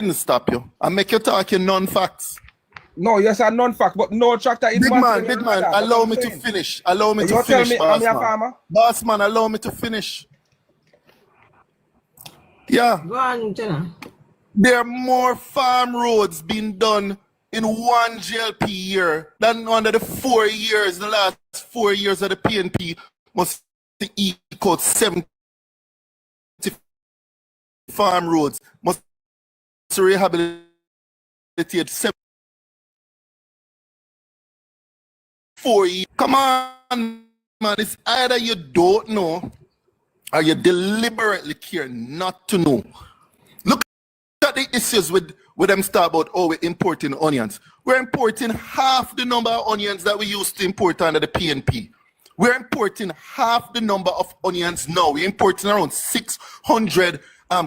didn't stop you. I make you talk in non-facts. No, yes, I'm non-fact, but no tractor is big man, allow me to finish. Allow me to finish, boss man. Boss man, allow me to finish. Yeah. Go on, Jenna. There are more farm roads being done in one JLP year than under the 4 years, the last 4 years of the PNP must equal 70 farm roads, must rehabilitate 4 years. Come on, man, it's either you don't know or you deliberately care not to know. Look at the issues with them start about, oh, we're importing onions. We're importing half the number of onions that we used to import under the PNP. We're importing half the number of onions now. We're importing around 600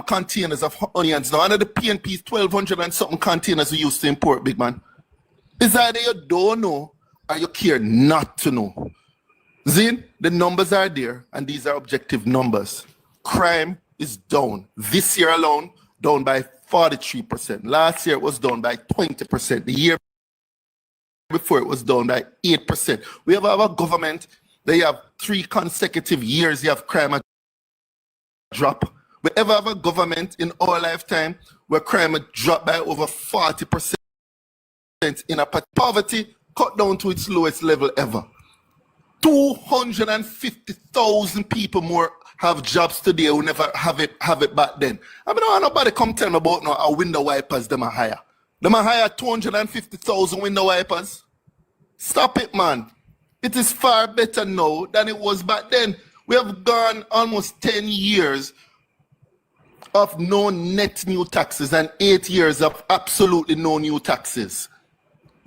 containers of onions now. Under the PNP is 1,200 and something containers we used to import, big man. It's either you don't know or you care not to know. Zin, the numbers are there, and these are objective numbers. Crime is down. This year alone, down by 43%. Last year, it was down by 20%. The year before, it was down by 8%. We have our government, they have 3 consecutive years, they have crime drop. We ever have a government in our lifetime where crime dropped by over 40% in a poverty cut down to its lowest level ever. 250,000 people more have jobs today who never have it back then. I mean, don't nobody come tell me about no window wipers them are higher. Them are higher 250,000 window wipers. Stop it, man. It is far better now than it was back then. We have gone almost 10 years of no net new taxes and 8 years of absolutely no new taxes.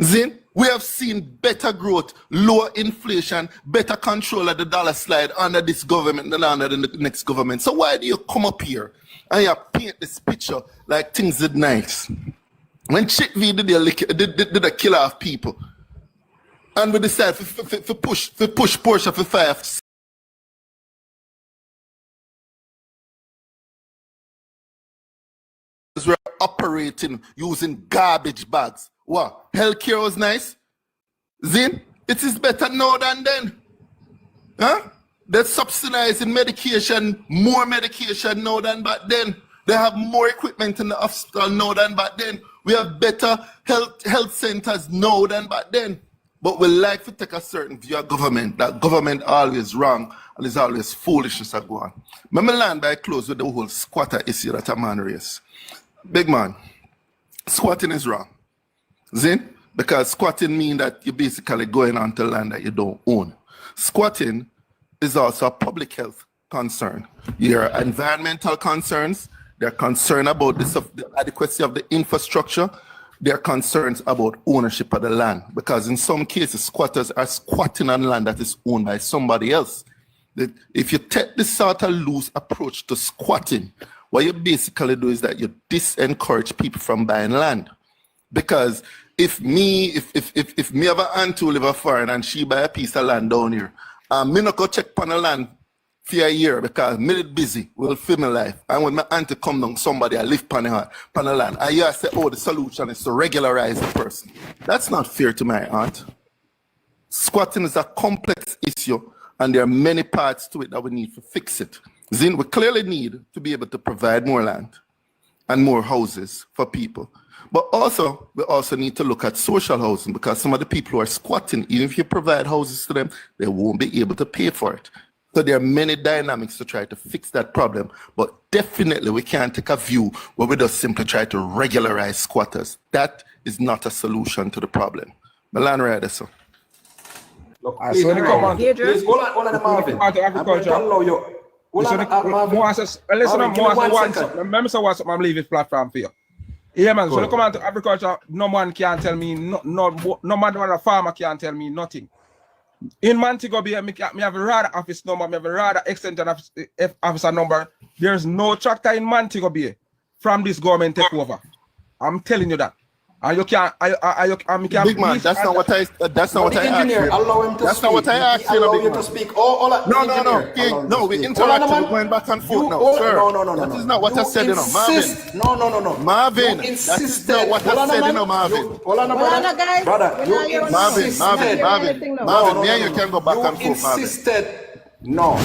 Zin, we have seen better growth, lower inflation, better control of the dollar slide under this government than under the next government. So why do you come up here and you paint this picture like things are nice? When Chick-V did a killer of people, and we decided to push Porsche for 5 we're operating using garbage bags. What? Healthcare was nice? Zin, it is better now than then. Huh? They're subsidizing medication, more medication now than back then. They have more equipment in the hospital now than back then. We have better health centers now than back then. But we like to take a certain view of government, that government always wrong and is always foolishness that go on. Let me land by close with the whole squatter issue that a man raised. Big man, squatting is wrong. Zin? Because squatting means that you're basically going onto land that you don't own. Squatting is also a public health concern. There are environmental concerns. They're concerned about the adequacy of the infrastructure. There are concerns about ownership of the land. Because in some cases, squatters are squatting on land that is owned by somebody else. If you take this sort of loose approach to squatting, what you basically do is that you disencourage people from buying land. Because if me have an aunt who live a foreign and she buy a piece of land down here, me not go check on the land for a year because me busy will fill my life. And when my auntie come down, somebody I live on the land. And you say, oh, the solution is to regularize the person. That's not fair to my aunt. Squatting is a complex issue and there are many parts to it that we need to fix it. Zin, we clearly need to be able to provide more land and more houses for people. But also, we also need to look at social housing because some of the people who are squatting, even if you provide houses to them, they won't be able to pay for it. So there are many dynamics to try to fix that problem. But definitely we can't take a view where we just simply try to regularize squatters. That is not a solution to the problem. Milan Ryder, sir. Look, please, hold on the Marvin. I'm leaving this platform for you. Yeah, man. So, come on to agriculture. No man can tell me no man or a farmer can tell me nothing. In Montego Bay, me have a radar office number, me have a radar extension officer number. There's no tractor in Montego Bay from this government takeover. I'm telling you that. And you can't, you can't Big man, that's not what I asked you. Allow him to That's speak. not what I asked you, Allow big you man. to speak. Oh, No, King. No, we interacting. We're going back and forth now, sir. No. That is not what I said, Marvin. No. Marvin, You that is not what I said, Marvin. Hold on, guys. brother. You insisted. Marvin, me and you can go back and forth, Marvin. You insisted. No.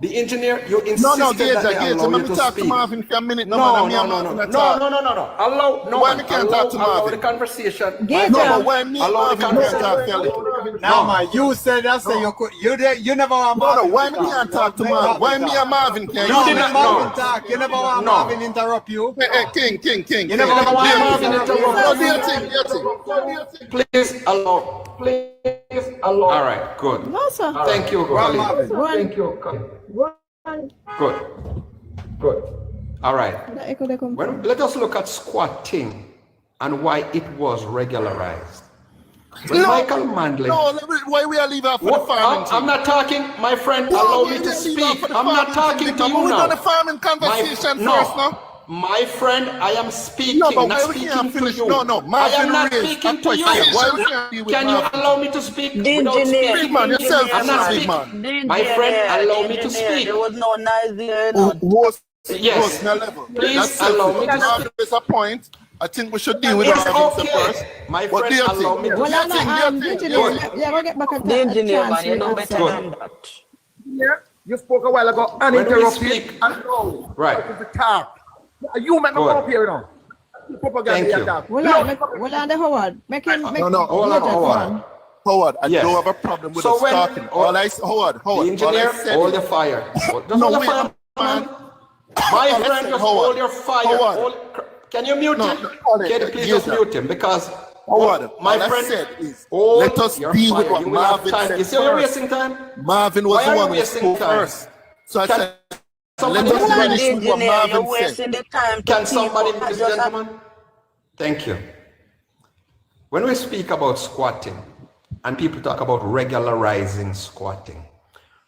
The engineer, you insisted No, that they allow let you me to talk speak. to Marvin for a minute. No. Allow can't talk to allow Marvin? the conversation. Gator. No, but why me and Allow the Marvin can't talk conversation. to you? Now, man, you said that, so you never want No, why me can't talk to Marvin? Why me and Marvin can't? You did didn't not Marvin know. talk. You never want No. Marvin interrupt you. Hey, King. You never want Dear Marvin thing. interrupt. No, dear thing. Please allow. All right, good. No, sir. Thank you, colleague. Run. Thank you, colleague. Run. Good. All right. The echo they come from. Let us look at squatting and why it was regularized. When Michael Manley. No, why we are leaving off for the farming I'm not talking, my friend. Allow me to speak. I'm not talking to you We're now. on the farming conversation first, no? My friend, I am speaking, No, but not why we speaking can't to finish? you. No, I Marvin am not raised speaking a to you. question. Why we can't be with Can you Marvin? allow me to speak The without engineer, speaking? Big man, yourself, I'm not big speaking. man. My friend, allow me to speak. There was no noise there. Yes. Please allow me to speak. There's a point. I think we should deal with It's Marvin okay. first. My But friend, dear allow thing, me to Well, dear I'm thing, not, dear thing. engineer. Yeah, we'll get back a The engineer, chance man, you to know answer. better than that. Yeah, you spoke a while ago When we uninterrupted. speak, And no, right. that is the talk. You make me Good. come up here now. Propaganda Thank you. and that. Well, on the Howard. Make him. No, hold on, Gator, hold come on. Howard, I Yes. don't have a problem with So us when- talking. Howard, The engineer, hold the fire. Just hold the wait, fire, man. My Listen, friend, just Howard. hold your fire. Howard. Can you mute No, him? hold it. Can you please Yes, just sir. mute him? Because Howard, my all I friend, said is, hold let us your deal with fire. what You will have Marvin time. said You see, you're first. wasting time. Marvin was Why the are you one who wasting spoke time? first. So I Can said, somebody let us listen? finish with what Engineer, you're Marvin wasting said. the time. Can somebody, people ladies just and gentlemen? Thank you. When we speak about squatting and people talk about regularizing squatting,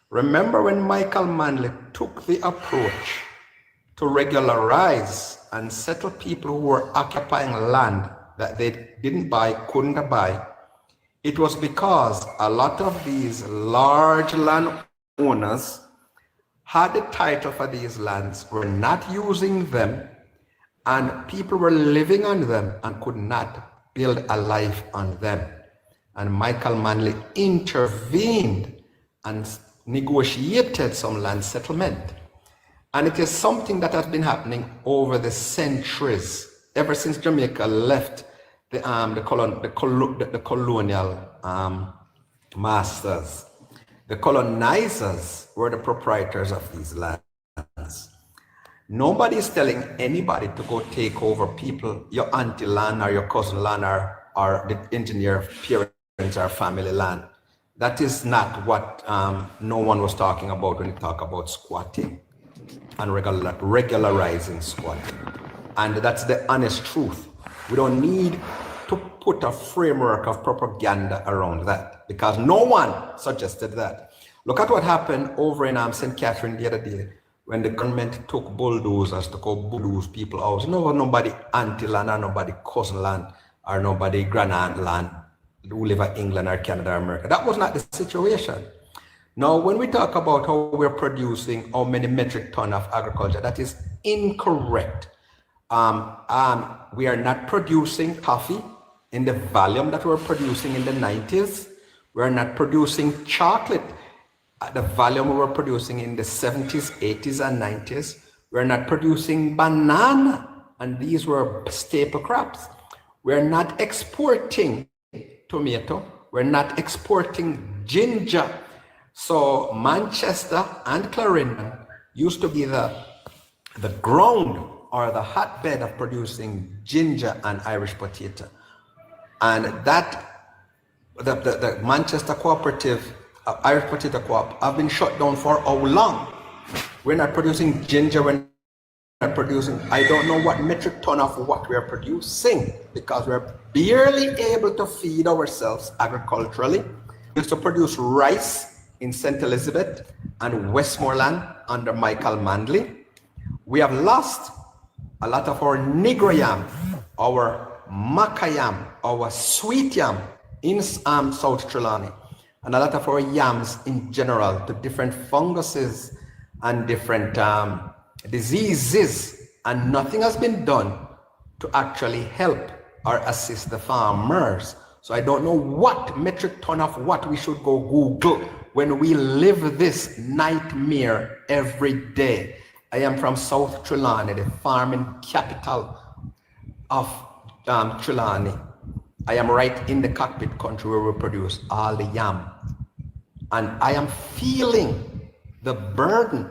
remember when Michael Manley took the approach to regularize and settle people who were occupying land that they didn't buy, couldn't buy, it was because a lot of these large landowners had the title for these lands, were not using them, and people were living on them and could not build a life on them. And Michael Manley intervened and negotiated some land settlement. And it is something that has been happening over the centuries, ever since Jamaica left the colonial masters. The colonizers were the proprietors of these lands. Nobody is telling anybody to go take over people, your auntie land or your cousin land or the engineer parents or family land. That is not what no one was talking about when you talk about squatting and regularizing squatting. And that's the honest truth. We don't need to put a framework of propaganda around that because no one suggested that. Look at what happened over in St. Catherine the other day when the government took bulldozers to go bulldoze people out. Nobody auntie land or nobody cousin land or nobody grand-aunt land who live in England or Canada or America. That was not the situation. Now, when we talk about how we're producing how many metric tons of agriculture, that is incorrect. We are not producing coffee in the volume that we were producing in the 90s. We're not producing chocolate at the volume we were producing in the 70s, 80s, and 90s. We're not producing banana, and these were staple crops. We're not exporting tomato. We're not exporting ginger. So Manchester and Clarendon used to be the ground or the hotbed of producing ginger and Irish potato. And that, the Manchester Cooperative, Irish Potato Co-op have been shut down for how long? We're not producing ginger, we're not producing, I don't know what metric ton of what we're producing because we're barely able to feed ourselves agriculturally. We used to produce rice in St. Elizabeth and Westmoreland under Michael Manley. We have lost a lot of our Negro yam, our maca yam, our sweet yam in South Trelawney, and a lot of our yams in general to different funguses and different diseases, and nothing has been done to actually help or assist the farmers. So I don't know what metric ton of what we should go Google when we live this nightmare every day. I am from South Trelawney, the farming capital of Trelawney. I am right in the cockpit country where we produce all the yam. And I am feeling the burden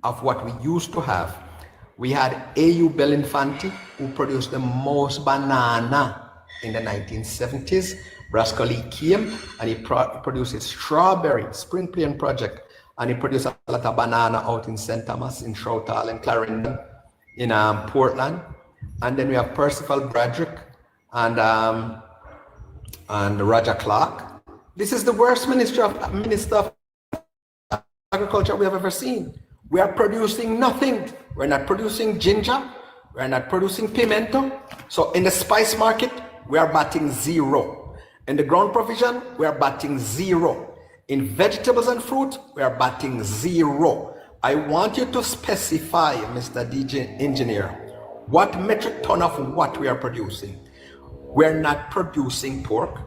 of what we used to have. We had A.U. Belinfanti, who produced the most banana in the 1970s. Brascoli came and he produced a strawberry spring plain project, and he produced a lot of banana out in St. Thomas, in Shroutal and Clarendon, in Portland. And then we have Percival Bradrick and Roger Clark. This is the worst Minister of Agriculture we have ever seen. We are producing nothing. We're not producing ginger. We're not producing pimento. So in the spice market, we are batting zero. In the ground provision, we are batting zero. In vegetables and fruit, we are batting zero. I want you to specify, Mr. DJ Engineer, what metric ton of what we are producing. We're not producing pork,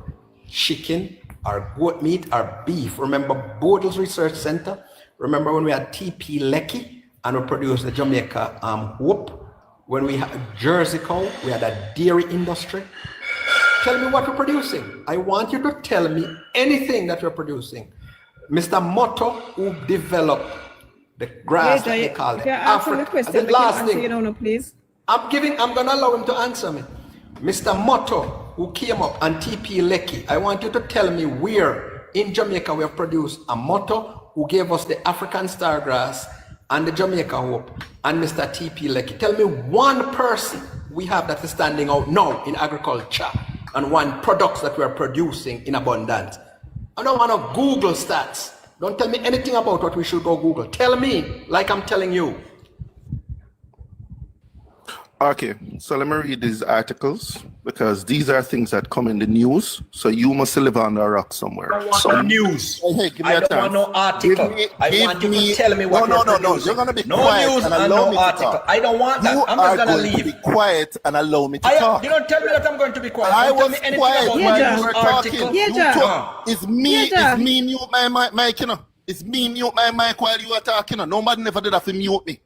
chicken, or goat meat, or beef. Remember Bodle's Research Center? Remember when we had TP Lecky and we produced the Jamaica Hope? When we had Jersey cow, we had a dairy industry. Tell me what we're producing. I want you to tell me anything that we're producing. Mr. Motto, who developed the grass that they call it. Africa. The last thing. You don't know, please. I'm going to allow him to answer me. Mr. Motto, who came up and TP Lecky, I want you to tell me where in Jamaica we have produced a Motto who gave us the African Stargrass and the Jamaica Hope and Mr. TP Lecky. Tell me one person we have that is standing out now in agriculture and one products that we are producing in abundance. I don't want to Google stats. Don't tell me anything about what we should go Google. Tell me like I'm telling you. Okay, so let me read these articles because these are things that come in the news. So you must live on a rock somewhere. I don't want no news. Hey, give me I a don't chance. want no article. I want you to tell me what No. producing. You're gonna be no quiet news and and allow no me to article. talk. I don't want that. You I'm just are gonna going to leave. be quiet and allow me to talk. You don't tell me that I'm going to be quiet. I Don't tell was me anything quiet about while Yeah, you were article. talking. Yeah, You Jack. talk. It's me. Yeah, It's me mute my mic, you know. It's me mute my mic while you were talking. You know. Nobody never did have to mute me.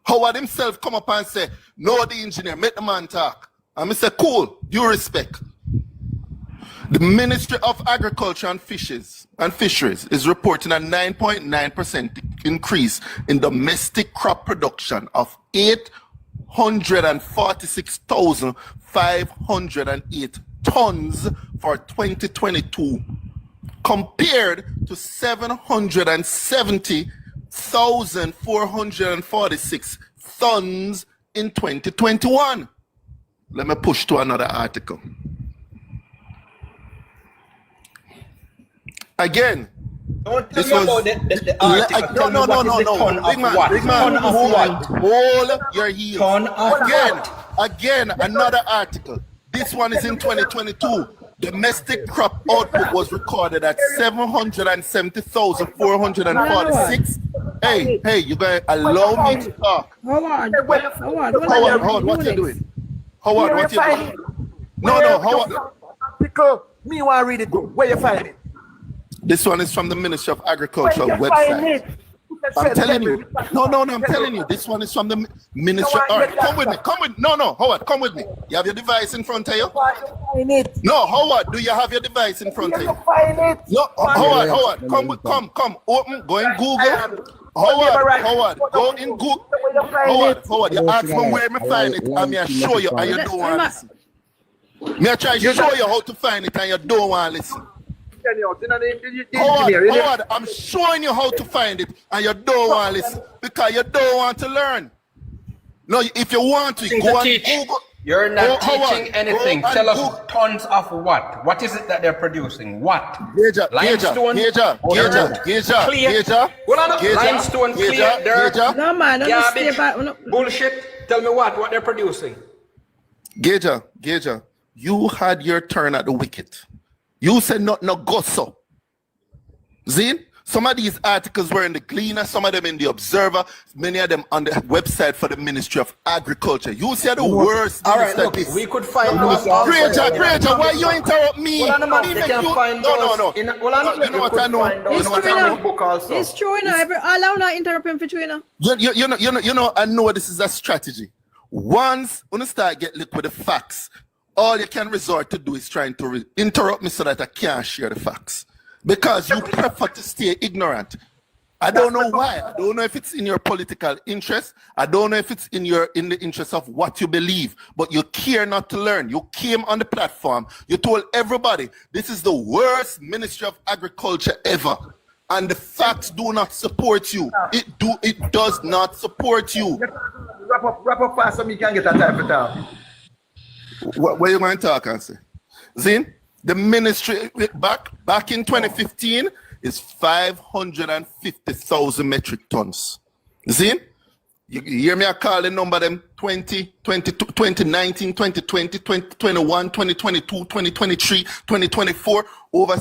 Howard himself come up and say, "No, the engineer, make the man talk." And I say, "Cool, due respect." The Ministry of Agriculture and Fisheries is reporting a 9.9% increase in domestic crop production of 846,508 tons for 2022, compared to 770,446 tons in 2021. Let me push to another article. Again, Don't tell this me was about the article. Tell me what is the ton of what? Big man, Ton of what? hold your heels. Ton of what? Again, another article. This one is in 2022. Domestic crop output was recorded at 770,446. Hey, you guys allow me to talk. Howard, What you doing? Howard, what you doing? No, Howard. Article. Me want to read it. Where you find it? This one is from the Ministry of Agriculture Where you website. find it? I'm telling you. No, I'm telling you. This one is from the Ministry. All right, come with me. No, Howard, come with me. You have your device in front of you? Find it. No, Howard, do you have your device in front of you? Find it. No, Howard, come. Open, go in Google. Howard, go in Google. Howard, you ask me where me find it, and me I show you, and you don't want to listen. Me I try to show you how to find it, and you don't want to listen. Howard, I'm showing you how to find it, and you don't want to listen because you don't want to learn. No, if you want to, go on Google. You're not teaching Howard, anything. Tell us tons of what? What is it that they're producing? What? Limestone? Limestone, clear dirt, no man, don't stay garbage, back. No. bullshit. Tell me what they're producing. Gager, you had your turn at the wicket. You said not no gossip. Zin? Some of these articles were in the Gleaner, some of them in the Observer, many of them on the website for the Ministry of Agriculture. You said the worst. All right, look, we could find those also. Granger, why you interrupt me? Well, they can find No. you know what I know? It's true, you know. Allow not interrupt him for true, you know. You know, I know this is a strategy. Once when you start get licked with the facts, all you can resort to do is trying to interrupt me so that I can't share the facts. Because you prefer to stay ignorant. I don't know why. I don't know if it's in your political interest. I don't know if it's in the interest of what you believe. But you care not to learn. You came on the platform. You told everybody this is the worst Ministry of Agriculture ever. And the facts do not support you. It does not support you. Wrap up fast so me can get a time for talk. What you going to talk and say? Zin? The ministry back in 2015 is 550,000 metric tons. See? You hear me? I call the number them 2019, 2020, 2021, 2022, 2023, 2024, over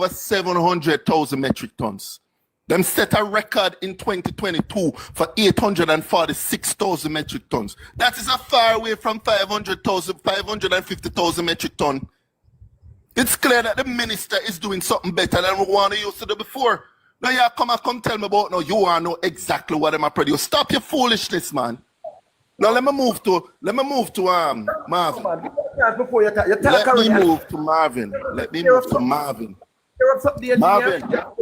700,000 metric tons. Them set a record in 2022 for 846,000 metric tons. That is a far away from 550,000 metric tons. It's clear that the minister is doing something better than we want to use to do before. Now you come tell me about you want to know exactly what I'm produce. Stop your foolishness, man. Now let me move to Marvin. Let me move to Marvin.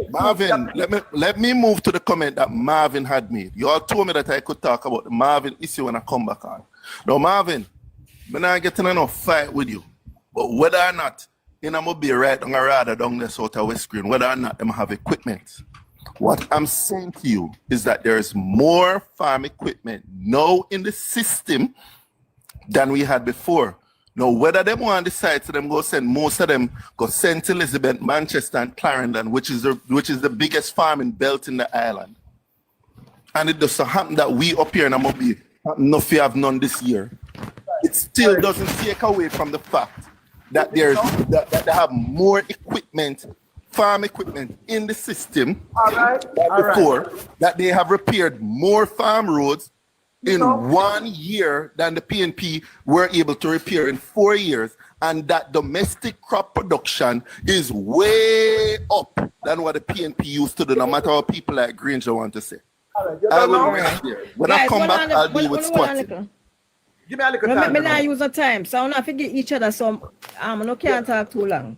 Marvin, let me move to the comment that Marvin had made. You all told me that I could talk about the Marvin issue when I come back on. Now Marvin, I'm not getting enough fight with you. But whether or not I'm going to be right on a radar down there south of West Green, whether or not them have equipment. What I'm saying to you is that there is more farm equipment now in the system than we had before. Now, whether them want to decide to them go send most of them go St. Elizabeth, Manchester, and Clarendon, which is the biggest farming belt in the island. And it does so happen that we up here in Amobi nothing have none this year. It still doesn't take away from the fact that they have more equipment, farm equipment in the system than before, that they have repaired more farm roads in 1 year than the PNP were able to repair in 4 years, and that domestic crop production is way up than what the PNP used to do, no matter what people like Granger want to say. I will rest there. When I come back, I'll deal with squatting. Give me a little time. Me not use the time, so I don't forget each other. So no can't talk too long.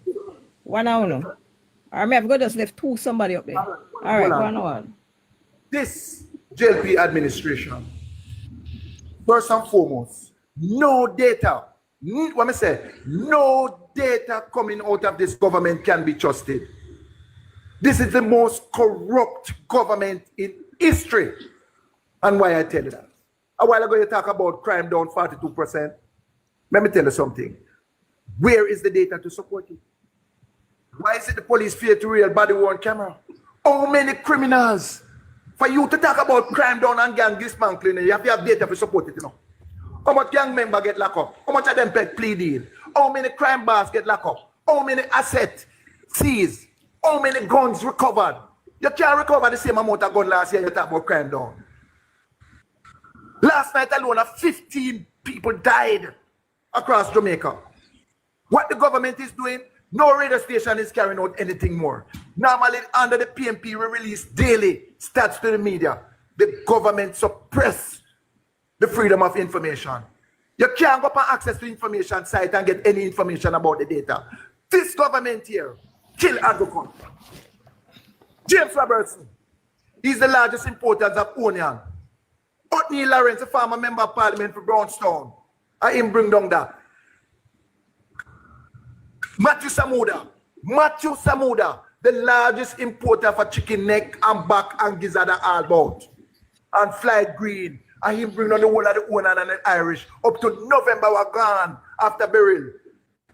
1 hour no. Or me have got just left somebody up there. All right, 1 hour. This JLP administration, first and foremost, no data. What I say, no data coming out of this government can be trusted. This is the most corrupt government in history. And why I tell you that? A while ago, you talk about crime down 42%. Let me tell you something. Where is the data to support it? Why is it the police fear to real body-worn camera? How many criminals? For you to talk about crime down and gang dismantling, you have to have data to support it, you know. How much gang members get locked up? How much of them pay plea deal? How many crime bars get locked up? How many assets seized? How many guns recovered? You can't recover the same amount of guns last year you talk about crime down. Last night alone, 15 people died across Jamaica. What the government is doing, no radio station is carrying out anything more. Normally, under the PNP, we release daily stats to the media. The government suppress the freedom of information. You can't go up and access to information site and get any information about the data. This government here kill agriculture. James Robertson, he's the largest importer of onion. Otney Lawrence, a former member of parliament for Brownstown, I him bring down that. Matthew Samuda, the largest importer for chicken neck and back and gizzard and all about. And fly green, I him bring down the whole of the onion and the Irish. Up to November were gone after burial.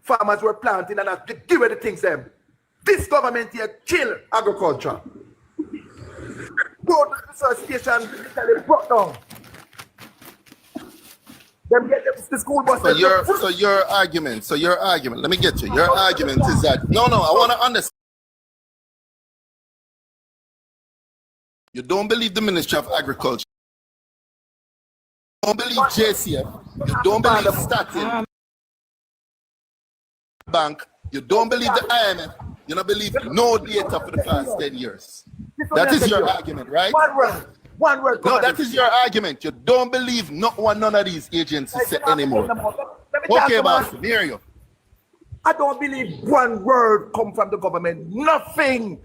Farmers were planting and they give away the things them. This government here kill agriculture. Road research station literally brought down. Them get the school bus. So your argument, let me get you. Your argument is that no, I want to understand. You don't believe the Ministry of Agriculture. You don't believe JCF. You don't believe Statin Bank. You don't believe the IMF. You don't believe no data for the past 10 years. That is your argument, right? One word. No, that is your argument. You don't believe none of these agencies say anymore. Okay, boss, hear you. I don't believe one word come from the government. Nothing.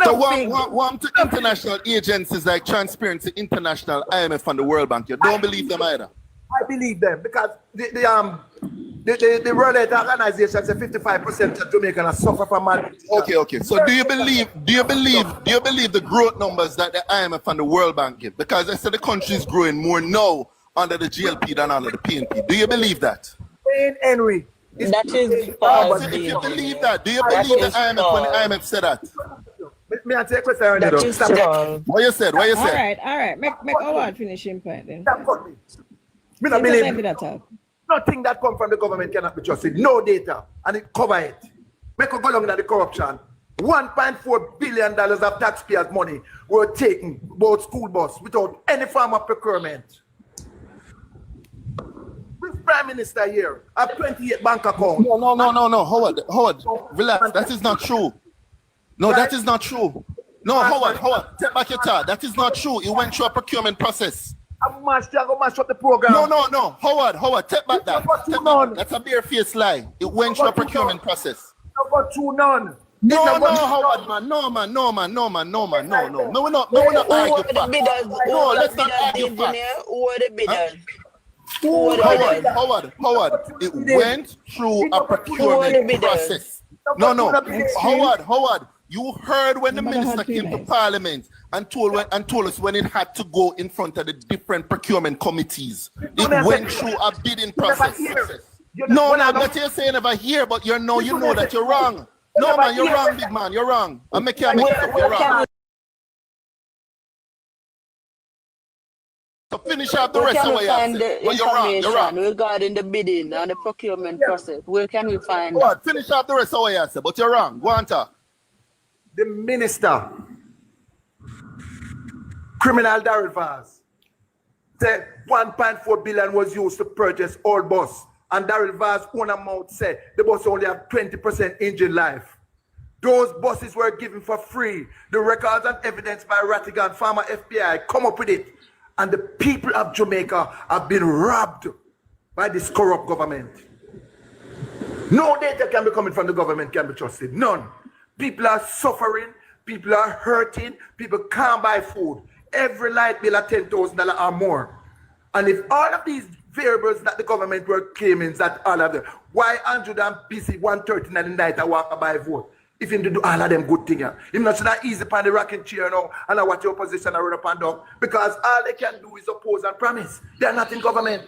So one to international agencies like Transparency International, IMF, and the World Bank. You don't believe them either. I believe them because the World Health Organization says 55% of Jamaicans suffer from malnutrition. Okay. So do you believe the growth numbers that the IMF and the World Bank give? Because they say the country is growing more now under the JLP than under the PNP. Do you believe that? Henry. That is false. If you believe that, do you believe the IMF when the IMF said that? May I take a question? That is false. What you said? All right. Make Howard finish him point then. Me not believe that. nothing that come from the government cannot be trusted. No data, and it cover it. Make a go along with the corruption. $1.4 billion of taxpayers' money were taken about school bus without any form of procurement. This Prime Minister here have 28 bank accounts. No, Howard, relax. That is not true. No, that is not true. No, Howard, take back your thought. That is not true. It went through a procurement process. I'm going mash up the program. No. Howard, take back that. That's a bare-faced lie. It went through a procurement process. None. No, Howard, man. No. We're not arguing. No, let's not argue facts. Who are the bidders? Howard, it went through a procurement process. No. Howard, you heard when the minister came to Parliament and told us when it had to go in front of the different procurement committees. It went through a bidding process. No, but you're saying never here, but you know that you're wrong. No, man, you're wrong, big man. You're wrong. You're wrong. So finish up the rest of what you have said. Well, you're wrong. Regarding the bidding and the procurement process, where can we find that? Finish up the rest of what you have said, but you're wrong. Go on, talk. The minister, criminal Daryl Vaz, said 1.4 billion was used to purchase all bus. And Daryl Vaz's own amount said the bus only have 20% engine life. Those buses were given for free. The records and evidence by Rattigan, former FBI, come up with it. And the people of Jamaica have been robbed by this corrupt government. No data can be coming from the government can be trusted. None. People are suffering. People are hurting. People can't buy food. Every light bill at $10,000 or more. And if all of these variables that the government were claiming that all of them, why Andrew them busy 1:30 in the night I walk by vote? If you do all of them good things, it's not so that easy upon the rocking chair now and I watch your opposition run up and down because all they can do is oppose and promise. They are not in government.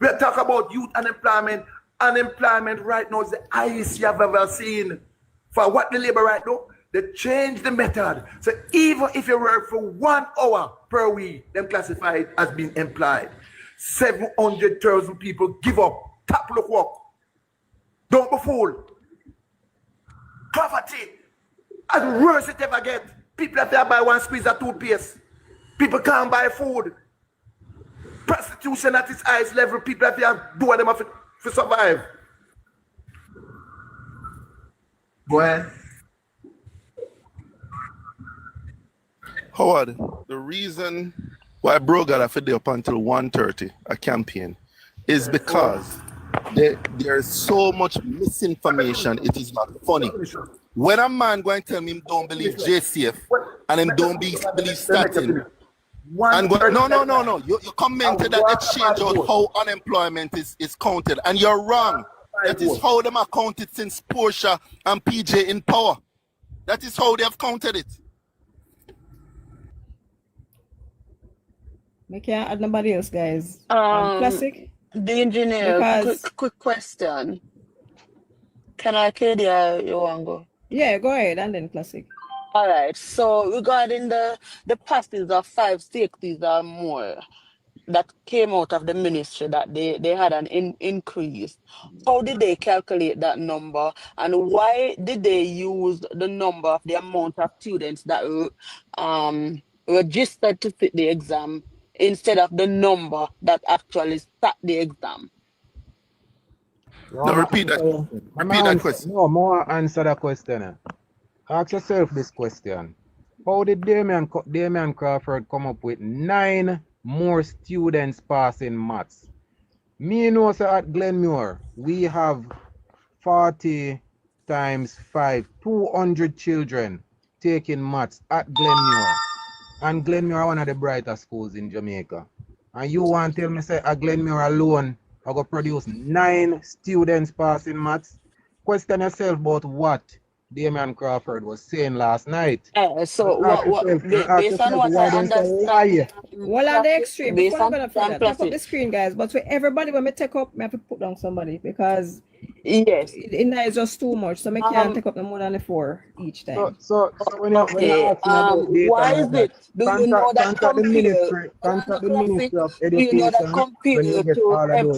We are talking about youth unemployment. Unemployment right now is the highest you have ever seen. For what the labor right now, they change the method. So even if you work for 1 hour per week, them classify it as being employed. 700,000 people give up. Tap look work. Don't be fooled. Poverty. As worse it ever get. People have to buy one squeeze of toothpaste. People can't buy food. Prostitution at its highest level. People have to do what them to survive. Go ahead. Howard, the reason why bro got a day up until 1:30 a campaign is because there's so much misinformation. It is not funny. When a man going to tell me him don't believe JCF and him don't believe Statin, and no. You commented that they change out how unemployment is counted, and you're wrong. That is how them are counted since Portia and PJ in power. That is how they have counted it. We can't add nobody else, guys. Classic. The engineer, quick question. Can I kill you want to go? Yeah, go ahead, and then Classic. All right. So regarding the passes of 5 safeties or more, that came out of the ministry that they had an increase. How did they calculate that number, and why did they use the number of the amount of students that registered to sit the exam instead of the number that actually sat the exam? No, repeat that. Repeat that question. No, more answer that question. Ask yourself this question. How did Damian Crawford come up with 9 more students passing maths? Me know sir, at Glenmuir, we have 40 times 5, 200 children taking maths at Glenmuir. And Glenmuir is one of the brightest schools in Jamaica. And you want to tell me say at Glenmuir alone, I go produce 9 students passing maths? Question yourself about what Damian Crawford was saying last night. So based on what I understand, well, at the extreme, based before I'm on gonna take up the screen, guys. But for everybody, when me take up, I have to put down somebody because yes, it is just too much. So I can't take up no more than the 4 each time. So when you're asking about data why is like that, it? Do you know that contact the Ministry of do you know that Education compared when you get all to of those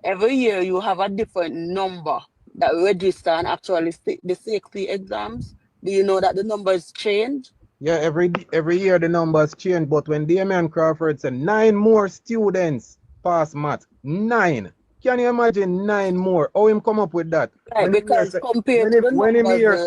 every year you have a different number that register and actually take the safety exams? Do you know that the numbers change? Yeah, every year the numbers change, but when Damian Crawford said 9 more students pass maths, 9. Can you imagine 9 more? How him come up with that? Right, because compared to the numbers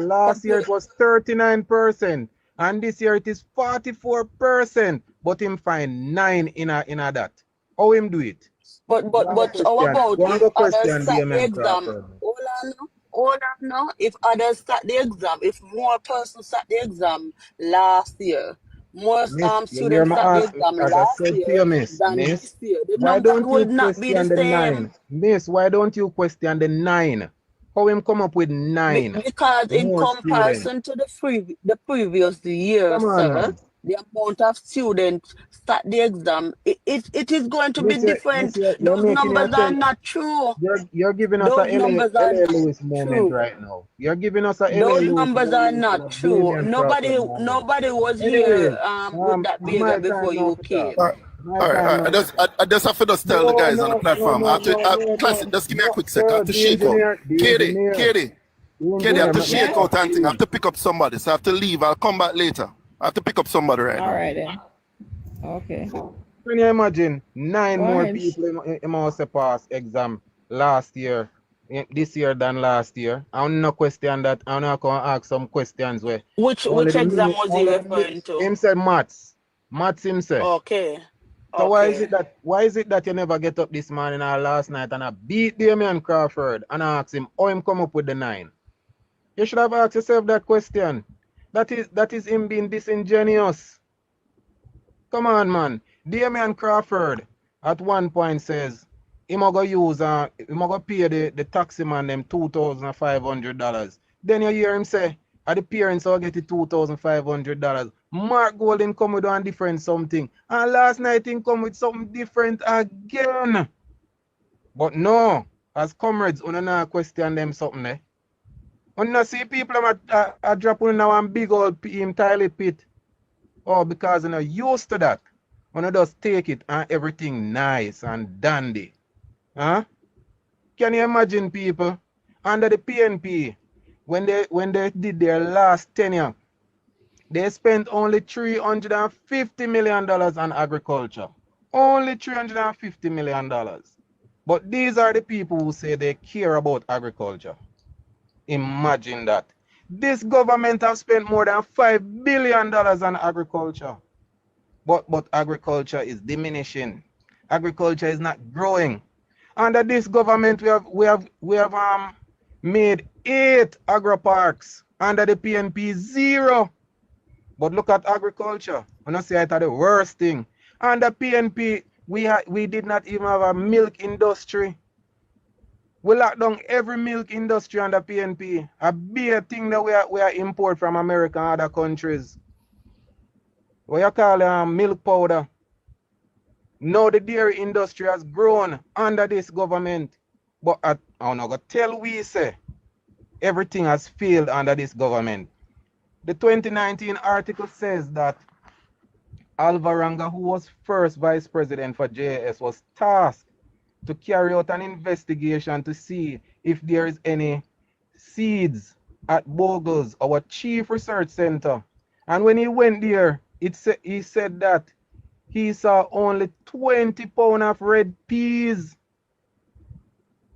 last year it was 39%, and this year it is 44%, but him find 9 in a that. How him do it? But how about if others sat the exam? Hold on now. If others sat the exam, if more persons sat the exam last year, more students sat the exam last year than this year, the number would not be the same. Miss, why don't you question the 9? How him come up with 9? Because in comparison to the previous year, sir, the amount of students start the exam, it is going to be different. Those numbers are not true. You're giving us a L.A. Lewis moment right now. You're giving us a Those numbers are not true. Nobody was here with that behavior before you came. All right. I just have to just tell the guys on the platform. Classic, just give me a quick second. I have to shake out. Katie, I have to shake out and thing. I have to pick up somebody. So I have to leave. I'll come back later. I have to pick up somebody right now. All right then. Okay. Can you imagine 9 more people in must pass exam last year, this year than last year? I'm not question that. I'm not going to ask some questions where. Which exam was he referring to? Him said maths. Maths himself. Okay. So why is it that you never get up this morning or last night and I beat Damian Crawford and I ask him how him come up with the 9? You should have asked yourself that question. That is him being disingenuous. Come on, man. Damian Crawford at one point says he might go pay the taxi man them $2,500. Then you hear him say, the parents will get the $2,500. Mark Golden come with one different something. And last night he come with something different again. But no, as comrades, we don't question them something, eh? When you see people are dropping now one big old toilet pit. Oh, because you're not used to that. When you just take it and everything nice and dandy. Huh? Can you imagine people under the PNP when they did their last tenure, they spent only $350 million on agriculture. Only $350 million. But these are the people who say they care about agriculture. Imagine that. This government has spent more than $5 billion on agriculture. But agriculture is diminishing. Agriculture is not growing. Under this government, we have made 8 agro parks. Under the PNP, 0. But look at agriculture. When I say it's the worst thing. Under PNP, we did not even have a milk industry. We locked down every milk industry under PNP. A big thing that we are import from America and other countries. What you call milk powder. Now the dairy industry has grown under this government. But I'm not going to tell we say everything has failed under this government. The 2019 article says that Alvaranga, who was first vice president for JS, was tasked to carry out an investigation to see if there is any seeds at Boggles, our chief research center. And when he went there, he said that he saw only 20 pounds of red peas.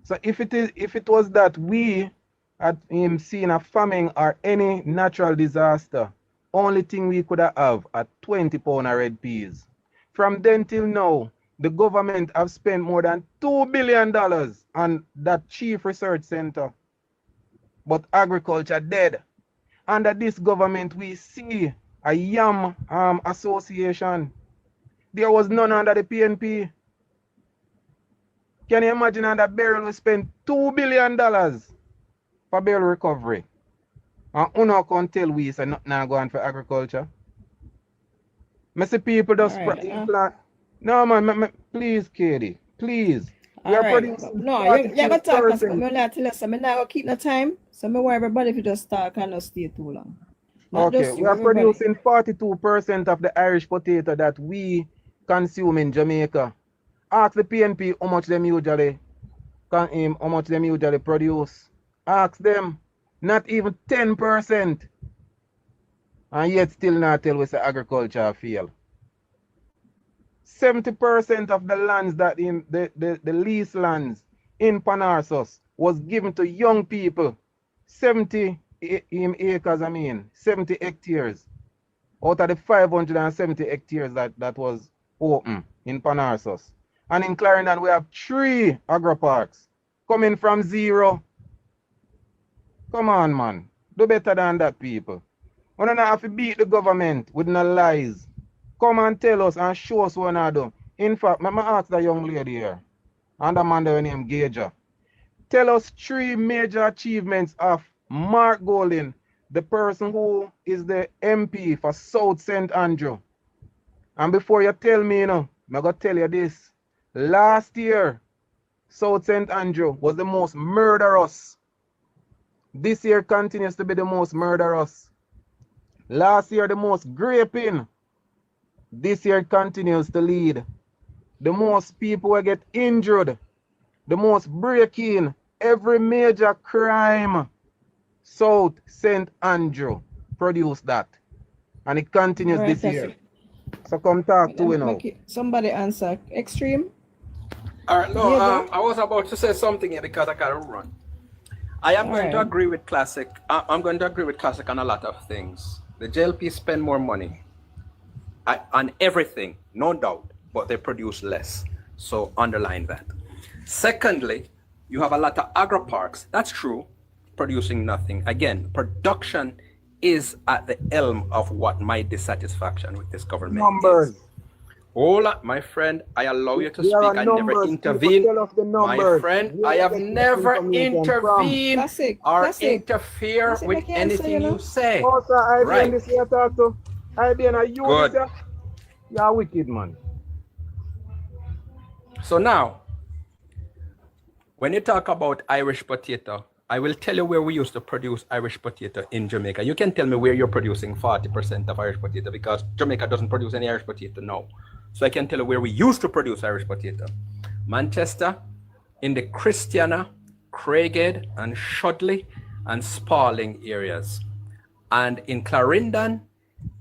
So if it was that we had him seen a famine or any natural disaster, only thing we could have at 20 pounds of red peas. From then till now, the government have spent more than $2 billion on that chief research center. But agriculture dead. Under this government, we see a yam association. There was none under the PNP. Can you imagine under Beryl we spent $2 billion for Beryl recovery? And uno can tell we say nothing now going for agriculture. I see people just plant. No man, please, Katie, please. We are producing. No, you gotta talk because I'm only tell us I'm not gonna keep no time. So I want everybody to just talk and not stay too long. Not Okay, we are producing 42% of the Irish potato that we consume in Jamaica. Ask the PNP how much them usually produce. Ask them. Not even 10%. And yet still not tell us the agriculture fail. 70% of the lands that in the lease lands in Panarsos was given to young people. 70 acres, 70 hectares. Out of the 570 hectares that was open in Panarsos. And in Clarendon, we have 3 agro-parks coming from 0. Come on, man. Do better than that, people. We don't have to beat the government with no lies. Come and tell us and show us what I do. In fact, let me ask the young lady here, and the man there named Gager. Tell us 3 major achievements of Mark Golding, the person who is the MP for South St. Andrew. And before you tell me, I'm going to tell you this. Last year, South St. Andrew was the most murderous. This year continues to be the most murderous. Last year, the most graping. This year continues to lead. The most people will get injured. The most breaking. Every major crime. South St. Andrew produced that. And it continues this year. So come talk to me. Somebody answer. Extreme? All right, no, I was about to say something here because I got to run. I am going to agree with Classic. I'm going to agree with Classic on a lot of things. The JLP spend more money on everything, no doubt, but they produce less. So underline that. Secondly, you have a lot of agro parks. That's true, producing nothing. Again, production is at the helm of what my dissatisfaction with this government Numbers. is. Hola, my friend, I allow you to speak. I never intervene. My friend, I have never intervened or interfere with anything you say. Right. Good. You're wicked, man. So now, when you talk about Irish potato, I will tell you where we used to produce Irish potato in Jamaica. You can tell me where you're producing 40% of Irish potato because Jamaica doesn't produce any Irish potato now. So I can tell you where we used to produce Irish potato. Manchester, in the Christiana, Craighead, and Shudley, and Sparling areas. And in Clarendon,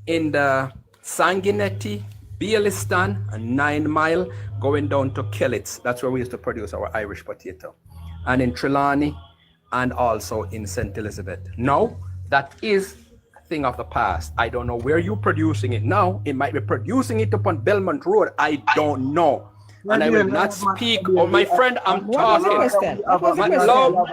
in the Sanguinetti, Baileystown, and 9 Mile, going down to Kellits. That's where we used to produce our Irish potato. And in Trelawney, and also in St. Elizabeth. Now, that is a thing of the past. I don't know where you're producing it now. It might be producing it upon Belmont Road. I don't know. And I will not speak. Oh, my friend, I'm talking. My love.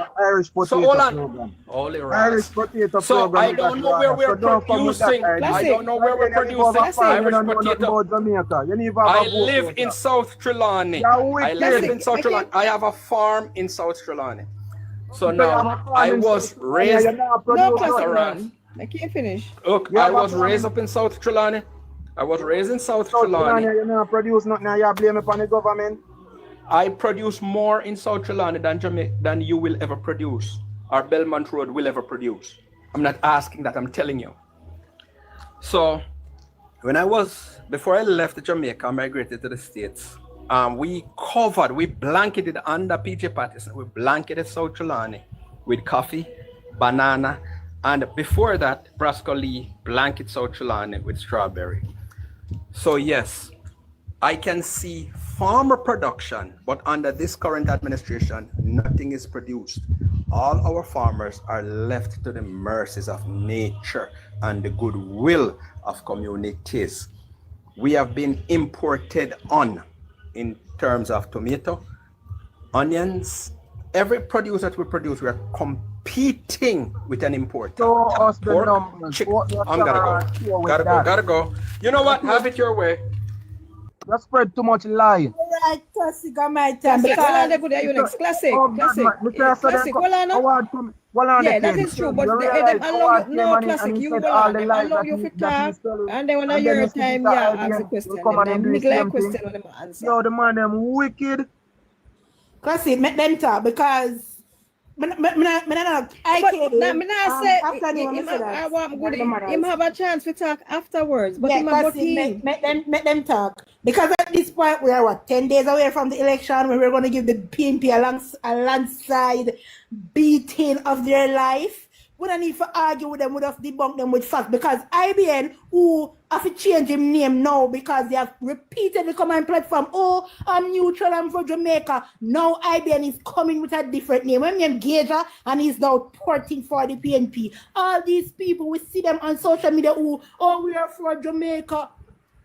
So hold on. Holy Irish potato. So I don't know where we're producing. I don't know where we're producing Irish potato. I live in South Trelawney. I live in South Trelawney. I have a farm in South Trelawney. So now I was raised. I can't finish. Look, I was raised up in South Trelawney. I was raised in South Trelawney. You not produce nothing, you blame it on the government. I produce more in South Trelawney than you will ever produce, or Belmont Road will ever produce. I'm not asking that, I'm telling you. So Before I left Jamaica, I migrated to the States. We blanketed under PJ Patterson, we blanketed South Trelawney with coffee, banana, and before that, Brasco Lee blanketed South Trelawney with strawberry. So yes, I can see farmer production, but under this current administration, nothing is produced. All our farmers are left to the mercies of nature and the goodwill of communities. We have been imported on in terms of tomato, onions, every produce that we produce, we are competing with an import. So us the Pork, numbers. chicken. What you I'm gonna share go. with Gotta that? go. Gotta go. You know what? Have it your way. You spread too much lie. Right, classic on my time. Classic, hold on, Because they could hear you next. Classic, Oh, God, classic, man. Mr. classic, hold on. Yeah, that is true, but they allow you, no, classic, you hold on, they allow you to talk, and then when I hear time, yeah, ask a question, them neglect question when them answer. Yo, the man them wicked. classic, make them talk because I him have a chance to talk afterwards, but yeah, him about classic, make them talk. Because at this point we are what 10 days away from the election when we're going to give the PNP a landslide beating of their life. We don't need to argue with them, we have debunk them with facts because IBN, who have to change his name now because they have repeatedly come on platform, oh, I'm neutral, I'm for Jamaica. Now IBN is coming with a different name. When name Gager and he's now porting for the PNP. All these people, we see them on social media who, oh, we are for Jamaica.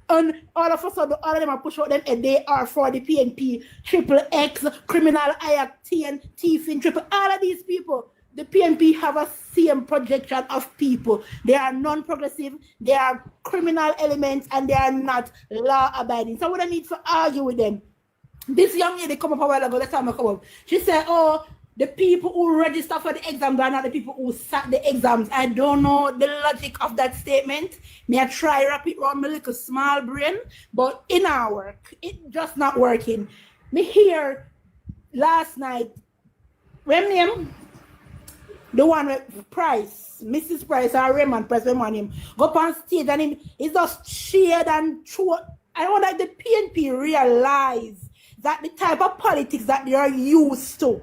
And all of a sudden, all of them are push out them and they are for the PNP, triple X, criminal IAC, and thieving, triple, all of these people. The PNP have a same projection of people. They are non-progressive, they are criminal elements, and they are not law-abiding. So we don't need to argue with them. This young lady come up a while ago, that's time I come up. She said, oh, the people who register for the exams are not the people who sat the exams. I don't know the logic of that statement. May I try wrap it around my little small brain, but it not work. It just not working. Me hear last night, when the one with Price, Mrs. Price or Raymond Price, when him go up on stage and he's just cheered and throw. I wonder if the PNP realize that the type of politics that they are used to,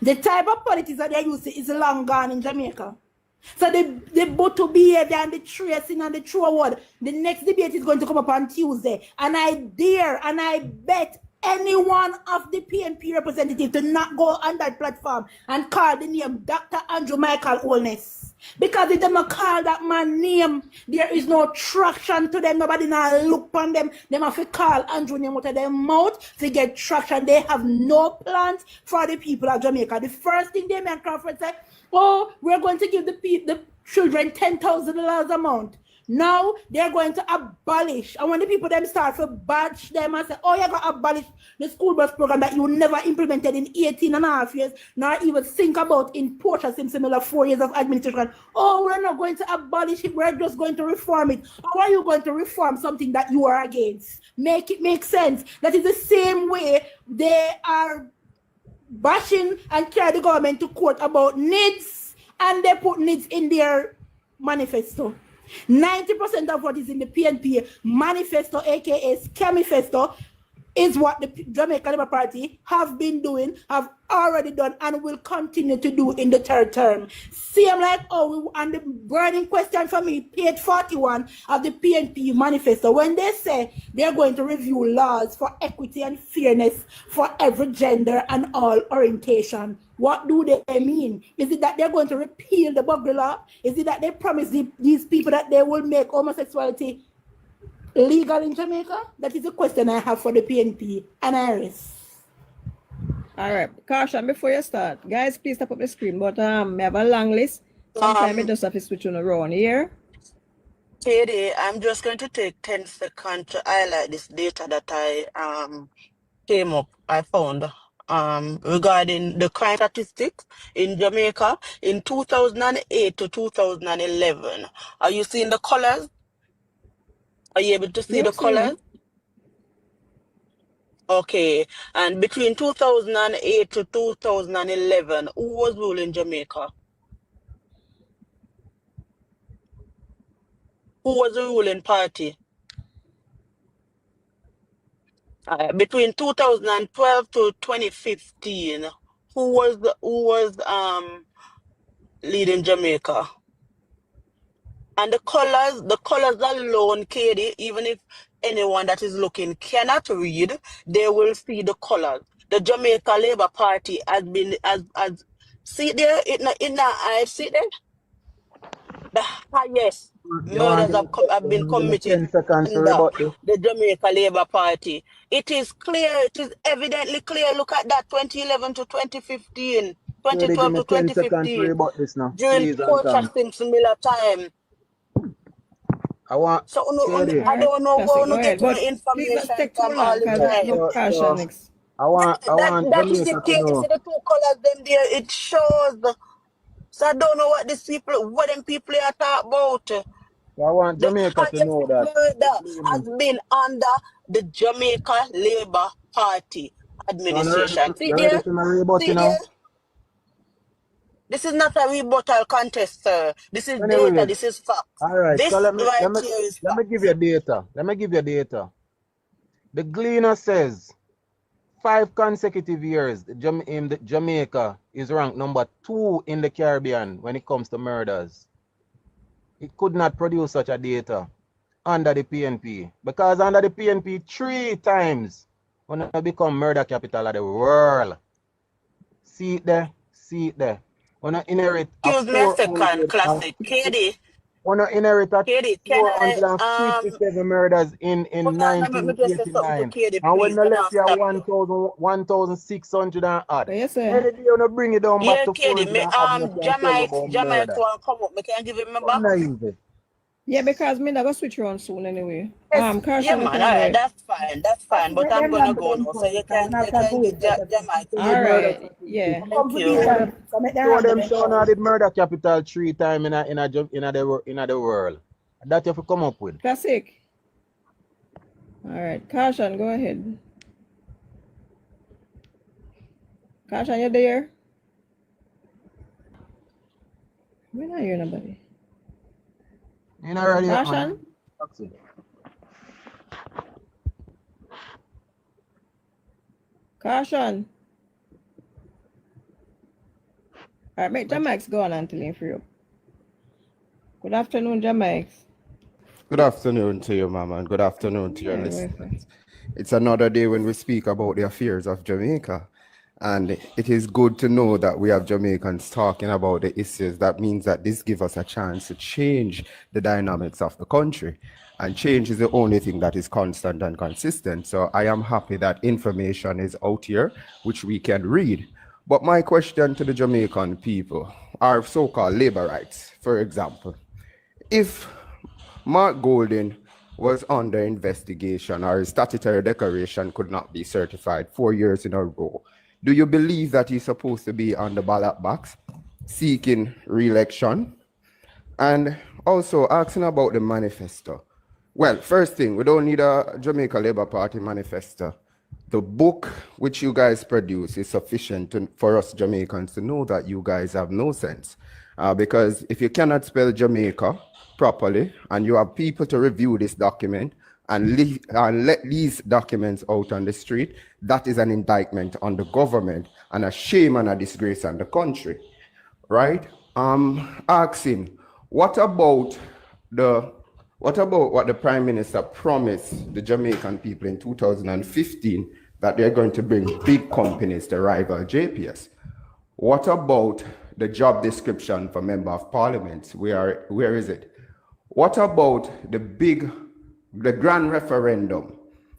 the type of politics that they're used to is long gone in Jamaica. So the both behavior and the tracing and the true award, the next debate is going to come up on Tuesday. And I dare and I bet any one of the PNP representatives to not go on that platform and call the name Dr. Andrew Michael Holness. Because if they don't call that man name, there is no traction to them. Nobody now look on them. They have to call Andrew name out of their mouth to get traction. They have no plans for the people of Jamaica. The first thing they make Crawford say, oh, we're going to give the children $10,000 a month. Now they're going to abolish. And when the people them start to badge them and say, oh, you're going to abolish the school bus program that you never implemented in 18 and a half years, nor even think about in Portia similar 4 years of administration. Oh, we're not going to abolish it. We're just going to reform it. How are you going to reform something that you are against? Make it make sense. That is the same way they are bashing and carry the government to court about needs, and they put needs in their manifesto. 90% of what is in the PNP manifesto, aka Scamifesto, is what the Jamaica Labour Party have been doing, have already done, and will continue to do in the third term. Same like and the burning question for me, page 41 of the PNP manifesto, when they say they're going to review laws for equity and fairness for every gender and all orientation. What do they mean? Is it that they're going to repeal the Bugler law? Is it that they promise these people that they will make homosexuality legal in Jamaica? That is a question I have for the PNP and Iris. All right, caution before you start. Guys, please stop up the screen, but we have a long list. Sometimes it just have to switch on around here. Katie, I'm just going to take 10 seconds to highlight this data that I found regarding the crime statistics in Jamaica in 2008 to 2011. Are you seeing the colors? Are you able to see the colors? Okay, and between 2008 to 2011, who was ruling Jamaica? Who was the ruling party? Between 2012 to 2015, who was leading Jamaica? And the colors alone, Katie, even if anyone that is looking cannot read, they will see the colors. The Jamaica Labour Party has been as see there in the I see there the highest You want murders have been give me committed 10 seconds to under rebut this? the Jamaica Labour Party. It is clear, it is evidently clear. Look at that 2011 to 2015, Katie, give 2012 me to 10 seconds to 2015, rebut this now. during Please and Portia thanks. Simpson Miller time. I want So Katie. I don't know Classic, where go to ahead. get your But please not information take too from all long the because I time. go Kasha next. I want That is the Jamaica to thing. You see know. the two colors them there, it shows. So I don't know what them people are talking about. I want The Jamaica to highest know that. murder has been under the Jamaica Labour Party So administration. See you ready there? for my rebut See now? there? This is not a rebuttal contest, sir. This is data. Anyways, This is fact. all right. So This right here is let me fact. give you data. Let me give you data. The Gleaner says 5 consecutive years, Jamaica is ranked number 2 in the Caribbean when it comes to murders. It could not produce such a data under the PNP because under the PNP 3 times when it become murder capital of the world. See it there, see it there. When I inherit a Excuse me a second, 400 classic. Katie, when I inherit a Katie, can I 457 murders in hold on, let me just say something to 1989. Katie, And when please. I I left don't here stop you. 1,600 and odd. Yes, sir. Any day when I bring it down back Yeah, to Katie, 400 me and odd, I can tell you about Jamaica murder. want come up. Me can give it my back. Naive. Yeah, because me not gonna switch around soon anyway. Yes, Kasha, yeah, you man. can All go right, ahead. that's fine. But Let I'm them gonna ramble go them now, so first, you because can I'm not give good better. Jamaica. All Did murder right. capital. Yeah. Thank you. So make them Show ramble them them Sean first. did murder capital 3 times in the world. That you have to come up with. Classic. All right. Kasha, go ahead. Kasha, you there? We're not hearing nobody. You know already. Kasha? Caution. All right, make Jamaica go on until you free up. Good afternoon, Jamaica. Good afternoon to you, Mama, and good afternoon to your Yeah, listeners. It's another day when we speak about the affairs of Jamaica. And it is good to know that we have Jamaicans talking about the issues. That means that this gives us a chance to change the dynamics of the country. And change is the only thing that is constant and consistent. So I am happy that information is out here, which we can read. But my question to the Jamaican people, our so-called labor rights, for example, if Mark Golding was under investigation or his statutory declaration could not be certified 4 years in a row, do you believe that he's supposed to be on the ballot box seeking re-election? And also asking about the manifesto. Well, first thing, we don't need a Jamaica Labour Party manifesto. The book which you guys produce is sufficient for us Jamaicans to know that you guys have no sense. Because if you cannot spell Jamaica properly and you have people to review this document and let these documents out on the street, that is an indictment on the government and a shame and a disgrace on the country, right? Asking, what about what the Prime Minister promised the Jamaican people in 2015 that they're going to bring big companies to rival JPS? What about the job description for Member of Parliament? Where is it? What about the grand referendum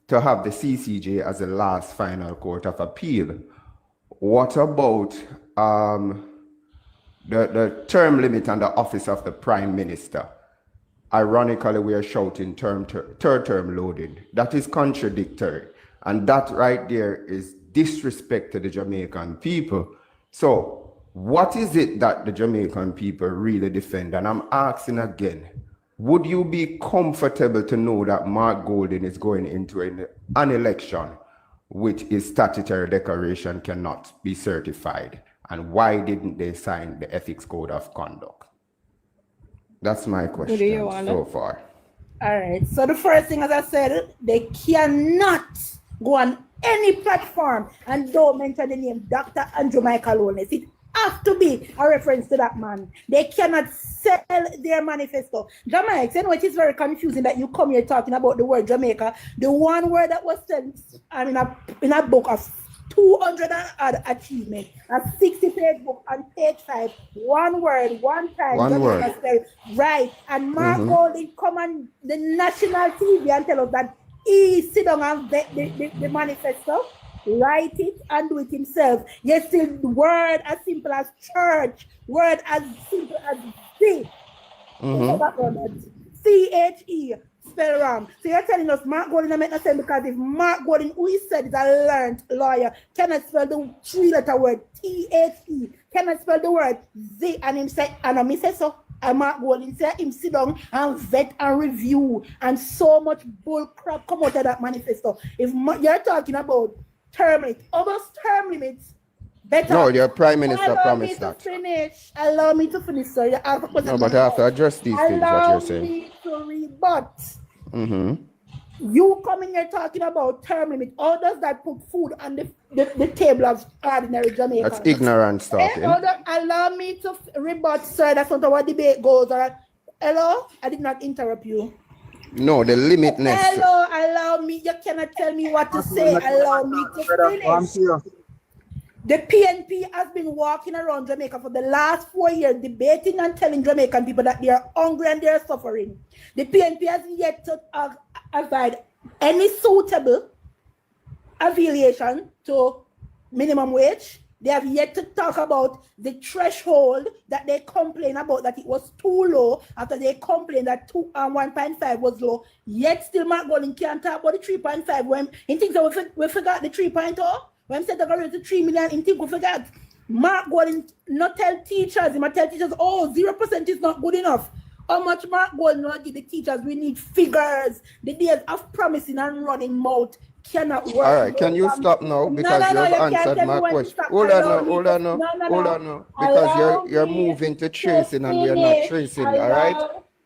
to have the CCJ as the last final court of appeal? What about the term limit on the office of the Prime Minister? Ironically, we are shouting third term loading. That is contradictory. And that right there is disrespect to the Jamaican people. So what is it that the Jamaican people really defend? And I'm asking again, would you be comfortable to know that Mark Golding is going into an election which his statutory declaration cannot be certified? And why didn't they sign the Ethics Code of Conduct? That's my question so far. All right. So the first thing, as I said, they cannot go on any platform and don't mention the name Dr. Andrew Michael Holness. It has to be a reference to that man. They cannot sell their manifesto. Jamaica, you know, it is very confusing that you come here talking about the word Jamaica, the one word that was said in a book of 200 and odd achievement, a 60-page book on page 5, one word, one time, One word. spell, right? And Mark Golding come on the national TV and tell us that he sit down and vet the manifesto, write it and do it himself. Yes, still word as simple as church, word as simple as C. C-H-E, spell wrong. So you're telling us Mark Golding make no sense because if Mark Golding, who he said is a learned lawyer, cannot spell the 3-letter word T-H-E, cannot spell the word Z, and him say, and I say so. And Mark Golding say him sit down and vet and review, and so much bull crap come out of that manifesto. If you're talking about term limits, almost term limits, better. No, your prime minister promised that. Allow me to finish, sir. No, but I have to address these things that you're saying. Allow me to rebut. You coming here talking about term limit. How does that put food on the table of ordinary Jamaicans? That's ignorant stuff. Allow me to rebut, sir. That's not how our debate goes. Hello? I did not interrupt you. No, the limitness. Hello, allow me. You cannot tell me what to say. Allow me to finish. The PNP has been walking around Jamaica for the last 4 years, debating and telling Jamaican people that they are hungry and they are suffering. The PNP has yet to provide any suitable affiliation to minimum wage. They have yet to talk about the threshold that they complain about, that it was too low after they complained that 1.5 was low. Yet still Mark Golding can't talk about the 3.5 when he thinks that we forgot the 3.0. When said they're going to 3 million, in think we forgot. Mark Golding not tell teachers, he might tell teachers, 0% is not good enough. How much Mark Golding not give the teachers? We need figures. The days of promising and running mouth cannot work. All right, can you stop now? Because you have answered my question. Hold on now. Because you're moving to tracing and we're not tracing, all right?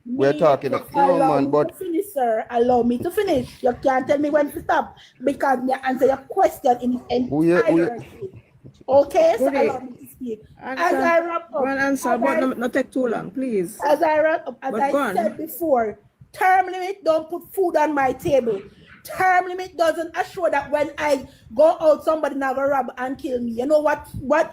We're talking no man, but finish, sir. Allow me to finish. You can't tell me when to stop because you answer your question in entirety. Okay, so allow me to speak. As I wrap up, one answer, but not take too long, please. As I wrap up, as I said before, term limit don't put food on my table. Term limit doesn't assure that when I go out, somebody not gonna rob and kill me. You know what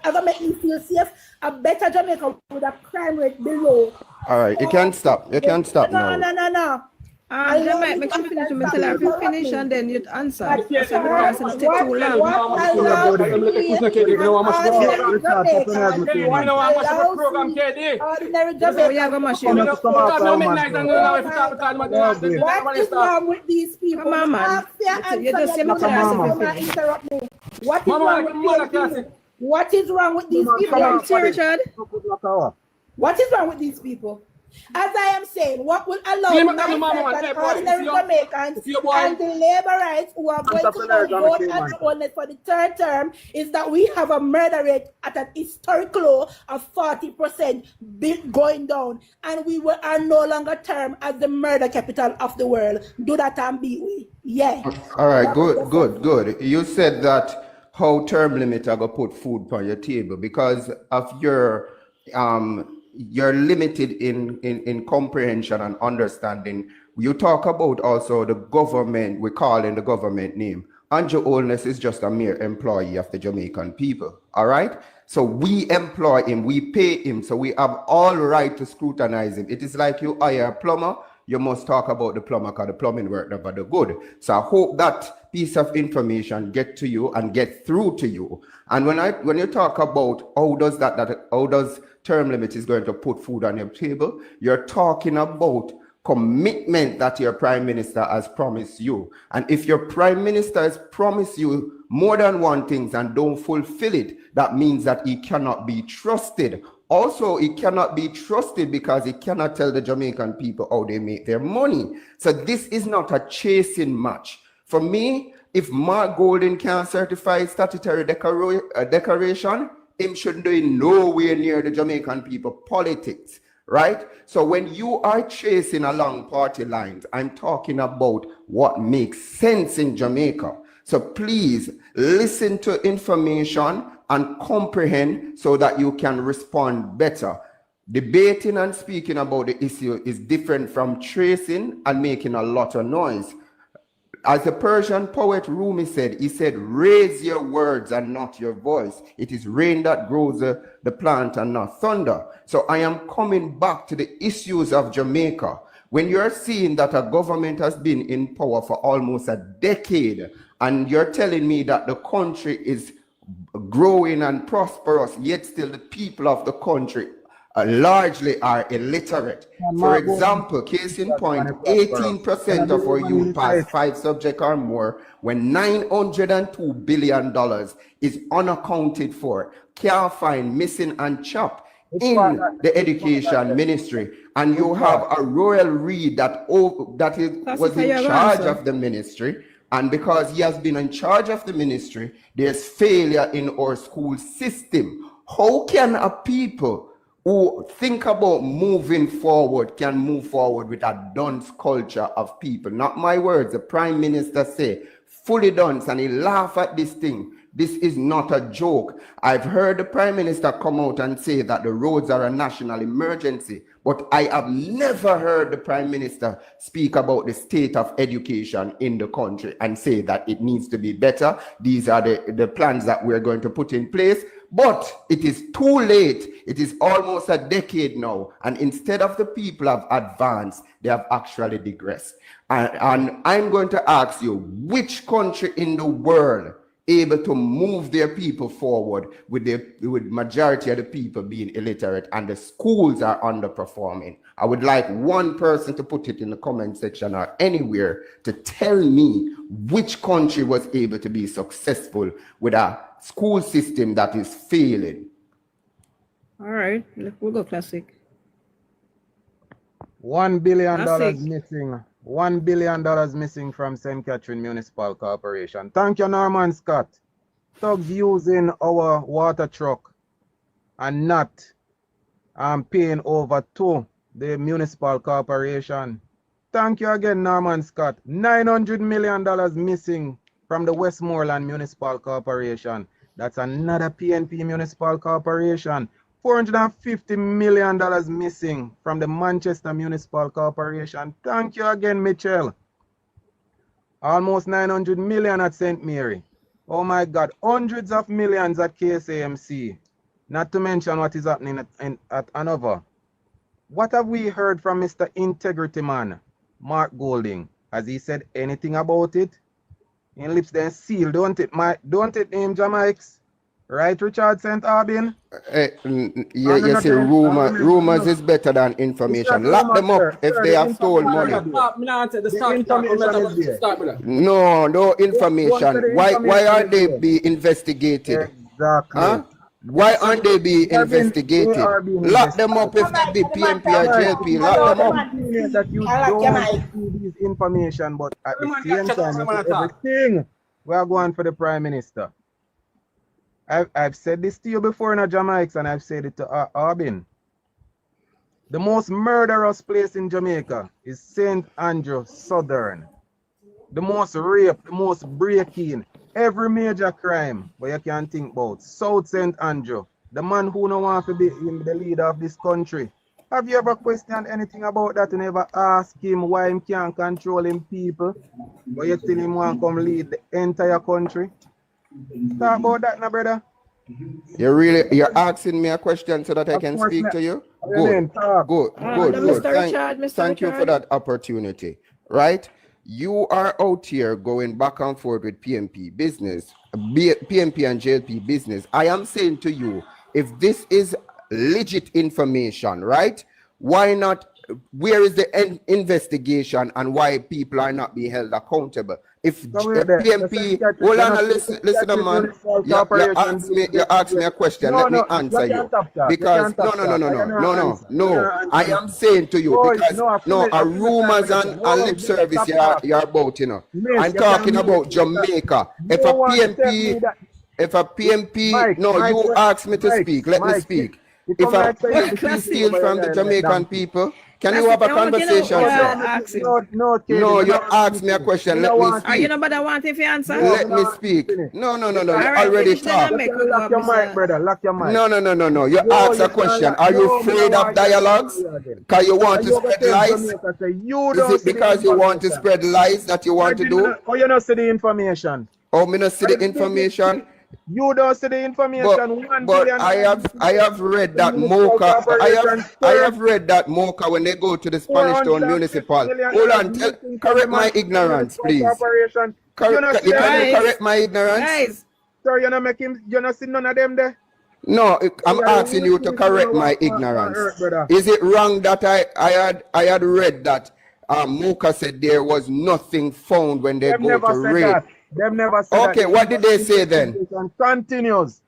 ever make me feel safe? A better Jamaica with a crime rate below. all right, you can't stop. You can't stop now. No. They might make you finish if you finish and then you'd answer. Because it take too long. What is wrong with these people? Mama, you just say what is wrong with these people? Richard? What is wrong with these people? As I am saying, what will allow ordinary Jamaicans and the laborites who are going to vote and only for the third term is that we have a murder rate at an historic low of 40% going down, and we are no longer termed as the murder capital of the world. Do that and be we. Yeah. All right, good. You said that how term limit are gonna put food on your table because of your you're limited in comprehension and understanding. You talk about also the government, we call in the government name. Andrew Holness is just a mere employee of the Jamaican people, all right? So we employ him, we pay him, so we have all right to scrutinize him. It is like you hire a plumber, you must talk about the plumber because the plumbing work never do good. So I hope that piece of information get to you and get through to you. And when you talk about how does term limit is going to put food on your table, you're talking about commitment that your prime minister has promised you. And if your prime minister has promised you more than one thing and don't fulfill it, that means that he cannot be trusted. Also, he cannot be trusted because he cannot tell the Jamaican people how they make their money. So this is not a chasing match. For me, if Mark Golding can't certify statutory declaration, him shouldn't do it nowhere near the Jamaican people politics, right? So when you are chasing along party lines, I'm talking about what makes sense in Jamaica. So please listen to information and comprehend so that you can respond better. Debating and speaking about the issue is different from tracing and making a lot of noise. As the Persian poet Rumi said, he said, raise your words and not your voice. It is rain that grows the plant and not thunder. So I am coming back to the issues of Jamaica. When you're seeing that a government has been in power for almost a decade, and you're telling me that the country is growing and prosperous, yet still the people of the country largely are illiterate. For example, case in point, 18% of our youth pass 5 subjects or more, when $902 billion is unaccounted for, can't find, missing and chopped in the education ministry. And you have a Royal Reed that was in charge of the ministry. And because he has been in charge of the ministry, there's failure in our school system. How can a people who think about moving forward can move forward with a dunce culture of people? Not my words. The Prime Minister say, fully dunce, and he laugh at this thing. This is not a joke. I've heard the Prime Minister come out and say that the roads are a national emergency, but I have never heard the Prime Minister speak about the state of education in the country and say that it needs to be better. These are the plans that we're going to put in place. But it is too late. It is almost a decade now. And instead of the people have advanced, they have actually digressed. And I'm going to ask you, which country in the world able to move their people forward with majority of the people being illiterate and the schools are underperforming? I would like one person to put it in the comment section or anywhere to tell me which country was able to be successful with a school system that is failing. All right, we'll go classic. $1 billion missing. $1 billion missing from St. Catherine Municipal Corporation. Thank you, Norman Scott. Thugs using our water truck and not paying over to the municipal corporation. Thank you again, Norman Scott. $900 million missing from the Westmoreland Municipal Corporation. That's another PNP Municipal Corporation. $450 million missing from the Manchester Municipal Corporation. Thank you again, Mitchell. Almost $900 million at St. Mary. Oh my God, hundreds of millions at KSAMC. Not to mention what is happening at Hanover. What have we heard from Mr. Integrity Man, Mark Golding? Has he said anything about it? In lips then seal, don't it name Jamaics? Right, Richard St. Albin? Yes, rumors is better than information. Lock them up if they have stolen money. No information. Why aren't they be investigated? Exactly. Huh? Why aren't they be investigated? Lock them up if they be PNP or JLP. Lock them up. That you don't see this information, but at the same time, everything we are going for the Prime Minister. I've said this to you before in Jamaica, and I've said it to Arbin. The most murderous place in Jamaica is St. Andrew Southern. The most rape, the most breaking, every major crime where you can think about. South St. Andrew, the man who don't want to be the leader of this country. Have you ever questioned anything about that and ever ask him why he can't control him people, but you still him want to come lead the entire country? Talk about that now, brother. You're asking me a question so that I can speak to you? Good. Thank you for that opportunity. Right? You are out here going back and forth with PNP business, PNP and JLP business. I am saying to you, if this is legit information, right? Why not? Where is the investigation and why people are not being held accountable? If PNP, hold on, listen, man. You ask me a question. Let me answer you. Because no. I am saying to you because rumors and lip service you're about, you know. I'm talking about Jamaica. If a PNP, no, you ask me to speak. Let me speak. If a PNP steals from the Jamaican people, Can you have a conversation, sir? No, you asked me a question. Let me speak. Are you nobody wanting to answer? Let me speak. No. You already talked. Lock your mic, brother. Lock your mic. No. You asked a question. Are you afraid of dialogues? Because you want to spread lies? Is it because you want to spread lies that you want to do? Oh, you don't see the information. Oh, me not see the information. You don't see the information. But I have read that Mocha. I have read that Mocha when they go to the Spanish Town Municipal. Hold on, correct my ignorance, please. You correct my ignorance? Guys. Sir, you're not seeing none of them there? No, I'm asking you to correct my ignorance. Is it wrong that I had read that Mocha said there was nothing found when they go to raid? They've never said okay, what did they say then? Continues.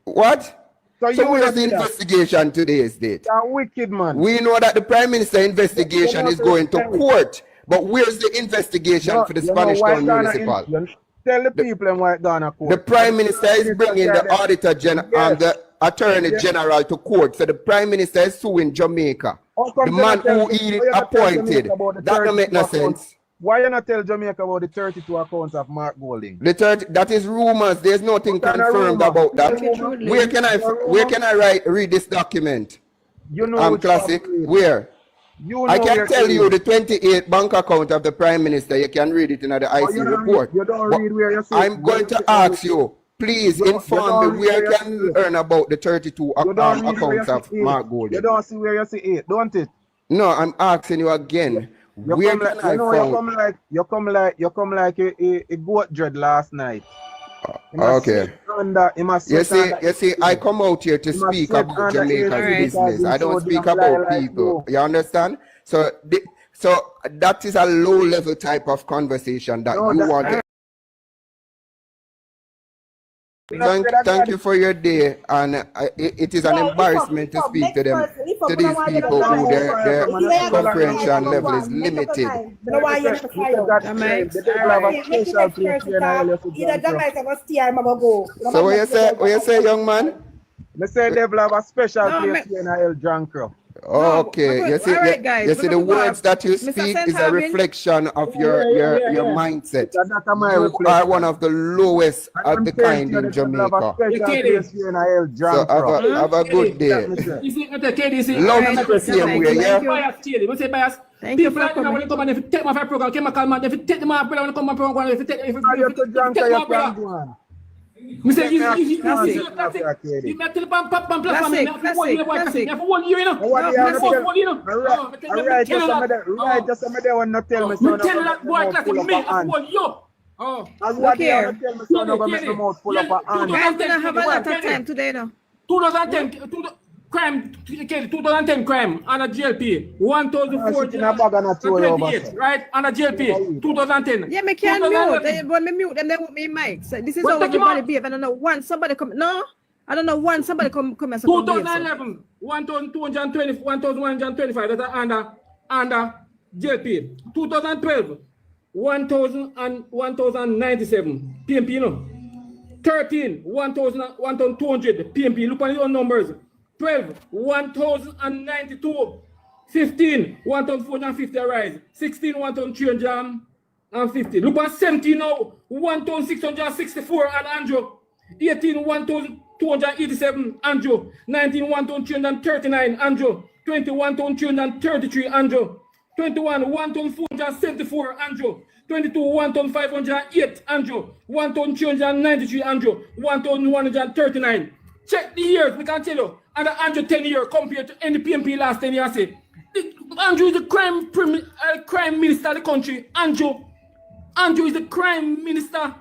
What? So where's the investigation today's date? You're wicked, man. We know that the Prime Minister investigation is going to court, but where's the investigation for the Spanish Town Municipal? Tell the people in White Ghana court. The Prime Minister is bringing the Auditor General and the Attorney General to court. So the Prime Minister is suing Jamaica. The man who he appointed. That don't make no sense. Why you not tell Jamaica about the 32 accounts of Mark Golding? That is rumors. There's nothing confirmed about that. Where can I read this document? You know, Classic. Where? I can tell you the 28 bank account of the Prime Minister. You can read it in the IC report. You don't read where you see. I'm going to ask you, please inform me where you can learn about the 32 accounts of Mark Golding. You don't see where you see it, don't it? No, I'm asking you again. Where can I find? You come like a goat dread last night. Okay. You see, I come out here to speak about Jamaica's business. I don't speak about people. You understand? So that is a low-level type of conversation that you want to. Thank you for your day, and it is an embarrassment to speak to them, to these people who their comprehension level is limited. So what you say, young man? I say they have a special place here in El Jankro. Okay, you see the words that you speak is a reflection of your mindset. You are one of the lowest of the kind in Jamaica. So have a good day. Love you the same way, yeah? Thank you for coming. Crime, 2010 crime on a JLP, 1,428, right? On a JLP, 2010. Yeah, me can't mute. When me mute them, they want me mic. So this is how everybody behave. I don't know one somebody come. No, I don't know one somebody come and 2011, 1,220, 1,125. That's under JLP. 2012, 1,097 PNP. You know. 13, 1,200 PNP. Look at your numbers. 12, 1,092. 15, 1,450 rise. 16, 1,350. Look at 17 now, 1,664 and Andrew. 18, 1,287 Andrew. 19, 1,339 Andrew. 20, 1,333 Andrew. 21, 1,474 Andrew. 22, 1,508 Andrew. 1,393 Andrew. 1,139. Check the years, we can tell you. And Andrew 10 years compared to any PNP last 10 years. Andrew is the crime minister of the country. Andrew is the crime minister.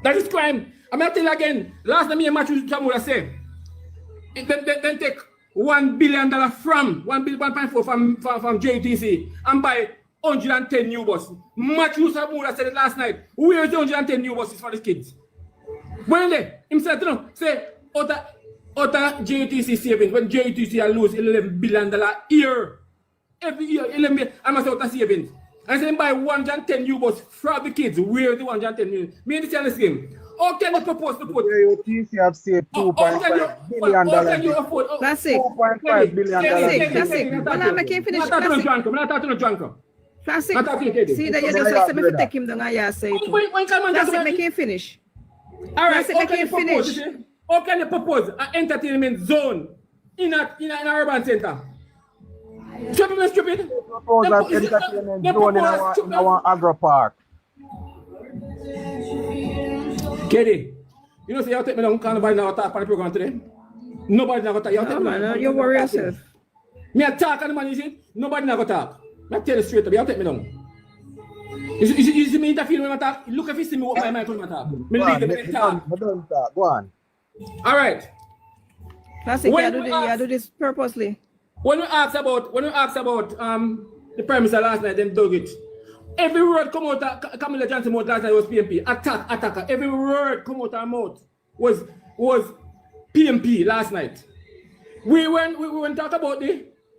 That is crime. I'm going to tell you again. Last time me Matthew Jamula said, then take $1 billion from 1.4 from JTC and buy 110 new buses. Matthew Jamula said it last night. Where is the 110 new buses for the kids? When they himself say other JTC savings when JTC lose $11 billion a year. Every year, 11 billion, I must out savings. And then buy 110 new buses for the kids. Where the 110 million? Me understand this game. How can you propose to put? JLPC have saved $2.5 billion. How can you afford? Classic. $2.5 billion. Classic. Well, I can't finish. I'm not talking to Janko. Classic. Not talking to See that you just like me to take him down. I say it. When can man Classic, I can't finish. All right, Classic, I can't finish. How can you propose an entertainment zone in an urban center? Stupid. Propose an entertainment zone in our agro park. Keddy, you know, say you take me down, can't nobody now talk on the program today. Nobody now talk. You worry yourself. Me a talk on the man, you see? Nobody now talk. I tell you straight up, you take me down. You see me interfere when I talk? Look if you see me what my mind when I talk. Me leave them in talk. Go on. All right. Classic, you do this purposely. When we ask about the Prime Minister last night, them dug it. Every word come out of Camilla Johnson mouth last night was PNP. Attacker. Every word come out of her mouth was PNP last night. We went talk about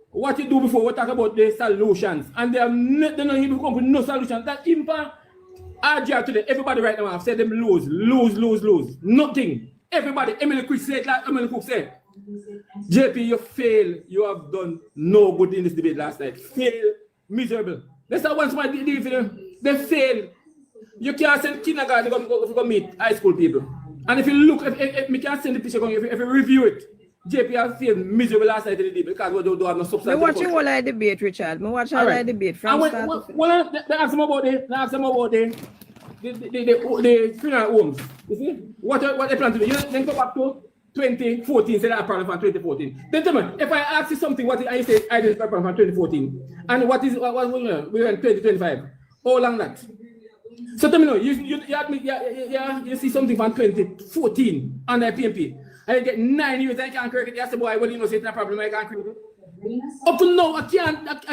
what you do before, we talk about the solutions. And they don't even come with no solutions. That even RGR today, everybody right now have said them lose. Nothing. Everybody, Emily Cook said, JP, you fail. You have done no good in this debate last night. Fail, miserable. That's not once my they fail. You can't send kindergarten to go meet high school people. And if you look, if we can't send the picture, if you review it, JP has failed miserable last night in the debate because we don't have no substance. I watch you all like debate, Richard. I watch all like debate from start to finish. Well, they ask them about the funeral homes. You see? What they plan to do? You then go back to 2014, say that a problem from 2014. Then tell me, if I ask you something, what I say identify problem from 2014, and what we're in 2025, how long that? So tell me now, you see something from 2014 under PNP, and you get 9 years, I can't correct it. You say, boy, well, you know, say it's a problem, I can't correct it. Up to now, I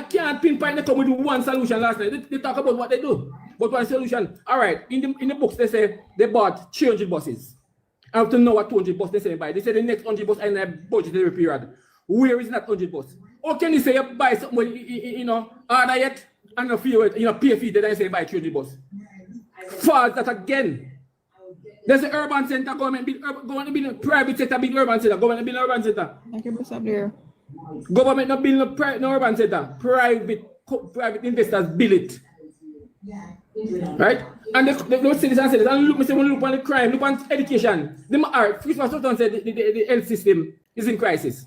can't pinpoint they come with one solution last night. They talk about what they do, but one solution. All right, in the books they say they bought 300 buses. Up to now, what 200 buses they say buy. They say the next 100 buses in a budgetary period. Where is that 100 buses? How can you say you buy something, order yet and you feel it, pay fee, then say buy 300 buses? False that again. There's an urban center, government build private sector, big urban center, government build urban center. Thank you, Mr. Blair. Government not build no urban center. Private investors build it. Right? And they say this and say this. And look on the crime, look on education. Christmas Sultan said the health system is in crisis.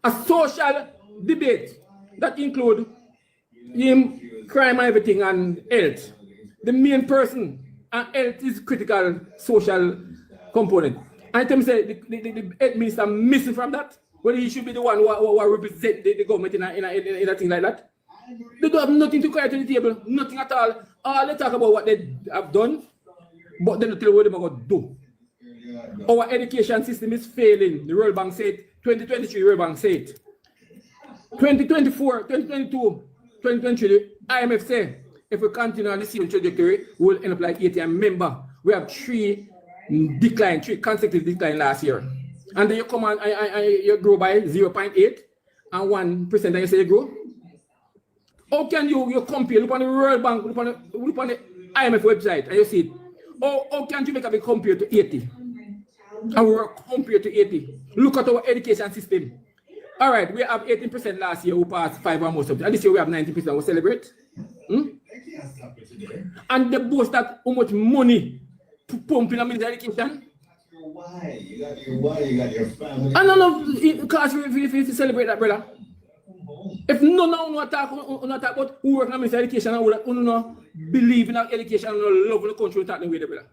A social debate that include crime and everything and health. The main person and health is critical social component. And them say the health minister missing from that. Well, he should be the one who represent the government in a thing like that. They don't have nothing to carry to the table, nothing at all. All they talk about what they have done, but they don't tell what they're going to do. Our education system is failing. The World Bank said, 2023 World Bank said. 2024, 2022, 2023, the IMF said, if we continue on the same trajectory, we'll end up like 80. And remember, we have three consecutive decline last year. And then you come on and you grow by 0.8 and 1%, and you say you grow. How can you compare? Look on the World Bank, look on the IMF website, and you see it. How can Jamaica be compared to 80? And we're compared to 80. Look at our education system. All right, we have 18% last year who passed 5 or more subjects. And this year we have 19%. We celebrate. And they boast that how much money to pump in education. Why? You got your family. I don't know, class, if you celebrate that, brother. If no talk about who work in education and who no believe in education and love the country, talk the way, brother.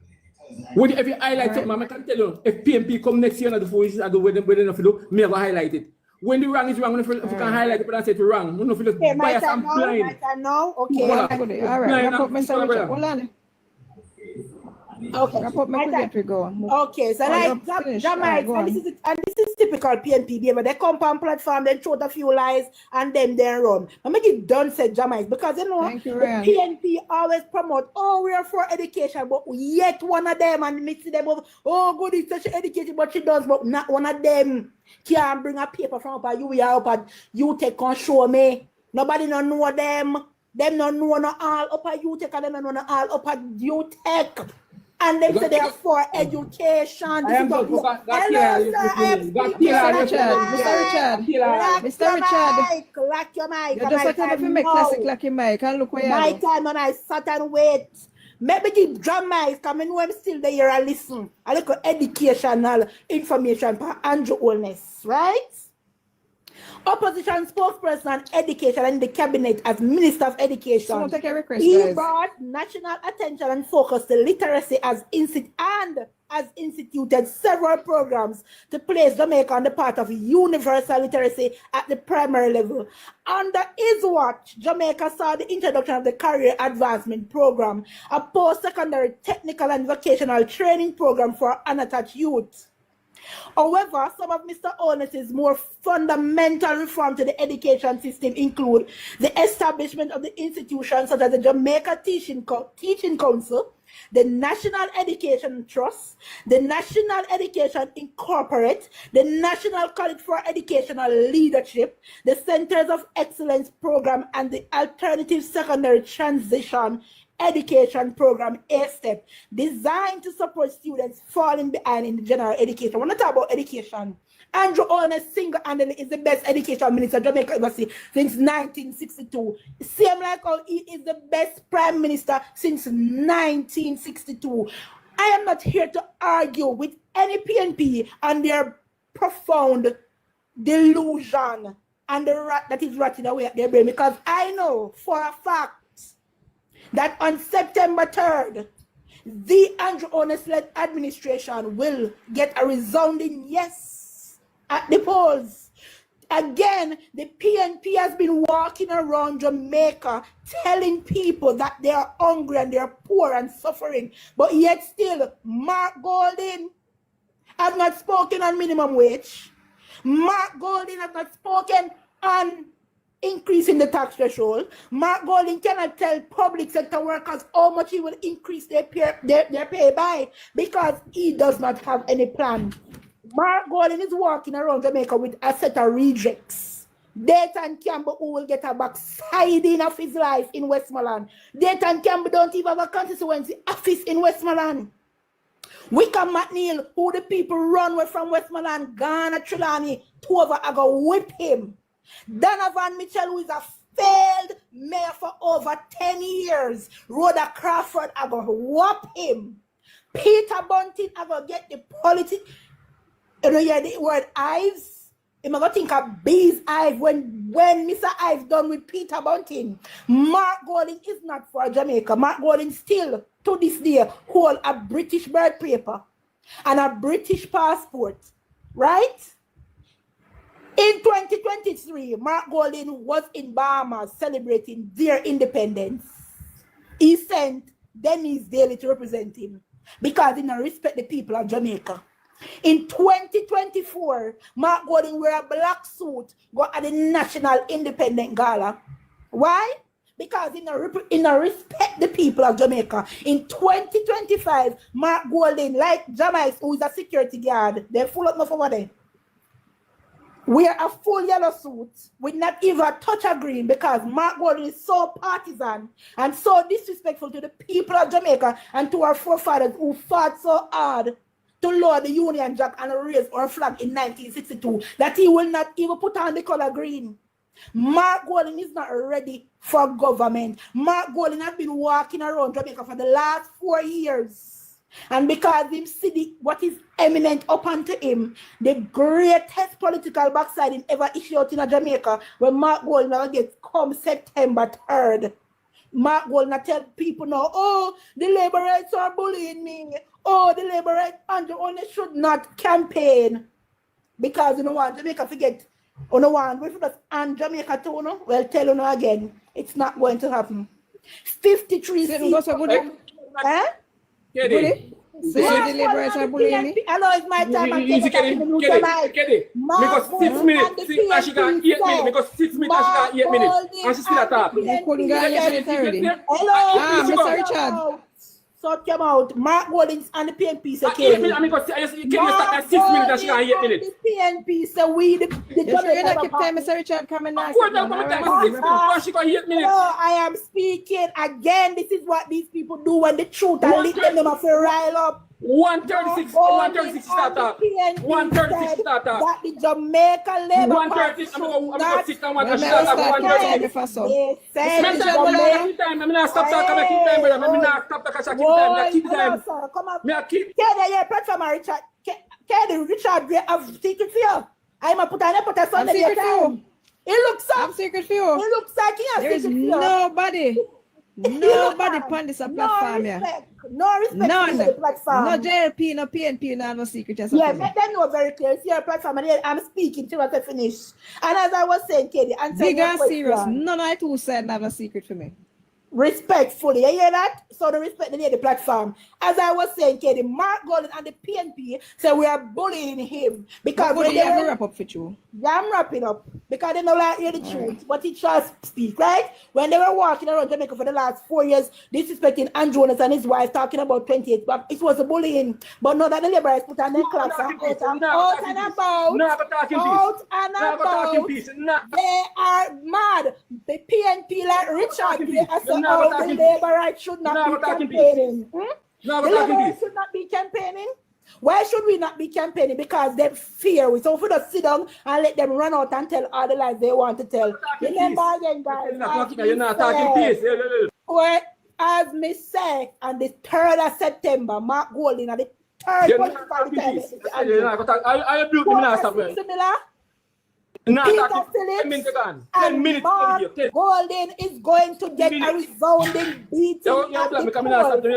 If you highlight something, I can tell you, if PNP come next year and the foolishness and do what they don't do, me ever highlight it. When the wrong is wrong, if you can highlight it, but I say it's wrong. No, feel bias and blind. Okay, all right. Hold on. Okay. Okay, so like Jamaica, and this is typical PNP behavior. They come on platform, then throw a few lies, and then run. I make it done said Jamaica because the PNP always promote, we are for education, but yet one of them and mix them up. Good, it's such education, but she does, but not one of them can bring a paper from up you up and you take on show me. Nobody don't know them. Them don't know no all up at you take and them don't know all up at you take. And they say they are for education. I am Hello, got sir. I am speaking. Mr. Richard. Lock your mic. You just have to make classic like your mic and look where you My are. time when I sat and wait. Maybe the drama is coming when I'm still there and listen. I look at educational information for Andrew Holness, right? Opposition spokesperson on education in the cabinet as Minister of Education. So take a request, He guys. brought national attention and focus to literacy has instituted several programs to place Jamaica on the path of universal literacy at the primary level. Under his watch, Jamaica saw the introduction of the Career Advancement Program, a post-secondary technical and vocational training program for unattached youth. However, some of Mr. Holness's more fundamental reform to the education system include the establishment of the institutions such as the Jamaica Teaching Council, the National Education Trust, the National Education Incorporate, the National College for Educational Leadership, the Centers of Excellence Program, and the Alternative Secondary Transition Education Program, A-STEP, designed to support students falling behind in the general education. When I talk about education, Andrew Holness single-handedly is the best education minister Jamaica ever seen since 1962. Same like how he is the best prime minister since 1962. I am not here to argue with any PNP and their profound delusion and the rat that is rotting away at their brain, because I know for a fact that on September 3rd, the Andrew Holness-led administration will get a resounding yes at the polls. Again, the PNP has been walking around Jamaica telling people that they are hungry and they are poor and suffering, but yet still, Mark Golding has not spoken on minimum wage. Mark Golding has not spoken on increasing the tax threshold. Mark Golding cannot tell public sector workers how much he will increase their pay by, because he does not have any plan. Mark Golding is walking around Jamaica with a set of rejects. Dayton Campbell, who will get a backsliding of his life in Westmoreland. Dayton Campbell don't even have a constituency office in Westmoreland. Wickham McNeil, who the people run away from Westmoreland, Ghana Trelawney, two of I go whip him. Donovan Mitchell, who is a failed mayor for over 10 years. Rhoda Crawford, I go whop him. Peter Bunting, I go get the politics. You know, hear the word Ives? I'm going to think of Bees Ives when Mr. Ives done with Peter Bunting. Mark Golding is not for Jamaica. Mark Golding still, to this day, hold a British birth paper and a British passport, right? In 2023, Mark Golding was in Bahamas celebrating their independence. He sent Dennis Daly to represent him because he don't respect the people of Jamaica. In 2024, Mark Golding wear a black suit, go at the National Independent Gala. Why? Because he don't respect the people of Jamaica. In 2025, Mark Golding, like Jamaica, who is a security guard, they're full of enough over there, wear a full yellow suit with not even a touch of green, because Mark Golding is so partisan and so disrespectful to the people of Jamaica and to our forefathers who fought so hard to lower the Union Jack and raise our flag in 1962 that he will not even put on the color green. Mark Golding is not ready for government. Mark Golding has been walking around Jamaica for the last 4 years. And because him see what is eminent up unto him, the greatest political backsliding ever issued out in Jamaica, when Mark Golding gets come September 3rd. Mark Golding tell people now, oh, the labor rights are bullying me. Oh, the labor rights, Andrew Holness should not campaign. Because you know what, Jamaica forget. You know what, we forget and Jamaica too, no? Well, tell you now again, it's not going to happen. 53 seats. Eh? Bully? So the liberals are bullying me? Hello, it's my time. I'm Because 6 minutes, and she got 8 minutes. Because 6 minutes, and she got 8 minutes. And she still talking. You couldn't get 8 minutes already. Hello, Mr. Richard. So came out, Mark Goldings and the PNP say, you can start at 6 minutes and she can 8 minutes. The PNP say we the Jamaica keep telling me, Sir Richard, come and She got 8 minutes. No, I am speaking again. This is what these people do when the truth and lead them off a rile up. 136 start up. 136 start up. That the Jamaica Labour Party I'm not sit down and start up 136. They said I'm not stop talking about keep time, brother. I'm not stop talking about keep time. Come on. Me a keep. Can you platform Richard? Can Richard Gray have secret for you? I'm a put a son in your time. It looks up. I'm secret for you. It looks like he has There is secret for you. nobody on this platform here. No respect None. for the platform. No JLP, no PNP, no secret. Yeah, make them know very clear. It's your platform and I'm speaking till I finish. And as I was saying, Katie, answer Big your and question. serious. None of two said have a secret for me. Respectfully, you hear that? So the respect near the platform. As I was saying, Katie, Mark Golden and the PNP say we are bullying him because when you have to wrap up for you. Yeah, I'm wrapping up because they don't like hear the truth, but he just speak, right? When they were walking around Jamaica for the last 4 years, disrespecting Andronis and his wife, talking about 28, but it was a bullying. But now that the Labour has put on their clocks and out and about, they are mad. The PNP like Richard, they are so out, the Labour should not be campaigning. The Labour should not be campaigning. Why should we not be campaigning? Because they fear we. So if we just sit down and let them run out and tell all the lies they want to tell. Remember again, guys. You're not talking peace. Well, as me say, on the 3rd of September, Mark Golding at the 3rd municipality. I built the minister. Similar. Peter Phillips and Mark Golding is going to get a resounding beating. Mark Golding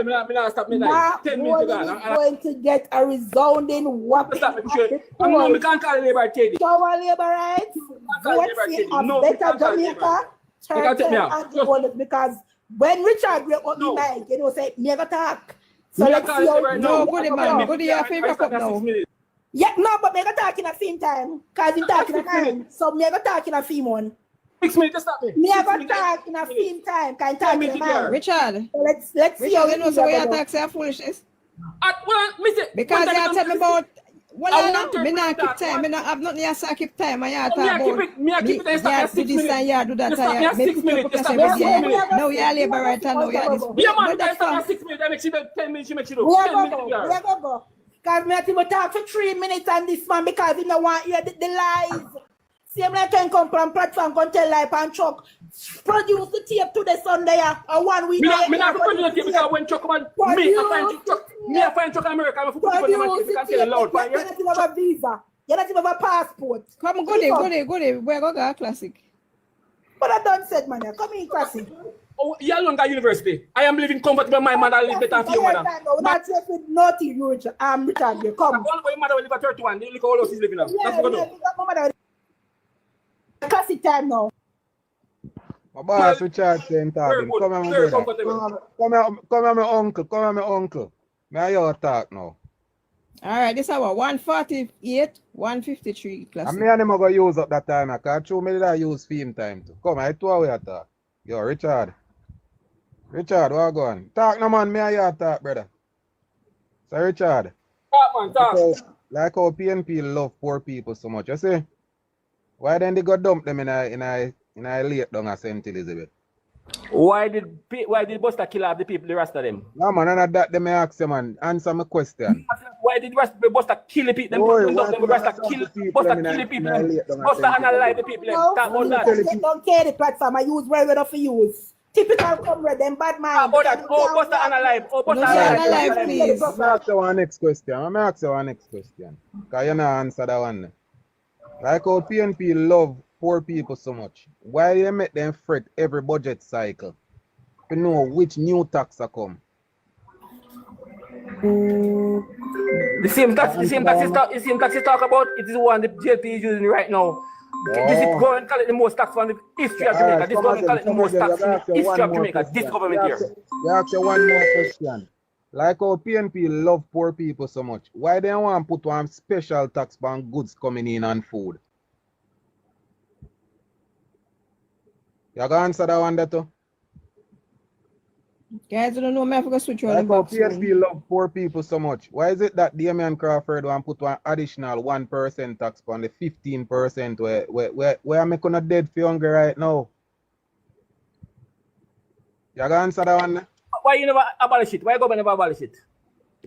is going to get a resounding whopping at the polls. We can't call Labour Teddy. So our Labour rights, what's a better Jamaica? Turn because when Richard Gray on the mic, you know, say, never talk. So let's see how no, good man, good your favorite up now. Yeah, no, but me go talk in a same time. Cause him talking a time. So me go talk in a same one. 6 minutes to stop me. Me go talk in a same time. Can talk in a man. Richard. So let's see how you know so we attack say foolishness. Because you tell me about me not keep time. Me not have nothing else to keep time. I talk about me keep it stop do this and you do that. Me 6 minutes. No, you are Labour right now. You are this. Yeah, man, I start at 6 minutes. I make she 10 minutes. She make she do. We go. Because me have to talk for 3 minutes on this man because he don't want to hear the lies. Same like can come from platform, can tell lie and Chuck. Produce the tape to the Sunday or 1 week. Me not produce the tape because when Chuck man, I find Chuck America, I'm going to can tell loud. You don't even have a visa. You don't even have a passport. Come goody. We're going to go classic. But I don't said, man. Come in classic. Oh, you are London University. I am living comfortable. My mother live better for you, mother. That's just with naughty Richard. Richard, come. My mother will live at 31. You look all else is living now. That's what I do. Classic time now. My boss Richard saying talking. Come here, my brother. Come here, my uncle. Come here, my uncle. May I talk now? All right, this is our 148, 153 classic. And me and him going to use up that time. I can't show me that I use film time too. Come, I 2 hours talk. Yo, Richard, what going? Talk no man, me and you talk, brother. So Richard. Talk man, talk. Like how PNP love poor people so much, you see? Why then they go dump them in a lake down at St. Elizabeth? Why did Buster kill off the people, the rest of them? No man, none of that them I ask you, man. Answer my question. Why did Buster kill the people? Buster kill the people. Buster analyze the people. Talk about that. Don't care the platform. I use where enough for use. Typical comrade, them bad mind. About that. Buster analyze. Buster analyze, please. I'm ask you one next question. Because you not answer that one. Like how PNP love poor people so much. Why do you make them fret every budget cycle to know which new tax are come? The same taxes talk about it is one the JLP is using right now. This is going to collect the most tax from the history of Jamaica. This is going to collect the most tax from the history of Jamaica. This government here. You ask you one more question. Like how PNP love poor people so much, why they want to put one special tax on goods coming in and food? You can answer that one there too? Guys, I don't know, I have to switch on Like the how box. PNP love poor people so much. Why is it that Damian Crawford want put one additional 1% tax on the 15% where I'm making a dead for hungry right now? You gonna answer that one? Why you never abolish it? Why government never abolish it?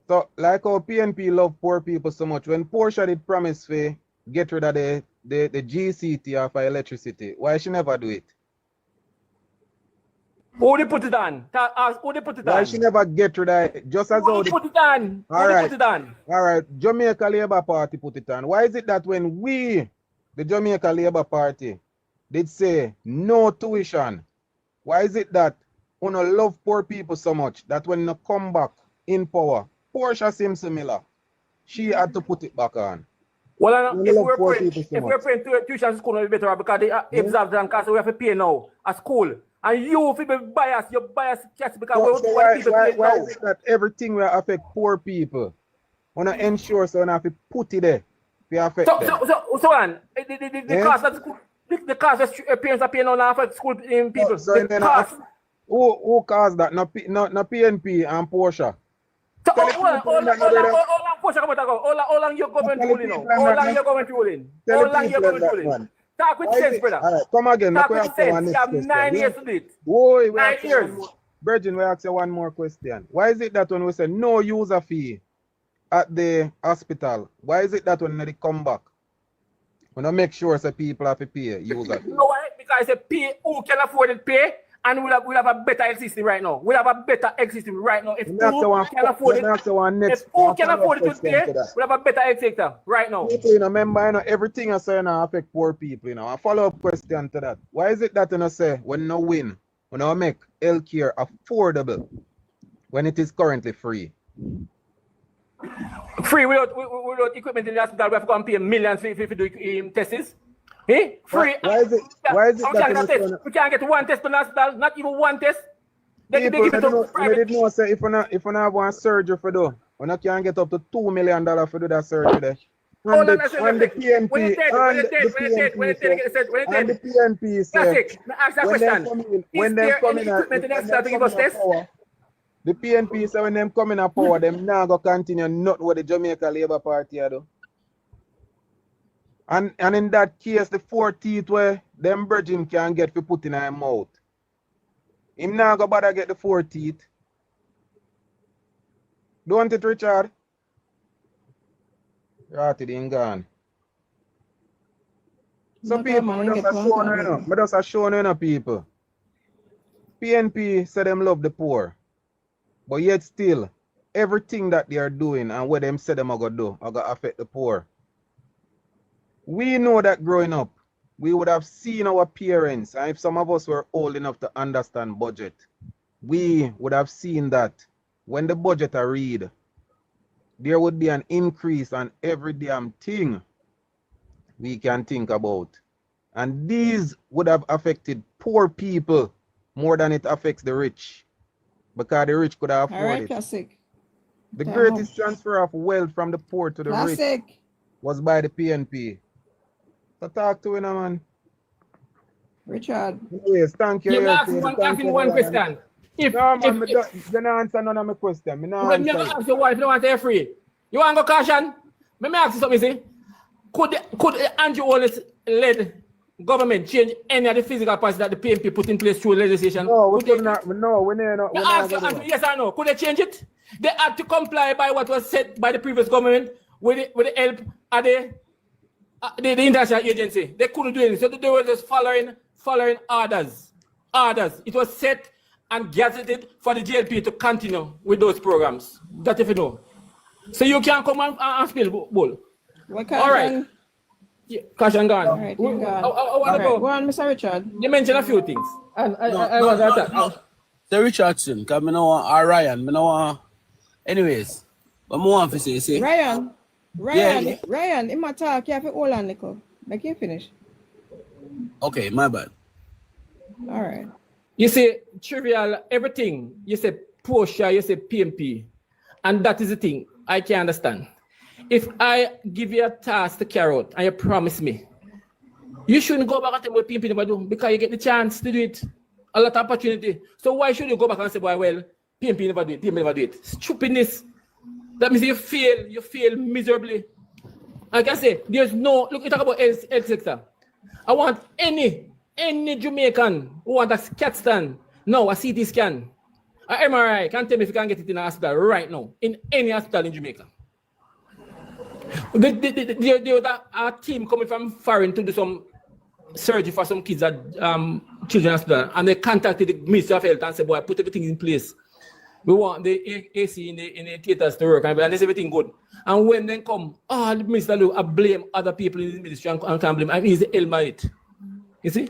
So, like how PNP love poor people so much, when Portia did promise to get rid of the GCT of electricity, why she never do it? Who they put it on? Who they put it on? Why she never get rid of it? Just as how Who they put it on? All Who they right. put it on? All right, Jamaica Labour Party put it on. Why is it that when we, the Jamaica Labour Party, did say no tuition, why is it that we don't love poor people so much that when they come back in power, Portia seems similar. She had to put it back on. Well, We if love we're poor paying, people so if much. we're paying tuition school, it'll be better because they exams and costs we have to pay now at school. And you, if you be biased, you're biased just because So what people pay why now. is it that everything will affect poor people? We don't ensure so we have to put it there to affect them. The cost of school, the cost that parents are paying now affect school people. So The cost. who caused that? No PNP and Portia. So, how long Portia come to go? How long your government ruling now? How long your government ruling? How long your government ruling? Talk with sense, brother. All right, come again. Talk with sense. You have 9 years to do it. Boy, 9 years. Virgin, we ask you one more question. Why is it that when we say no user fee at the hospital, why is it that when they come back, we don't make sure that people have to pay user fee? No, why? Because I pay who can afford it pay, and we'll have a better health system right now. We'll have a better health system right now. If who can afford it, if who can afford it to pay, we'll have a better health sector right now. People, you know, remember, you know, everything I say now affect poor people, you know. A follow-up question to that. Why is it that you know, say when no win, when I make healthcare affordable when it is currently free? Free without equipment in the hospital, we have to go and pay millions if we do tests. Eh? Free. Why is it that we can't get one test in the hospital, not even one test. They people give it to private. didn't know say if you not have one surgery for do, you can get up to $2 million for do that surgery there. And the PNP said when them coming out, the PNP say when them coming up power, them now go continue not what the Jamaica Labour Party do. And in that case, the 4 teeth where them virgin can get for put in her mouth. Him now go bother get the 4 teeth. Don't it, Richard? Ratted in gone. So Okay, people, man, I just showing you know, people. PNP say them love the poor. But yet still, everything that they are doing and what them say them are going to do are going to affect the poor. We know that growing up, we would have seen our parents, and if some of us were old enough to understand budget, we would have seen that when the budget are read, there would be an increase on every damn thing we can think about. And these would have affected poor people more than it affects the rich, because the rich could afford All right, it. classic. The greatest transfer of wealth from the poor to the rich was by the PNP. So talk to him, man. Richard. Yes, thank you. Ask me one question. If you don't answer none of my question. Let me ask your wife, you don't want to hear free. You want to go caution? Let me ask you something, see? Could Andrew Wallace led government change any of the physical policies that the PNP put in place through legislation? No, we could not. No, we never. Yes or no? Could they change it? They had to comply by what was said by the previous government with the help of the international agency. They couldn't do anything, so they were just following orders. It was set and gazetted for the JLP to continue with those programs. That if you know. So you can come and spill bull. All right. Cash and gone. All right, you gone. Go on, Mr. Richard. You mentioned a few things. And I was at that. Sir Richardson, because I know Ryan, I know. Anyways, but more want to say. Ryan, in my talk, you have to hold on, Nico. Make you finish. Okay, my bad. All right. You say trivial everything. You say Portia, you say PNP. And that is the thing I can understand. If I give you a task to carry out and you promise me, you shouldn't go back and tell me what PNP never do because you get the chance to do it. A lot of opportunity. So why should you go back and say, boy, well, PNP never do it, PNP never do it? Stupidness. That means you fail miserably. Like I say, there's no, look, you talk about health sector. I want any Jamaican who want a CAT scan, no, a CT scan, a MRI, can tell me if you can get it in a hospital right now, in any hospital in Jamaica. There was a team coming from foreign to do some surgery for some kids at children's hospital, and they contacted the Ministry of Health and said, boy, put everything in place. We want the AC in the theaters to work, and there's everything good. And when they come, the minister I blame other people in the ministry and can't blame. I mean, he's the element. You see?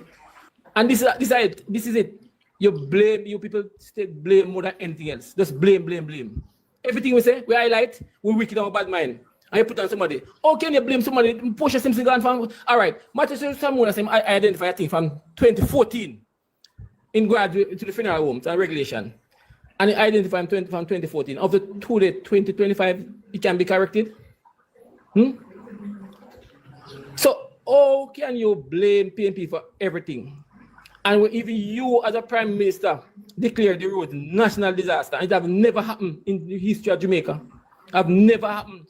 And this is it. You people still blame more than anything else. Just blame. Everything we say, we highlight, we wicked our bad mind. And you put on somebody. How can you blame somebody? Push Simpson gone from. All right. Matthew someone I identify a thing from 2014 in graduate to the funeral homes and regulation. And I identify from 2014. Of the 2025, it can be corrected. So how can you blame PNP for everything? And even you as a prime minister declare the road national disaster, and it have never happened in the history of Jamaica. Have never happened.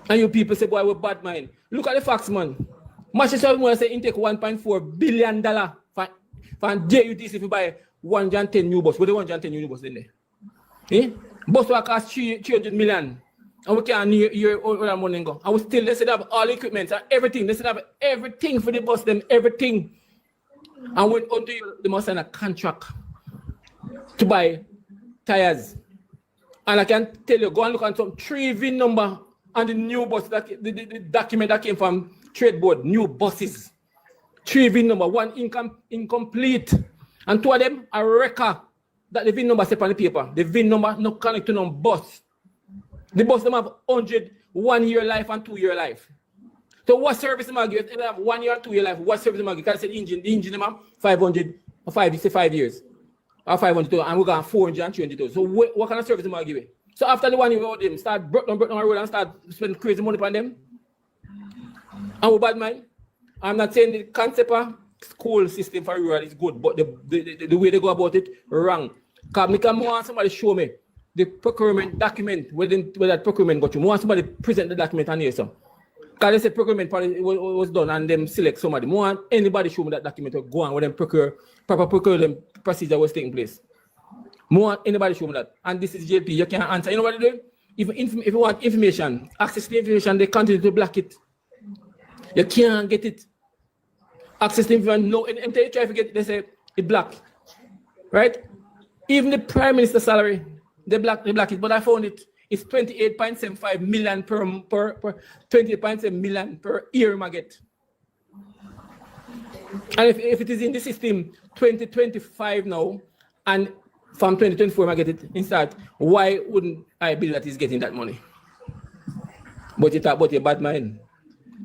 And you people say, boy, we're bad mind. Look at the facts, man. Manchester want to say intake $1.4 billion for JUTC if you buy 110 new bus. What the 110 new bus in there? Bus will cost 300 million. And we can't hear all that money go. And we still, they said have all equipment and everything. They said have everything for the bus, them everything. And when they must sign a contract to buy tires. And I can tell you, go and look at some 3 VIN number on the new bus, the document that came from Trade Board, new buses. 3 VIN number, 1 incomplete. And 2 of them are record that the VIN number set on the paper. The VIN number not connected to no bus. The bus them have 101-year life and 2-year life. So what service them give? If they have 1 year and 2-year life, what service them give? Because the engine them have 500 or 5 years. Or 500, and we got 400 and 300. So what kind of service them give? So after the 1 year, them start broke down the road and start spending crazy money on them. And we bad mind. I'm not saying the concept of school system for rural is good, but the way they go about it wrong. Because I want somebody show me the procurement document where that procurement got you. I want somebody present the document and here so. Because they said procurement was done and them select somebody. I want anybody show me that document or go on where them proper procurement procedure was taking place. I want anybody show me that. And this is JLP. You can't answer. You know what they do? If you want information, access to information, they continue to block it. You can't get it. Access to information, no, and until you try to get it, they say it black. Right? Even the Prime Minister salary, they black it, but I found it. It's 28.75 million per 28.7 million per year I get. And if it is in the system 2025 now, and from 2024 I get it instead, why wouldn't I believe that he's getting that money? But you talk about your bad mind.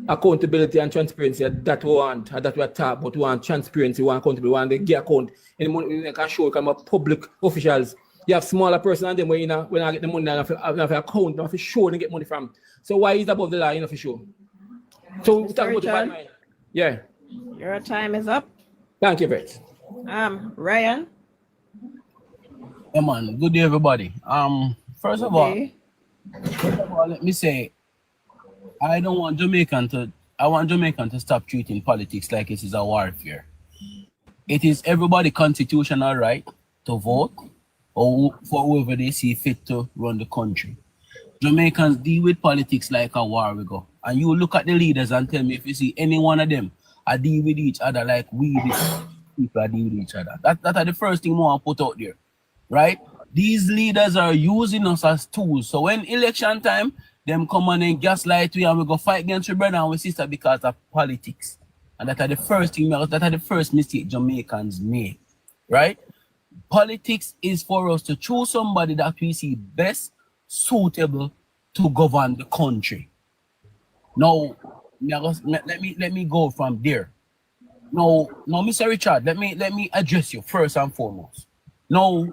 Accountability and transparency, that we want, that we talk about. We want transparency, we want accountability, we want the get account. Any money we can show, we can have public officials. You have smaller person and them when I get the money, I have an account, I have to show and get money from. So why is above the law, you know, for sure? So we talk about the bad mind. Yeah. Your time is up. Thank you, Brett. Ryan. Yeah, man. Good day, everybody. First of all, let me say, I want Jamaican to stop treating politics like it is a warfare. It is everybody's constitutional right to vote or for whoever they see fit to run the country. Jamaicans deal with politics like a war we go. And you look at the leaders and tell me if you see any one of them are deal with each other like we people are deal with each other. That are the first thing we want to put out there. Right? These leaders are using us as tools. So when election time, them come on and gaslight we and we go fight against our brother and our sister because of politics. And that are the first thing, that are the first mistake Jamaicans made. Right? Politics is for us to choose somebody that we see best suitable to govern the country. Now, let me go from there. Now, Mr. Richard, let me address you first and foremost. Now,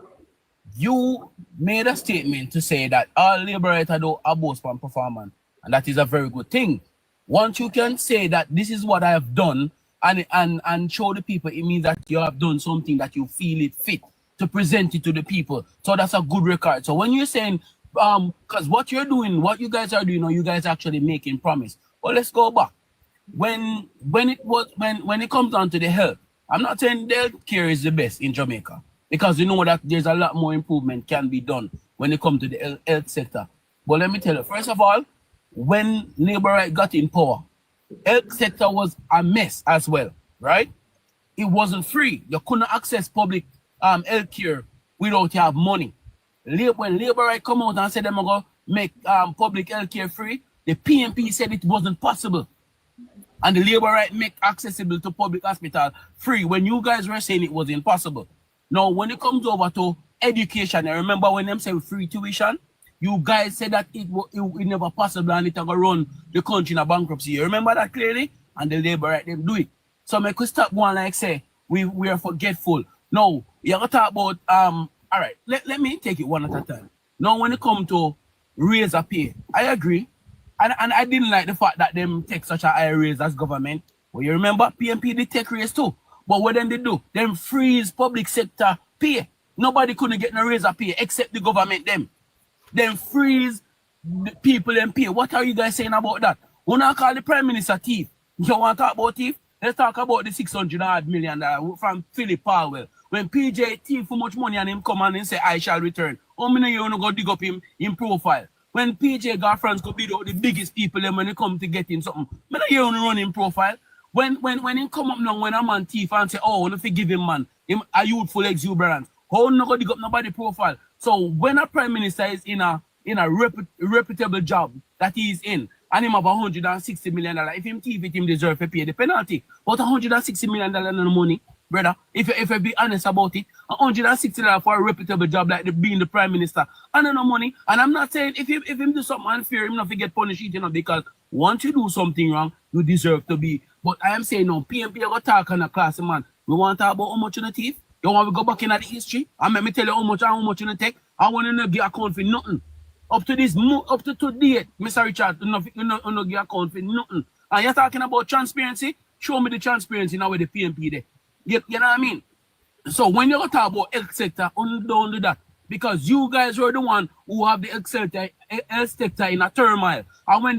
you made a statement to say that all liberators do a boast from performance, and that is a very good thing. Once you can say that this is what I have done and show the people, it means that you have done something that you feel it fit to present it to the people. So that's a good record. So when you're saying, because what you're doing, what you guys are doing, or you guys actually making promise. Well, let's go back. When it comes down to the health, I'm not saying the health care is the best in Jamaica, because you know that there's a lot more improvement can be done when it comes to the health sector. But let me tell you, first of all, when Labour right got in power, health sector was a mess as well, right? It wasn't free. You couldn't access public health care without you have money. When Labour right come out and said they're going to make public health care free, the PNP said it wasn't possible. And the Labour right make accessible to public hospital free when you guys were saying it was impossible. Now, when it comes over to education, I remember when them say free tuition, you guys said that it never possible and it going to run the country in a bankruptcy. You remember that clearly? And the Labour right, them do it. So I could stop going like say, we are forgetful. No, you got to talk about, all right, let me take it one at a time. Now, when it comes to raise a pay, I agree. And I didn't like the fact that them take such a high raise as government. Well, you remember, PNP did take raise too. But what then they do? Them freeze public sector pay. Nobody couldn't get no raise of pay except the government them. Them freeze the people them pay. What are you guys saying about that? When I call the Prime Minister thief, you want to talk about thief? Let's talk about the $600 million from Philip Powell. When PJ thief for much money and him come and say, I shall return. How many you want to go dig up him in profile? When PJ got friends could be the biggest people then when they come to get him something. I don't hear him running profile. When he come up now when a man thief and say, oh, I want to forgive him, man. Him a youthful exuberance. How not go dig up nobody profile? So when a prime minister is in a reputable job that he is in, and him have $160 million, if him thief it, him deserve to pay the penalty. But $160 million no money, brother. If I be honest about it, $160 for a reputable job like being the prime minister, and no money. And I'm not saying if him do something unfair, him not get punished, you know, because once you do something wrong, you deserve to be. But I am saying no, PNP you go talk on a class, man. We want to talk about how much in the thief. You want to go back in the history and let me tell you how much in the take. I want to give account for nothing. Up to today, Mr. Richard, you no give account for nothing. And you're talking about transparency? Show me the transparency now with the PNP there. You know what I mean? So when you talk about health sector, don't do that. Because you guys were the one who have the health sector in a turmoil. And when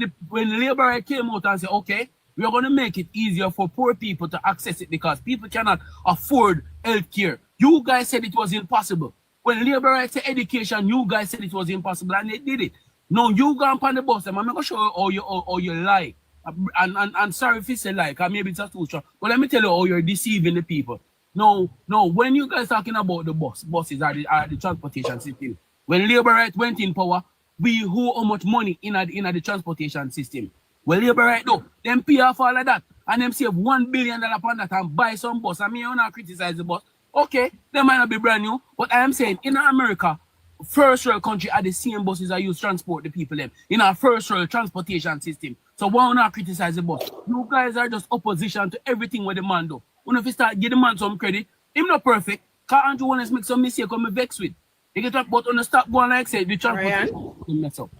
the Labour came out and said, okay, we are going to make it easier for poor people to access it because people cannot afford health care. You guys said it was impossible. When Labour said education, you guys said it was impossible and they did it. Now you go on the bus and I'm going to show you how you lie. And sorry if it's a lie, because maybe it's a too strong. But let me tell you how you're deceiving the people. No, when you guys talking about the buses are the transportation system. When Labour went in power, we owe how much money in the transportation system. Well, Labour though, them pay off all of that. And them save $1 billion upon that and buy some bus. I mean, you not criticize the bus. Okay, they might not be brand new. But I am saying, in America, first world country are the same buses that use transport the people them. In our first world transportation system. So why not criticize the bus? You guys are just opposition to everything what the man do. When if you start give the man some credit, him not perfect. Can't Andrew want to make some mistake or me vex with. You get up, but on the stop going like say the transportation mess up.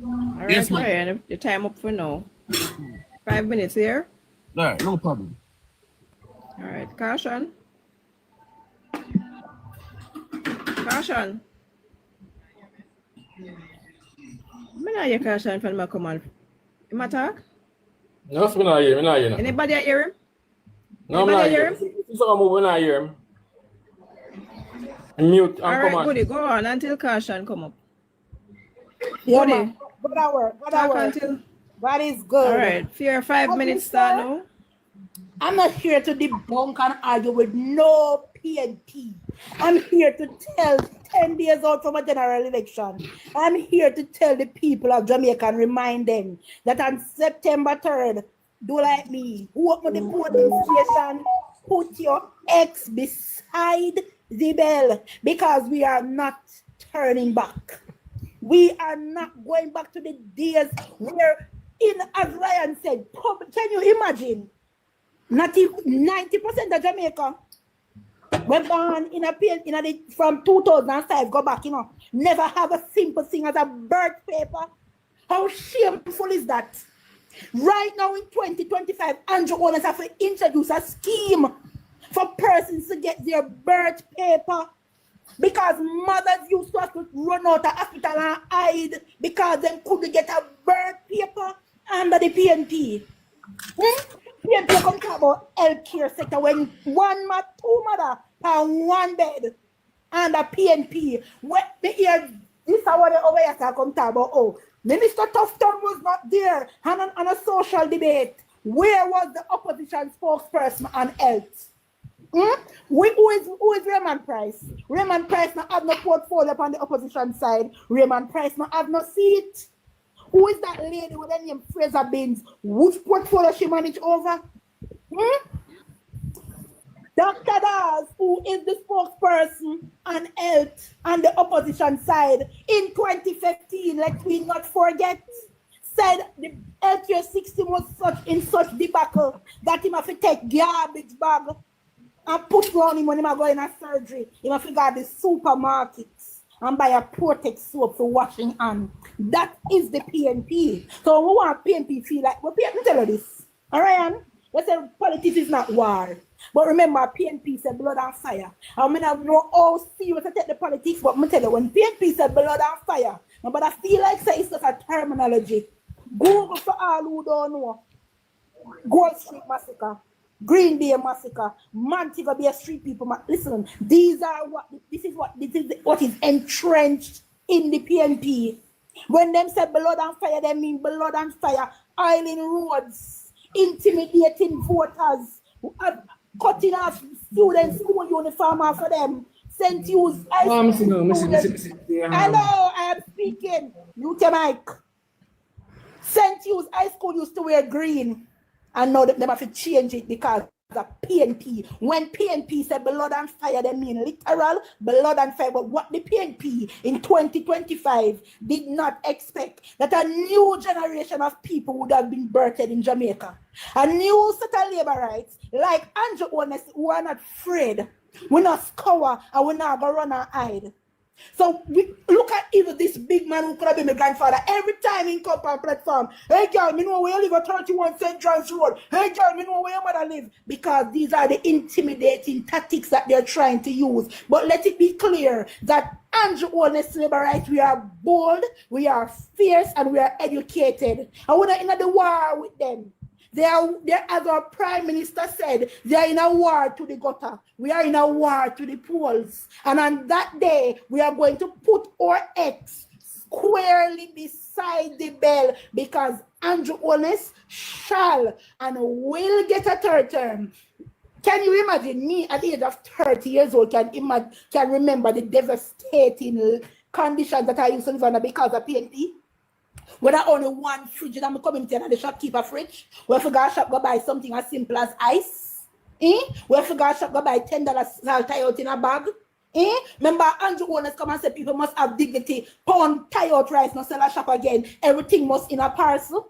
All right, Yes, Ryan, the time up for now. 5 minutes here. All right, no problem. All right, Caution. Caution. I'm not hear Caution from my command. You might talk? No, I'm not here. Anybody hear him? No, I'm not here. So I'm not hear him. Mute. All right, Goody, go on until Caution come up. Yeah, Goody. Good hour. Until... That is good. All right, for 5 minutes start now. I'm not here to debunk and argue with no PNP. I'm here to tell 10 days out from a general election. I'm here to tell the people of Jamaica and remind them that on September 3rd, do like me, open the polling station, put your X beside the bell because we are not turning back. We are not going back to the days where, as Ryan said, can you imagine? Not even 90% of Jamaica were born from 2005, go back, never have a simple thing as a birth paper. How shameful is that? Right now in 2025, Andrew owners have to introduce a scheme for persons to get their birth paper because mothers used to have to run out of hospital and hide because they couldn't get a birth paper under the PNP. PNP come talk about healthcare sector when two mother and one bed under PNP. When they hear this is what they over here come talk about. Oh, Minister Tufton was not there on a social debate. Where was the opposition spokesperson on health? Who is Raymond Price? Raymond Price not have no portfolio on the opposition side. Raymond Price not have no seat. Who is that lady with the name Fraser Binns? Which portfolio she manage over? Dr. Dawes, who is the spokesperson on health on the opposition side in 2015, let me not forget, said the healthcare system was in such debacle that he must take garbage bag and put on him when he go in a surgery. He must go to the supermarkets and buy a Protex soap for washing hands. That is the PNP. So we want PNP feel like, well, PNP tell you this. All right, they say politics is not war. But remember, PNP said blood and fire. I mean, I know how serious I take the politics, but I tell you, when PNP said blood and fire, but I feel like say it's just a terminology. Google for all who don't know. Gold Street Massacre, Green Bay Massacre, Montego Bay Street people. Listen, this is what is entrenched in the PNP. When them say blood and fire, they mean blood and fire, island roads, intimidating voters, cutting off students' school uniform for them, St. Hughes High School. Hello, I am speaking. Mute your mic. St. Hughes High School used to wear green, and now they have to change it because of PNP. When PNP said blood and fire, they mean literal blood and fire. But what the PNP in 2025 did not expect, that a new generation of people would have been birthed in Jamaica. A new set of labor rights, like Andrew Ones, who are not afraid. We're not scour and we're not going to run and hide. So we look at even this big man who could have been my grandfather. Every time he come on platform, hey girl, me know where you live at 31 St. John's Road. Hey girl, me know where your mother live. Because these are the intimidating tactics that they're trying to use. But let it be clear that Andrew Honest Labor Rights, we are bold, we are fierce, and we are educated. And we're not in the war with them. They're, as our Prime Minister said, they are in a war to the gutter. We are in a war to the polls. And on that day, we are going to put our X squarely beside the bell because Andrew Honest shall and will get a third term. Can you imagine me at the age of 30 years old can remember the devastating conditions that I used to live under because of PNP? When I only one fridge in my community and the shopkeeper fridge, we forgot shop go buy something as simple as ice. We forgot shop go buy $10 salt tie out in a bag. Remember Andrew Owners come and say people must have dignity. Pound tie out rice, not sell a shop again. Everything must in a parcel.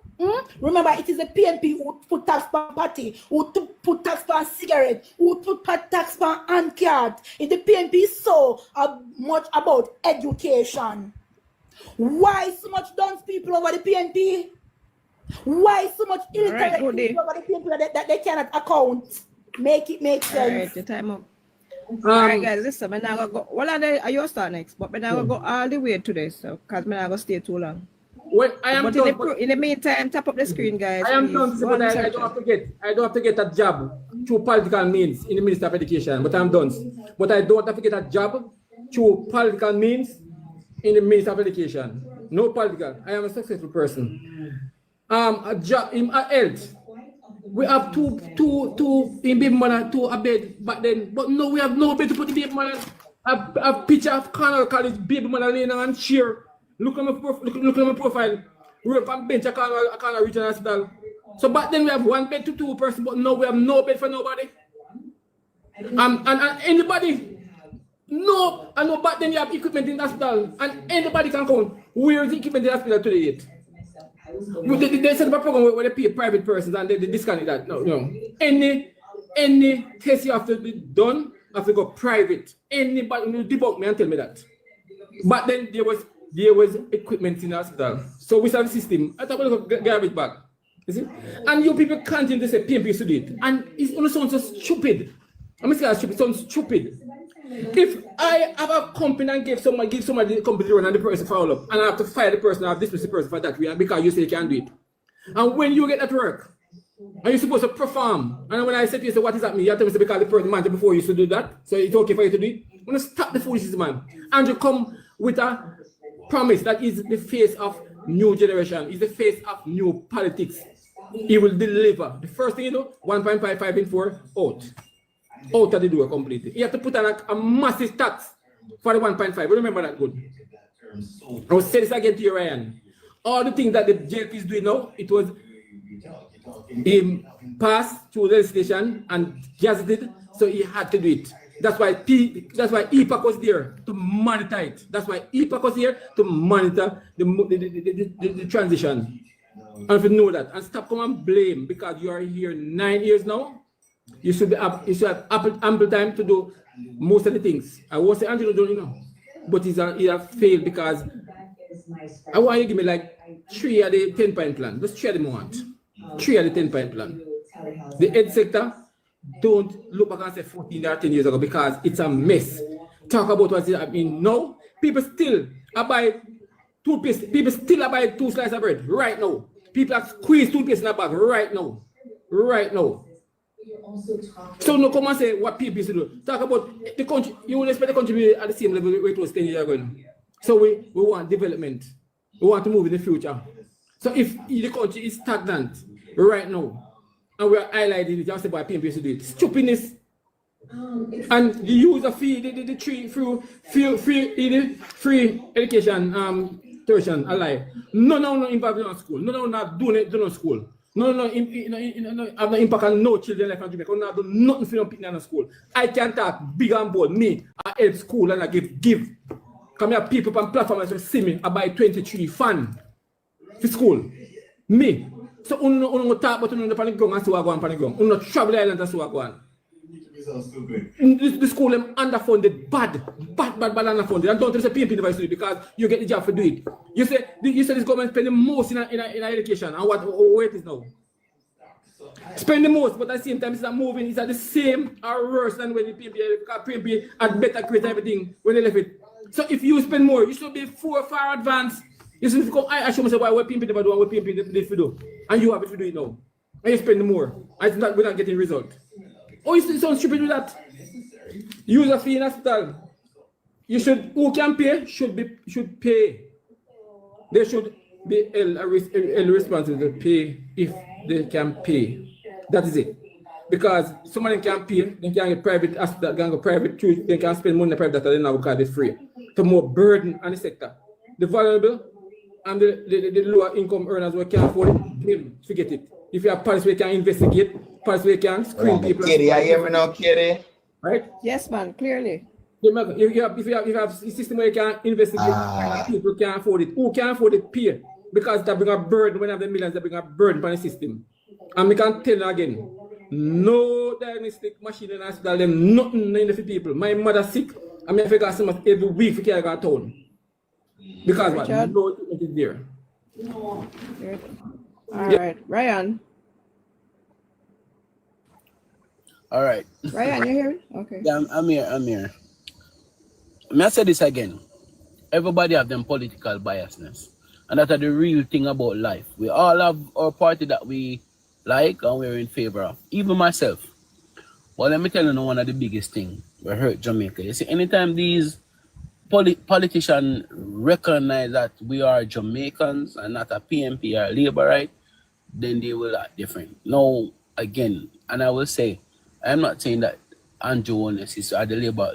Remember it is the PNP who put tax on party, who put tax on cigarette, who put tax on hand card. If the PNP is so much about education. Why so much dunce people over the PNP? Why so much illiterate people over the PNP that they cannot account? Make it make sense. All right, the time up. All right, guys, listen, I'm not go. Well, are you start next? But I'm not gonna go all the way today, so because I'm not gonna stay too long. Well, I am. But in the meantime, tap up the screen, guys. I am done, but I don't have to get that job through political means in the Minister of Education. But I'm done. But I don't have to get that job through political means in the Minister of Education. No political. I am a successful person. A job in health. We have two in baby mother, two a bed back then. But no, we have no bed to put the baby mother. A picture of Connor College baby mother laying on chair. Look at my profile. We're up on bench. I can't reach an hospital. So back then we have one bed to two person, but now we have no bed for nobody. And anybody. No, I know back then you have equipment in the hospital and anybody can come. Where is the equipment in the hospital today yet? They set up a program where they pay private persons and they discount that. No. Any test you have to be done, have to go private. Anybody debunk me and tell me that. But then there was equipment in the hospital. So we have a system. I thought we look garbage bag. You see? And you people continue to say PNP used to do it. And it only sounds so stupid. I'm going to say stupid, sounds stupid. If I have a company and give somebody the company run and the person follow up, and I have to fire the person, I have dismiss the person for that reason because you say you can't do it. And when you get that work, and you're supposed to perform, and when I said to you, say, what is that mean? You have to say because the person manager before used to do that, so it's okay for you to do it. I'm going to stop the foolishness, man. And you come with a promise that is the face of new generation, is the face of new politics. He will deliver. The first thing you do, 1.55 in 4, out of the door completely. You have to put on a massive tax for the 1.5. Remember that good. I will say this again to you, Ryan. All the things that the JLP is doing now, it was passed through the legislation and gazetted, so he had to do it. That's why EPAC was there to monitor it. That's why EPAC was here to monitor the transition. And if you know that, and stop come and blame because you are here 9 years now. You should have ample time to do most of the things. I won't say Angelo don't know, but he have failed because I want you to give me like 3 of the 10-point plan. Just 3 of them I want. 3 of the 10-point plan. The ed sector, don't look back and say 14 or 10 years ago because it's a mess. Talk about what's happening now. People still buy toothpaste. People still buy 2 slices of bread right now. People are squeeze toothpaste in a bag right now. Right now. So no come and say what people used to do. Talk about the country. You will expect the country to be at the same level where it was 10 years ago. So we want development. We want to move in the future. So if the country is stagnant right now, and we are highlighting it, just about PNP used to do it. Stupidness. And the use of free education tuition alive. No impact on school. No not doing it on school. No have no impact on no children left in Jamaica. No do nothing for no people in school. I can talk big and bold. Me, I help school and I give. Come here, people on platforms who see me, I buy 23 fan for school. Me. So uno talk about uno pan the ground and see what go on pan the ground. Uno travel the island and see what go on. The school them underfunded, bad underfunded. And don't say PNP never do it because you get the job to do it. You say this government spend the most in education, and where it is now. Spend the most, but at the same time it's not moving. It's at the same or worse than when the PNP had better create everything when they left it. So if you spend more, you should be far advanced. You should come. I show myself why PNP never do and what PNP did for do, and you have it to do it now, and you spend more. And we're not getting result. Oh, it sounds stupid with that. Use a fee in hospital. You should, who can pay should pay. They should be held responsible to pay if they can pay. That is it. Because somebody can pay, they can get private hospital, they can go private, they can spend money in private that they now because it's free. To more burden on the sector. The vulnerable and the lower income earners who can't afford it, forget it. If you have policy we can investigate, policy we can screen people. Kitty, I hear me now, Kitty. Right? Yes, man, clearly. If you have a system where you can investigate, people can afford it. Who can afford it? Pay. Because that bring a burden, when you have the millions, that bring a burden on the system. And we can tell you again, no diagnostic machine in the hospital, them nothing in the people. My mother sick, I mean, I figure so much every week for carry her town. Because what? No treatment is there. All right, Ryan. All right. Ryan, you hear? Okay. Yeah, I'm here. May I say this again? Everybody have them political biasness. And that's the real thing about life. We all have our party that we like and we're in favor of. Even myself. But let me tell you one of the biggest things that hurt Jamaica. You see, anytime these politicians recognize that we are Jamaicans and not a PNP or Labour, right, then they will act different. Now, again, and I will say, I'm not saying that Andrew Holness or the Labour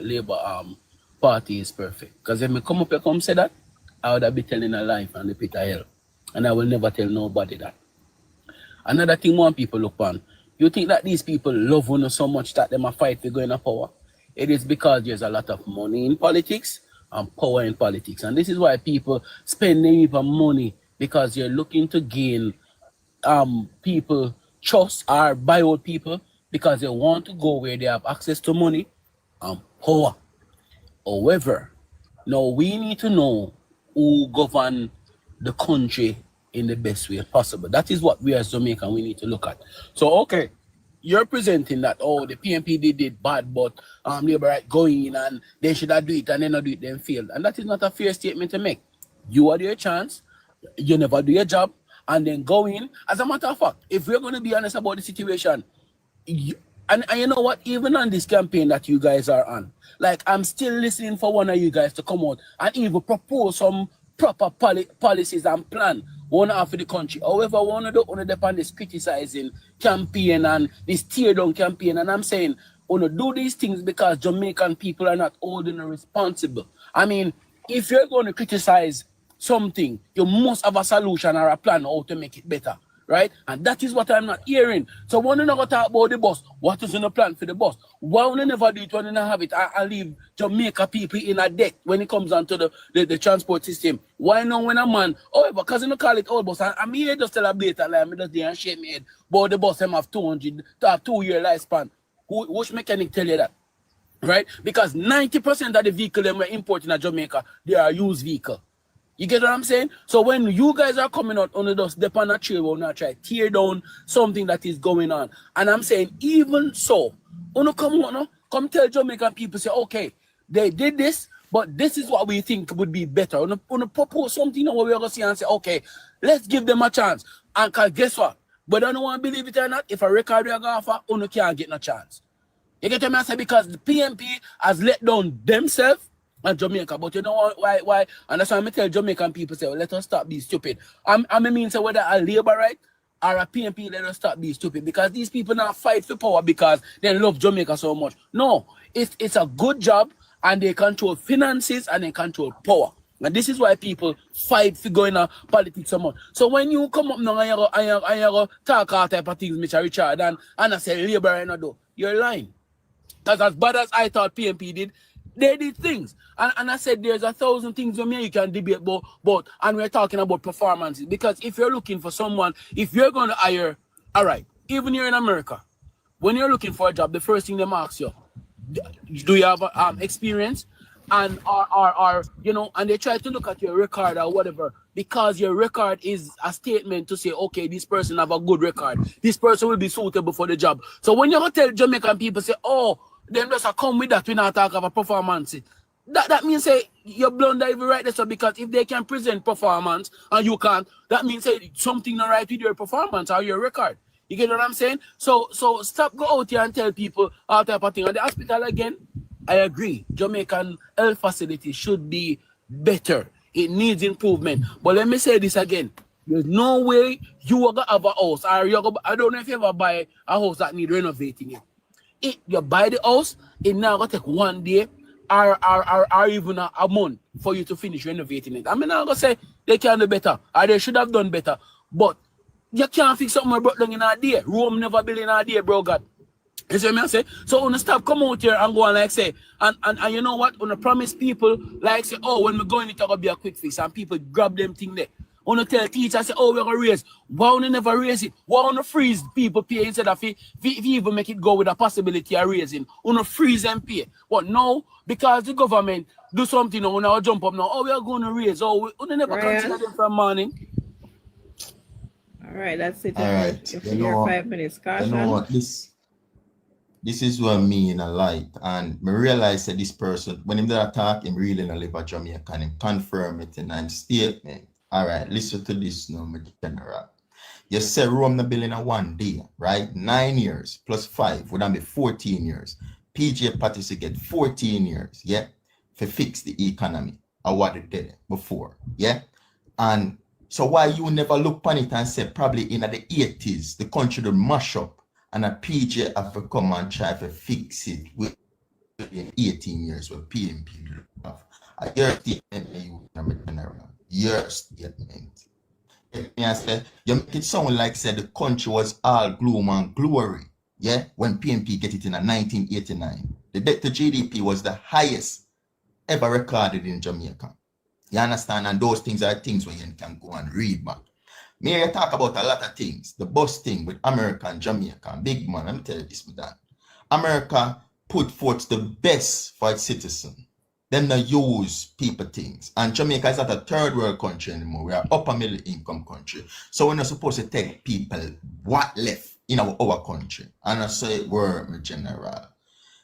Party is perfect. Because if I come up here come say that, I would be telling a lie from the pit of hell. And I will never tell nobody that. Another thing more people look on. You think that these people love one so much that they might fight for going to power? It is because there's a lot of money in politics and power in politics. And this is why people spend even money because you're looking to gain people trust or buy out people because they want to go where they have access to money and power. However, now we need to know who govern the country in the best way possible. That is what we as Jamaican we need to look at. So okay, you're presenting that the PNP did bad, but Labour right going in and they should have do it and they not do it, then failed. And that is not a fair statement to make. You had your chance, you never do your job, and then go in. As a matter of fact, if we're going to be honest about the situation, and you know what, even on this campaign that you guys are on, like I'm still listening for one of you guys to come out and even propose some proper policies and plan one half of the country. However, one of this criticizing campaign and this tear down campaign, and I'm saying, want to do these things because Jamaican people are not holding responsible. I mean, if you're going to criticize something, you must have a solution or a plan how to make it better, right? And that is what I'm not hearing. So when you never talk about the bus, what is in the plan for the bus? Why would you never do it when you don't have it? I leave Jamaica people in a debt when it comes down to the transport system. Why not when a man, because you don't call it old bus, I'm here just tell a blatant lie, I'm just there and shake my head, but the bus them have 2-year lifespan. Which mechanic tell you that? Right? Because 90% of the vehicle that we're importing at Jamaica, they are used vehicle. You get what I'm saying? So when you guys are coming out on the dust, step on a trail, we'll not try tear down something that is going on. And I'm saying, even so, come tell Jamaican people, say, okay, they did this, but this is what we think would be better. Propose something that we're going to see and say, okay, let's give them a chance. And cause guess what? But I don't want to believe it or not, if a record we are going to offer, can't get no chance. You get what I say? Because the PNP has let down themselves and Jamaica, but you know why? And that's why I tell Jamaican people, say, well, let us stop being stupid. I mean, say whether a Labour right or a PNP, let us stop being stupid, because these people now fight for power because they love Jamaica so much. No, it's a good job, and they control finances and they control power. And this is why people fight for going on politics so much. So when you come up now and you talk all type of things, Mr. Richard, and I say Labour right now, though, you're lying. Because as bad as I thought PNP did, they did things. And I said there's 1,000 things with me you can debate about, and we're talking about performances. Because if you're looking for someone, if you're going to hire, all right, even here in America, when you're looking for a job, the first thing they ask you, do you have experience? And or you know, and they try to look at your record or whatever, because your record is a statement to say, okay, this person have a good record, this person will be suitable for the job. So when you tell Jamaican people, say, oh, them just come with that, we not talk of a performance, that means say you're blunder even right there. So because if they can present performance and you can't, that means say something not right with your performance or your record. You get what I'm saying? So stop go out here and tell people all type of thing. And the hospital again, I agree. Jamaican health facility should be better. It needs improvement. But let me say this again. There's no way you are going to have a house. Or I don't know if you ever buy a house that need renovating it. If you buy the house, it now going to take 1 day or even a month for you to finish renovating it. I mean, I'm going to say they can do better. Or they should have done better. But you can't fix something broke down in a day. Rome never built in a day, bro, God. You see what I say? So when you stop come out here and go and like say, and you know what? When you promise people, like say, oh, when we go in, it's going to be a quick fix, and people grab them thing there. When you tell teachers, say, oh, we're going to raise. Why don't you never raise it? Why don't you freeze people pay instead of if you even make it go with a possibility of raising? When you freeze them pay. What? No, because the government do something now, when I jump up now, oh, we are going to raise. Oh, we never consider them from morning. All right, that's it. All right. You know, 5 minutes. Caution. You know what? This is what me in a light, and I realize that this person, when him there talk, him really not live at Jamaica, and him confirm it in a statement. All right, listen to this now, my general. You say Rome na building a 1 day, right? 9 years plus 5 would that be 14 years. PJ Party to get 14 years, yeah, to fix the economy or what they did before, yeah. And so why you never look upon it and say probably in the 80s the country would mash up, and a PJ have to come and try to fix it within 18 years with PNP have. Your statement, your statement. I said, you make it sound like said the country was all gloom and glory, yeah, when PNP get it in 1989. The debt to GDP was the highest ever recorded in Jamaica. You understand? And those things are things where you can go and read back. Me, I talk about a lot of things. The bus thing with America and Jamaica. Big man, let me tell you this, with that. America put forth the best for its citizen. Them not use people things. And Jamaica is not a third world country anymore. We are upper middle income country. So we're not supposed to tell people what left in our country. And I say word, general.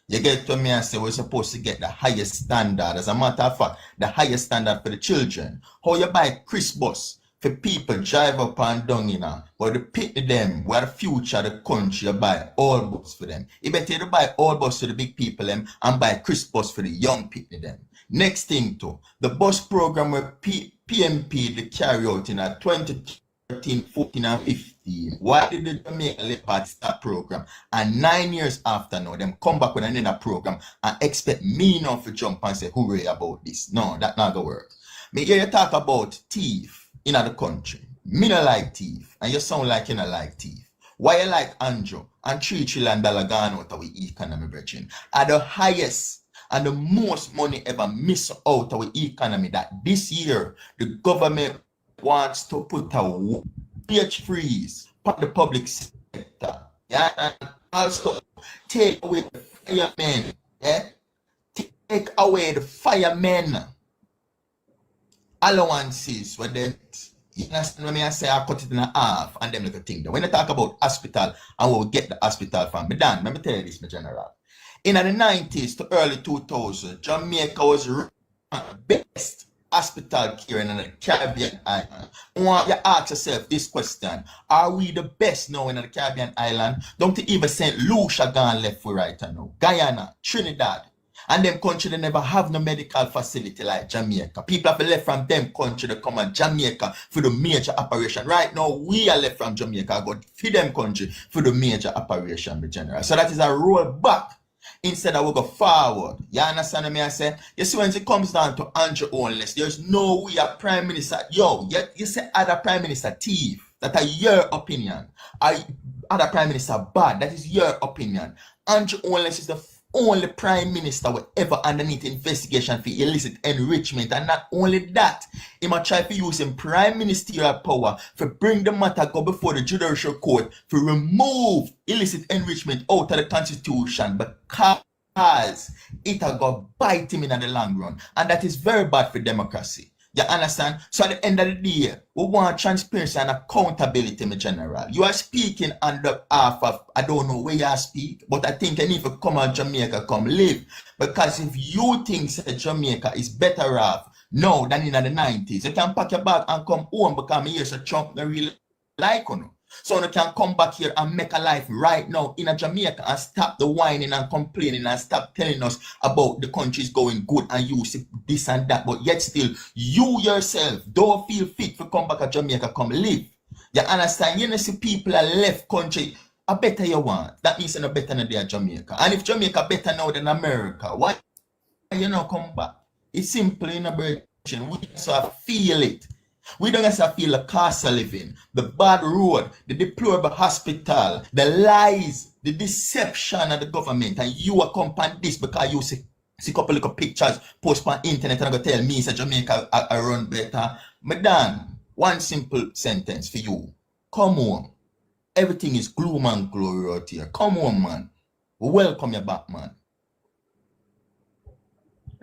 You get to me and say we're supposed to get the highest standard. As a matter of fact, the highest standard for the children. How you buy Chris bus for people drive up and down, you know, but the pity them, where the future of the country, you buy all bus for them. You better you buy all bus to the big people them and buy Chris bus for the young people them. Next thing too, the bus program where PNP they carry out in 2013, 14 and 15. Why did the Jamaica Labour Party start program? And 9 years after now, them come back with another program and expect me now to jump and say hooray about this. No, that not gonna work. Me hear you talk about thief in the country. Me no like thief, and you sound like you no like thief. Why you like Andrew and $3 trillion gone out of our economy, brethren, are the highest and the most money ever missed out of our economy that this year the government wants to put a wage freeze on the public sector. Yeah, and also take away the firemen. Yeah, take away the firemen allowances when they, you understand when I say I cut it in half and them little thing. When they talk about hospital and we'll get the hospital from me done, let me tell you this, my general. In the 90s to early 2000s, Jamaica was the best hospital care in the Caribbean island. I want you to ask yourself this question. Are we the best now in the Caribbean island? Don't even St. Lucia gone left for right now. Guyana, Trinidad. And them country they never have no medical facility like Jamaica. People have left from them country to come to Jamaica for the major operation. Right now, we are left from Jamaica, but for them country for the major operation, the general. So that is a roll back instead of we go forward. You understand me? I say, you see when it comes down to Andrew Onless, there's no way a prime minister, you say other prime minister thief. That is your opinion. Other prime minister bad. That is your opinion. Andrew Onless is the only prime minister will ever underneath investigation for illicit enrichment, and not only that, he might try to use him prime ministerial power to bring the matter go before the judicial court to remove illicit enrichment out of the constitution because it will go bite him in the long run, and that is very bad for democracy. You understand? So at the end of the day, we want transparency and accountability, my general. You are speaking on the half of, I don't know where you speak, but I think you need to come on Jamaica, come live. Because if you think that Jamaica is better off now than in the 90s, you can pack your bag and come home because you hear Trump don't really like you. So you can come back here and make a life right now in a Jamaica and stop the whining and complaining and stop telling us about the country's going good and you see this and that. But yet still, you yourself don't feel fit to come back to Jamaica, come live. You understand? You know, see people are left country, a better you want. That means you're better than they are Jamaica. And if Jamaica better now than America, why you not come back? It's simple in a version. We just feel it. We don't have to feel the cost of living, the bad road, the deplorable hospital, the lies, the deception of the government, and you accompany this because you see a couple of pictures post on internet and go tell me that Jamaica I run better. Madam, one simple sentence for you. Come home. Everything is gloom and glory out here. Come home, man. We welcome you back, man.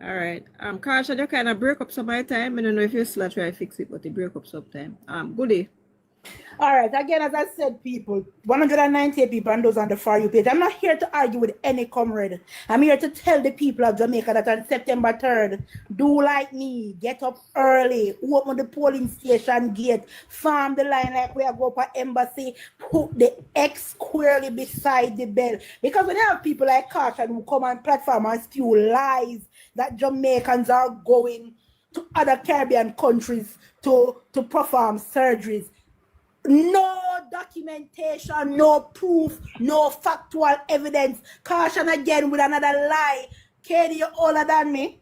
All right. Karsha, you kind of break up some of my time. I don't know if you still try to fix it, but it break up some time. Good day. All right, again, as I said, people, 198 people and those on the For You page. I'm not here to argue with any comrade. I'm here to tell the people of Jamaica that on September 3rd, do like me, get up early, open the polling station gate, farm the line like we are going for embassy, put the X squarely beside the bell. Because when you have people like Karsha who come on platform and spew lies that Jamaicans are going to other Caribbean countries to perform surgeries, no documentation, no proof, no factual evidence. Caution again with another lie. Katie, you're older than me.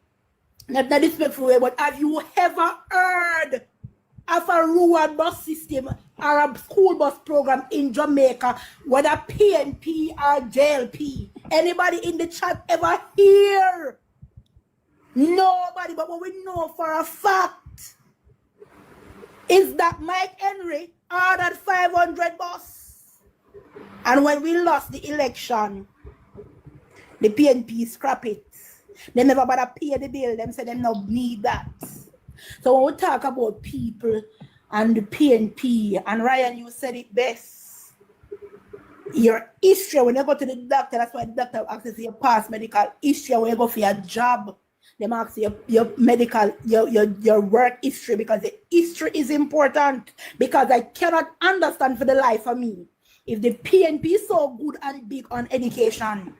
Not in a disrespectful way, but have you ever heard of a rural bus system or a school bus program in Jamaica, whether PNP or JLP? Anybody in the chat ever hear? Nobody, but what we know for a fact is that Mike Henry ordered 500 bus. And when we lost the election, the PNP scrapped it. They never bother pay the bill. Them say them no need that. So when we talk about people and the PNP, and Ryan, you said it best. Your history, when you go to the doctor, that's why the doctor asks you your past medical history. When you go for your job, they ask you your medical, your work history, because the history is important. Because I cannot understand for the life of me, if the PNP is so good and big on education,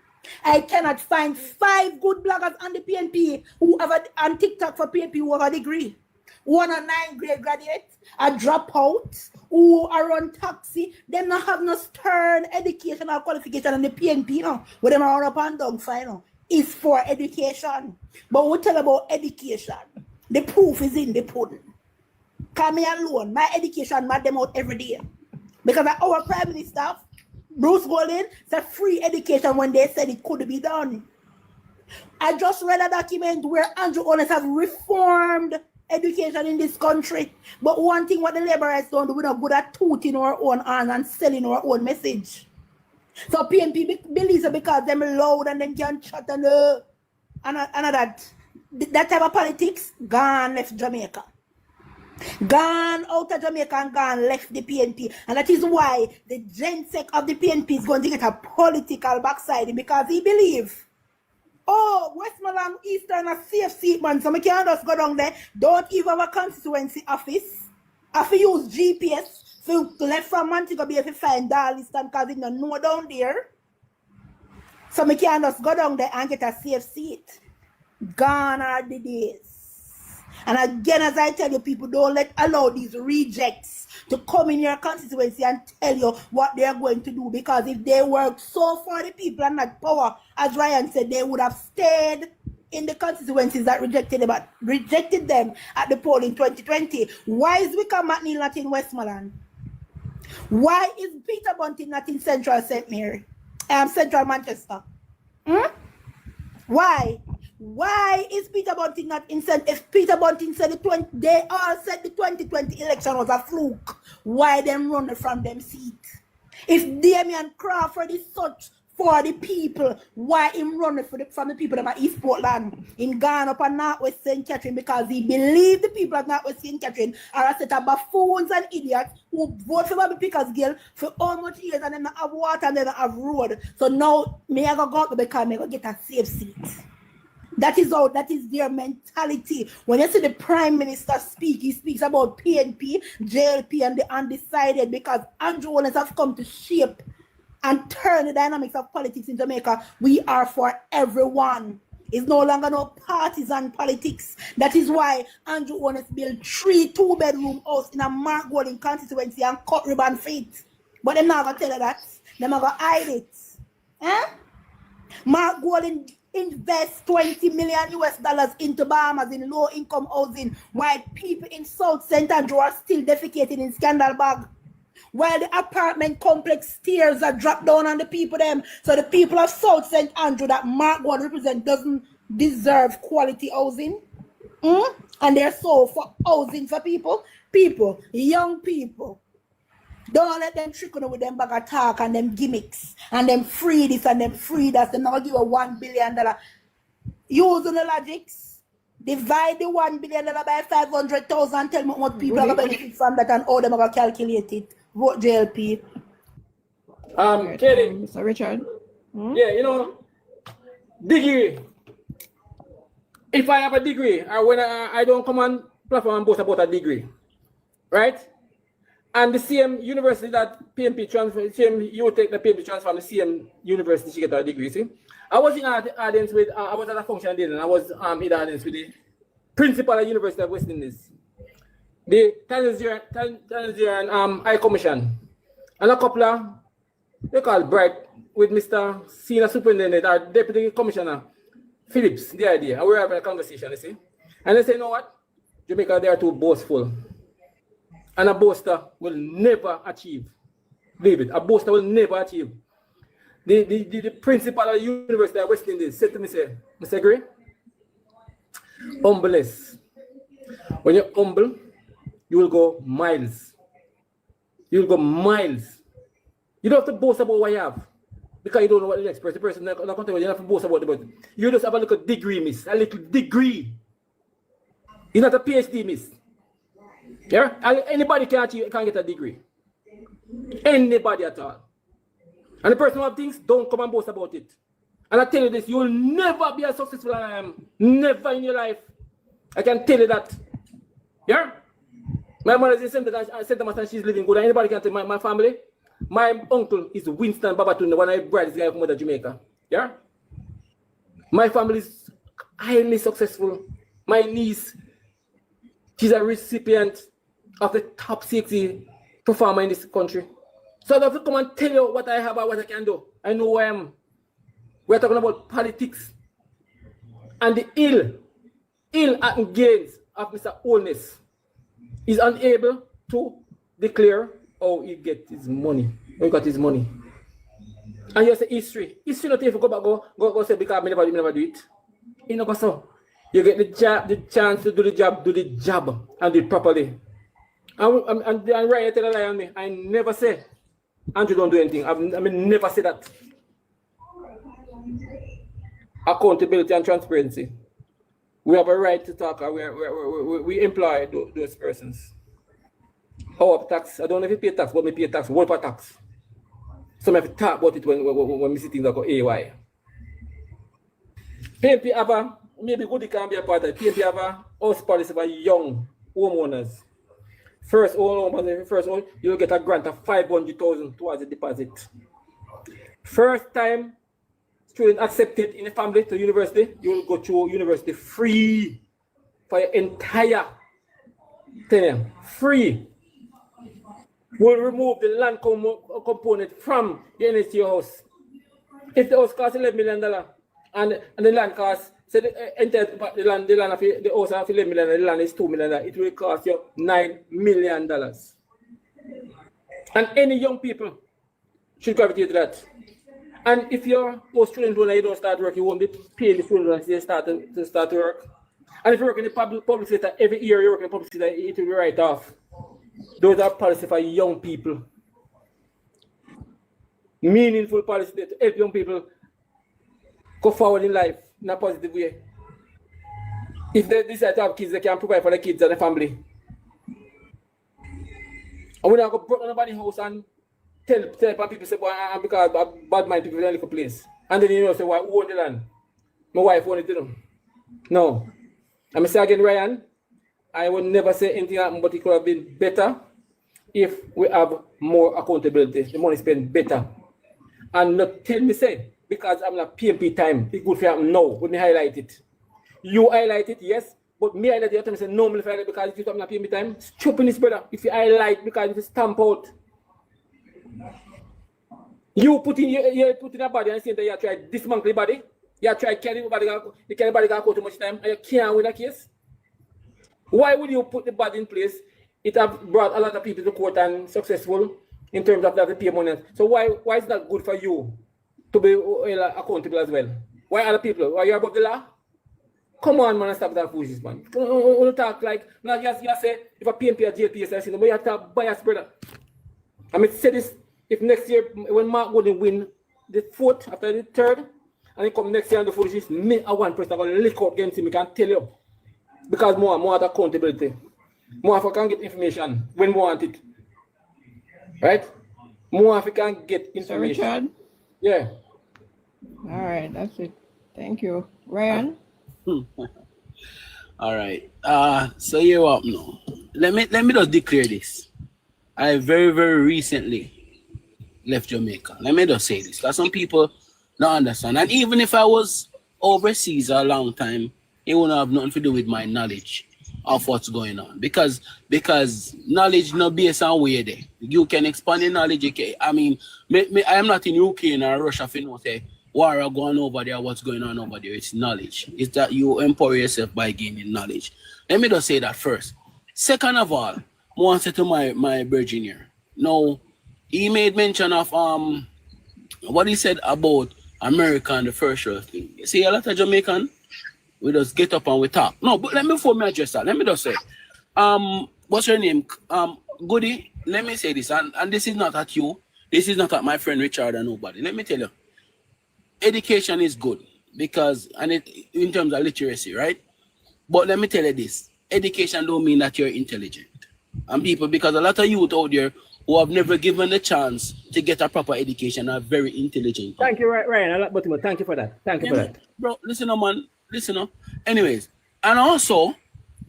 I cannot find 5 good bloggers on the PNP who have on TikTok for PNP who have a degree. 1 or 9 grade graduates, a dropout, who are on taxi, them not have no stern educational qualification on the PNP, no. But them are up and down fine, no. It's for education. But we tell about education. The proof is in the pudding. Come me alone, my education mad them out every day. Because our Prime Minister, Bruce Golding, said free education when they said it could be done. I just read a document where Andrew Holness have reformed education in this country. But one thing what the laborers don't do, we're not good at tooting our own hand and selling our own message. So PNP believes it because them loud and them can chat and that type of politics gone left Jamaica. Gone out of Jamaica and gone left the PNP. And that is why the gensec of the PNP is going to get a political backsliding, because he believes, oh, Westmoreland Eastern a safe seat, man, so we can't just go down there. Don't even have a constituency office. I have to use GPS so left from Montego Bay if you find Darliston, because it don't know down there. So we can't just go down there and get a safe seat. Gone are the days. And again, as I tell you, people, don't allow these rejects to come in your constituency and tell you what they are going to do. Because if they work so for the people and not power, as Ryan said, they would have stayed in the constituencies that rejected them at the poll in 2020. Why is Wickham McNeil not in Westmoreland? Why is Peter Bunting not in Central St. Mary? Central Manchester? Why? Why is Peter Bunting not in St. If Peter Bunting said they all said the 2020 election was a fluke, why them run from them seat? If Damian Crawford is such for the people, why him running from the people of East Portland in Ghana up and Northwest St. Catherine? Because he believed the people of Northwest St. Catherine are a set of buffoons and idiots who vote for Bobby Picker's Gill for all much years and then not have water and then not have road. So now me I go out because me go get a safe seat. That is their mentality. When you see the Prime Minister speak, he speaks about PNP, JLP, and the undecided, because Andrew Holness has come to shape and turn the dynamics of politics in Jamaica. We are for everyone. It's no longer no partisan politics. That is why Andrew Holness built 3 2-bedroom houses in a Mark Golding constituency and cut ribbon feet. But they're not going to tell you that. They're not going to hide it. Mark Golding invest $20 million into Bahamas in low-income housing, while people in South St. Andrew are still defecating in Scandal Bag. While the apartment complex stairs are dropped down on the people them. So the people of South St. Andrew that Mark God represent doesn't deserve quality housing. And they're sold for housing for people. Young people. Don't let them trickle with them bag of talk and them gimmicks and them free this and them free that. They're not give a $1 billion. Using the logics, divide the $1 billion by 500,000. Tell me what people are going to benefit from that and how them are going to calculate it. Vote JLP. Kelly. Mr. Richard. Yeah, you know, degree. If I have a degree, or when I don't come on platform and boast about a degree, right? And the same university that PNP transfer, you take the PNP transfer from the same university to get a degree. See, I was in audience with, I was at a function and I was in audience with the principal of the University of West Indies, the Tanzanian High Commission, and a couple of, they call bright with Mr. Senior Superintendent or Deputy Commissioner Phillips, the idea. And we're having a conversation, you see. And they say, you know what? Jamaica, they are too boastful. And a boaster will never achieve. David, a boaster will never achieve. The principal of the University of West Indies said to me, say, Mr. Gray, humbleness. When you're humble, you will go miles. You will go miles. You don't have to boast about what you have. because you don't know what the next person not going to have to boast about it. You just have a little degree, miss. A little degree. You're not a PhD, miss. Yeah? Anybody can get a degree. Anybody at all. And the person who have things, don't come and boast about it. And I tell you this, you will never be as successful as I am. Never in your life. I can tell you that. Yeah? My mother is in St. Thomas and she's living good. And anybody can tell my family. My uncle is Winston Babatunda, one of my brothers guy from Jamaica. Yeah? My family is highly successful. My niece, she's a recipient of the top 60 performer in this country. So I have to come and tell you what I have and what I can do. I know who I am. We're talking about politics and the ill gains of Mr. Holness. He's unable to declare how he get his money. How he got his money. And you say history. History not even go back, go say because I never do it. You know so. You get the chance to do the job and do it properly. And right tell a lie on me. I never say Andrew don't do anything. I mean never say that. Accountability and transparency. We have a right to talk. We employ those persons. How tax? I don't know if you pay tax, but we pay tax. What per tax? So I have to talk about it when we see things like AY. PNP have a, maybe good it can be a part of it. PNP have a house policy for young homeowners. First home, you'll get a grant of 500,000 towards the deposit. First time student accepted in a family to university, you will go to university free for your entire tenure. Free. We'll remove the land component from the NHT house. If the house costs $11 million and the land costs, say the house of $11 million, the land is $2 million, it will cost you $9 million. And any young people should gravitate to that. And if you're post-student loan and you don't start work, you won't be paying the student loan until you start to work. And if you work in the public sector, every year you work in the public sector, it will be right off. Those are policies for young people. Meaningful policy to help young people go forward in life in a positive way. If they decide to have kids, they can provide for the kids and the family. And we don't go broke nobody's house and tell people say, boy, because bad mind people in a little place. And then you know say, why who own the land? My wife owned it, you know. No. I'm say again, Ryan, I would never say anything happened, but it could have been better if we have more accountability. The money spent better. And not tell me say, because I'm not PNP time, it's good for you now, when me highlight it. You highlight it, yes, but me highlight it, and say no, me highlight because if I'm not PNP time, stupidness, brother. If you highlight because if you stamp out. You put in a body and say that you try to dismantle the body, you try to carry the body, you carry the body go too much time, and you can't win a case. Why would you put the body in place? It have brought a lot of people to court and successful in terms of that they pay money. So why is that good for you to be accountable as well? Why other people? Why you above the law? Come on, man, and stop that foolishness, man. You talk like, you say, if a PNP or JLP is but you have to bias, brother. I mean, say this, if next year, when Mark Golden win the 4th after the 3rd, and he come next year and the foolishness, me a one person going to lick up against him, I can tell you. Because more accountability. More if I can get information when we want it. Right? More if I can get information. So Richard? Yeah. All right, that's it. Thank you. Ryan? All right. So you up now. Let me just declare this. I very, very recently left Jamaica. Let me just say this, because some people don't understand. And even if I was overseas a long time, it wouldn't have nothing to do with my knowledge of what's going on. Because knowledge not based on where there. You can expand your knowledge. I mean, I am not in UK or Russia if you know say war are going over there, what's going on over there. It's knowledge. It's that you empower yourself by gaining knowledge. Let me just say that first. Second of all, I want to say to my virgin here. Now, he made mention of what he said about America and the first show thing. You see, a lot of Jamaican, we just get up and we talk. No, but before me address that, let me just say, what's your name? Goody, let me say this, and this is not at you. This is not at my friend Richard and nobody. Let me tell you, education is good because, and it in terms of literacy, right? But let me tell you this: education don't mean that you're intelligent. And people, because a lot of youth out there who have never given the chance to get a proper education are very intelligent. Thank you, Ryan. I like Baltimore. Thank you for that. Thank you for that. Bro, listen up, man. Listen up. Anyways, and also,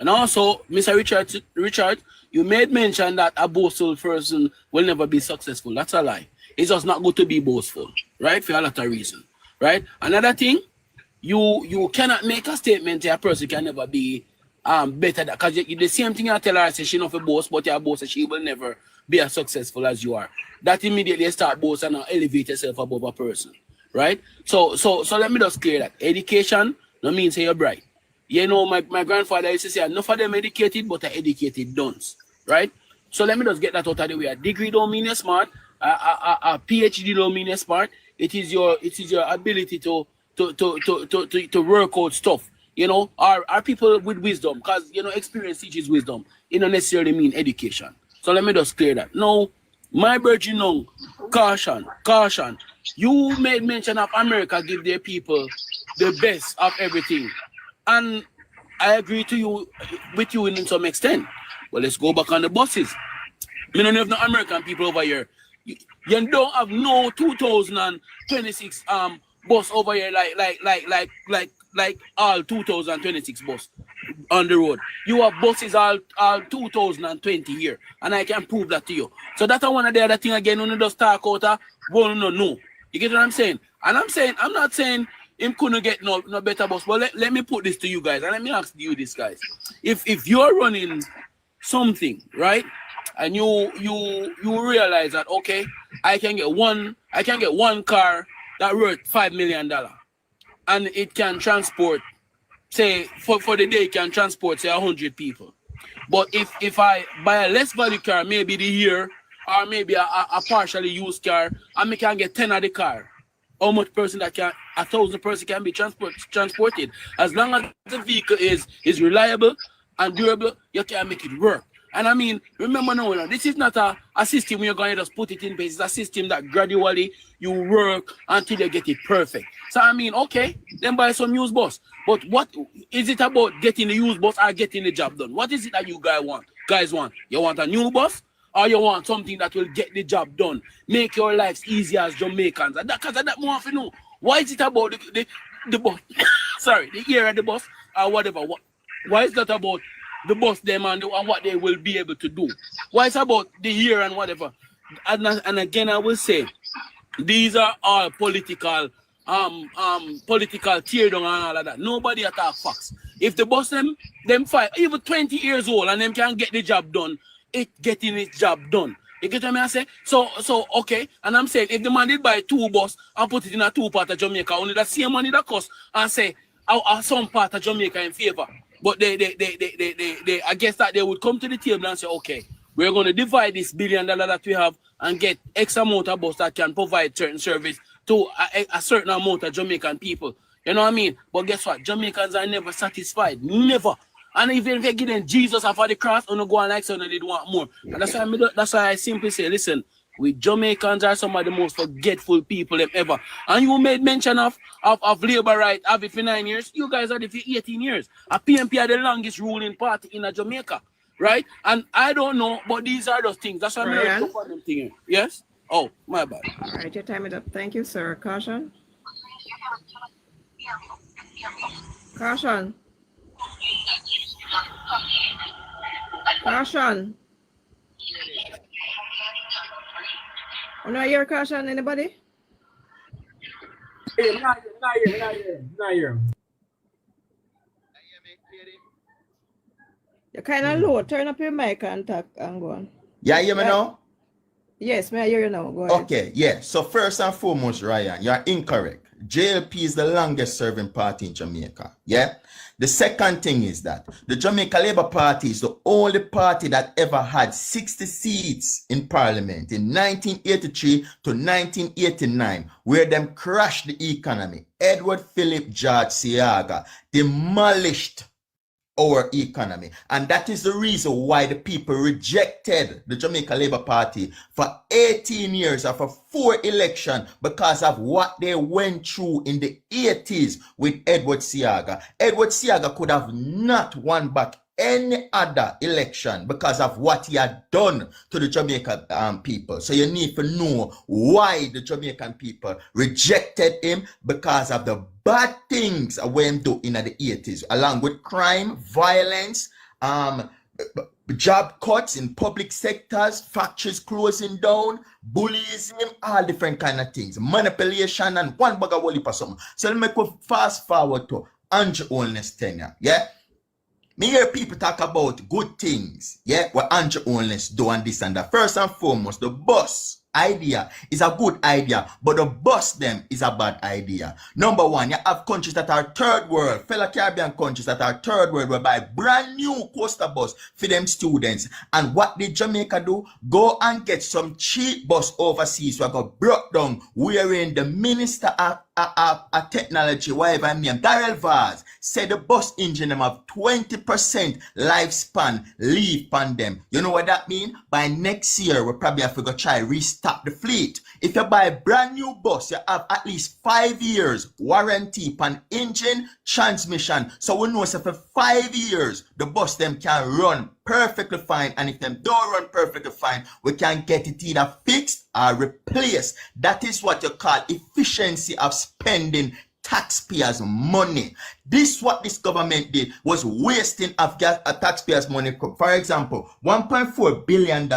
Mr. Richard, you made mention that a boastful person will never be successful. That's a lie. It's just not good to be boastful, right? For a lot of reasons, right? Another thing, you cannot make a statement that a person can never be better, because the same thing I tell her, I say she not a boast, but your boast, she will never be as successful as you are. That immediately start boast and elevate yourself above a person, right? So let me just clear that. Education no means say you're bright. You know, my grandfather used to say, enough of them educated, but are educated dunce, right? So let me just get that out of the way. A degree don't mean you're smart. A PhD don't mean you're smart. It is your ability to work out stuff. You know, are people with wisdom, because you know experience teaches wisdom. It don't necessarily mean education. So let me just clear that. No, my virgin young, caution. You made mention of America give their people the best of everything. And I agree with you in some extent. Well, let's go back on the buses. We don't have no American people over here. You don't have no 2026 bus over here like all 2026 bus on the road. You have buses all 2020 here, and I can prove that to you. So that's one of the other thing again. When you just talk out, no. You get what I'm saying? And I'm not saying him couldn't get no better bus, but let me put this to you guys, and let me ask you this, guys. If you're running something, right, and you realize that okay, I can get one car that worth $5 million, and it can transport, say for the day it can transport say 100 people. But if I buy a less value car, maybe the year, or maybe a partially used car, and I can get 10 of the car, how much person that can 1,000 person can be transported? As long as the vehicle is reliable and durable, you can make it work. And I mean, remember now, this is not a system where you're going to just put it in place. It's a system that gradually you work until you get it perfect. So I mean, okay, then buy some used bus. But what is it about getting the used bus or getting the job done? What is it that you guys want? You want a new bus? Or you want something that will get the job done, make your lives easier as Jamaicans? And because of that, more to know. Why is it about the bus? Sorry, the year of the bus or whatever? Why is that about the bus them and what they will be able to do? Why is it about the year and whatever? And again, I will say, these are all political tear down and all of that. Nobody attack facts. If the bus them 5, even 20 years old, and them can get the job done, it getting its job done. You get what I say? So okay, and I'm saying if the man did buy 2 bus and put it in a 2 part of Jamaica, only the same money that cost, and say some part of Jamaica in favor. But they I guess that they would come to the table and say, okay, we're going to divide this $1 billion that we have and get X amount of bus that can provide certain service to a certain amount of Jamaican people. You know what I mean? But guess what? Jamaicans are never satisfied. Never. And even if they give them Jesus off of the cross, on go on like so, they want more. And that's why I simply say, listen, we Jamaicans are some of the most forgetful people ever. And you made mention of labor right, have it for 9 years. You guys are there for 18 years. A PNP are the longest ruling party in Jamaica, right? And I don't know, but these are those things. That's why I'm not for them thing. Yes? Oh, my bad. All right, your time is up. Thank you, sir. Caution. Caution. Caution. Oh, no, your caution, anybody? Not here. You're kind of low. Turn up your mic and talk and go on. Yeah, you hear me now? Yes, may I hear you now? Go ahead. Okay, yeah. So first and foremost, Ryan, you're incorrect. JLP is the longest serving party in Jamaica. Yeah. The second thing is that the Jamaica Labour Party is the only party that ever had 60 seats in Parliament in 1983 to 1989, where them crashed the economy. Edward Philip George Siaga demolished our economy. And that is the reason why the people rejected the Jamaica Labour Party for 18 years or for 4 elections because of what they went through in the 80s with Edward Seaga. Edward Seaga could have not won back any other election because of what he had done to the Jamaican people. So you need to know why the Jamaican people rejected him, because of the bad things when do in the 80s, along with crime, violence, job cuts in public sectors, factories closing down, bullying, all different kind of things, manipulation, and one bag of wally for something. So let me go fast forward to Andrew Holness tenure. Yeah. Me hear people talk about good things, yeah, what Andrew Holness do and this and that. First and foremost, the bus idea is a good idea, but the bus them is a bad idea. Number one, you have countries that are third world, fellow Caribbean countries that are third world, whereby brand new coaster bus for them students. And what did Jamaica do? Go and get some cheap bus overseas, so I got brought down, wherein the minister of technology, whatever I name, Darrell Vaz, said the bus engine them have 20% lifespan leave on them. You know what that means? By next year, we probably have to go try restock the fleet. If you buy a brand new bus, you have at least 5 years warranty on engine, transmission. So we know so for 5 years, the bus them can run perfectly fine. And if them don't run perfectly fine, we can get it either fixed or replaced. That is what you call efficiency of spending taxpayers' money. This what this government did, was wasting of taxpayers' money. For example, $1.4 billion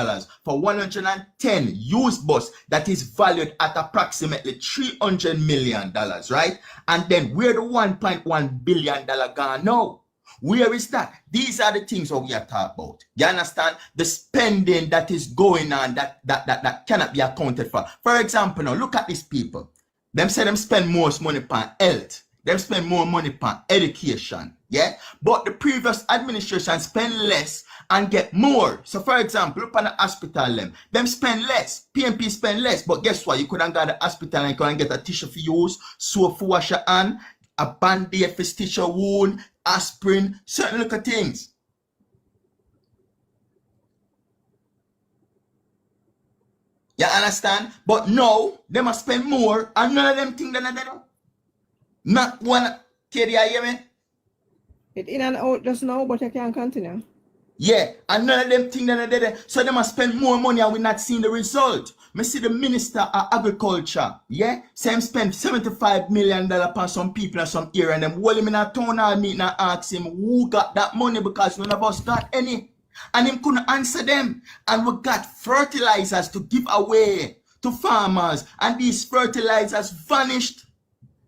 for 110 used bus that is valued at approximately $300 million, right? And then where the $1.1 billion gone now? Where is that? These are the things that we are talking about. You understand? The spending that is going on that cannot be accounted for. For example, now look at these people. Them say them spend more money on health. Them spend more money on education. Yeah? But the previous administration spend less and get more. So for example, look at the hospital them spend less. PNP spend less. But guess what? You couldn't go to the hospital and you couldn't get a tissue for use, soap for wash your hand, a band-aid for stitch your wound, aspirin, certain little things. You understand? But no, they must spend more, and none of them think that they do. Not one. Can you hear me? It in and out just now, but I can continue. Yeah, and none of them think that they do. So they must spend more money, and we're not seeing the result. Me see the Minister of Agriculture, yeah, say him spend $75 million on some people in some area, and them hold him in a town hall meeting and ask him who got that money, because none of us got any. And him couldn't answer them. And we got fertilizers to give away to farmers, and these fertilizers vanished.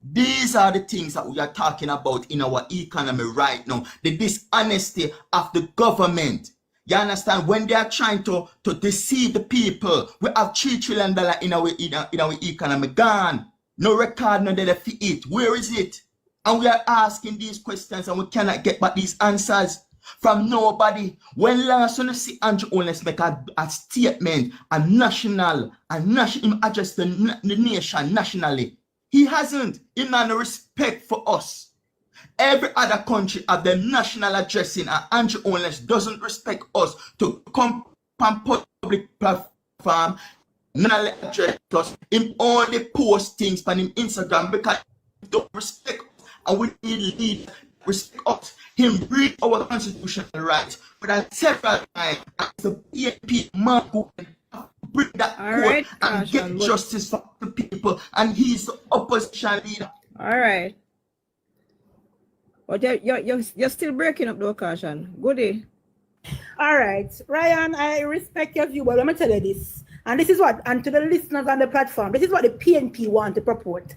These are the things that we are talking about in our economy right now. The dishonesty of the government. You understand? When they are trying to deceive the people, we have $3 trillion in our economy gone. No record, no data for it. Where is it? And we are asking these questions and we cannot get back these answers from nobody. When last when you see Andrew Holness make a statement, a national him address the nation nationally, he hasn't. He not no respect for us. Every other country have their national addressing, and Andrew Holness doesn't respect us to come on public platform, not address us. Him only post things on him Instagram because he don't respect us, and we need respect us. Him read our constitutional rights, but at several times, as the PNP man who bring that court and get justice for the people, and he's the opposition leader. All right. But you're still breaking up though, Caution. Goodie. All right. Ryan, I respect your view, but let me tell you this. And this is what, and to the listeners on the platform, this is what the PNP want to purport.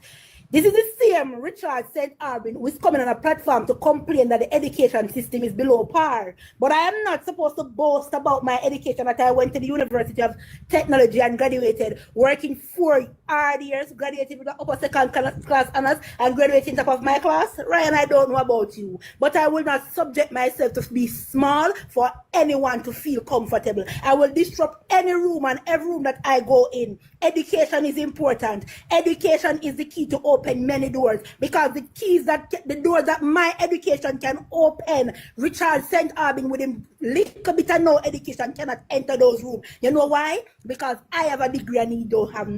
This is the same Richard St. Arbin who is coming on a platform to complain that the education system is below par. But I am not supposed to boast about my education, that I went to the University of Technology and graduated working 4 hard years, graduated with the upper second class honors and graduating top of my class. Ryan, I don't know about you, but I will not subject myself to be small for anyone to feel comfortable. I will disrupt any room and every room that I go in. Education is important. Education is the key to open many doors, because the doors that my education can open, Richard St. Albin with him little bit of no education cannot enter those rooms. You know why? Because I have a degree and he don't have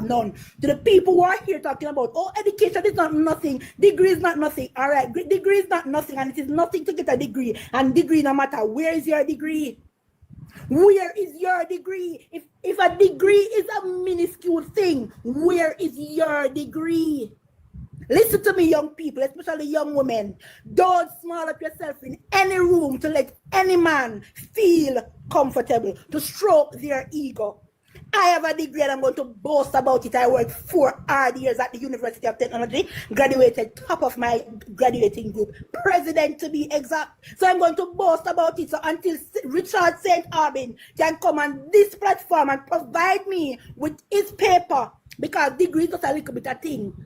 none. To the people who are here talking about, oh, education is not nothing, degree is not nothing. All right, degree is not nothing, and it is nothing to get a degree. And degree, no matter where is your degree. Where is your degree? If a degree is a minuscule thing, where is your degree? Listen to me, young people, especially young women. Don't small up yourself in any room to let any man feel comfortable, to stroke their ego. I have a degree and I'm going to boast about it. I worked 4 hard years at the University of Technology, graduated top of my graduating group, president to be exact. So I'm going to boast about it. So until Richard St. Albin can come on this platform and provide me with his paper, because degree is just a little bit of thing.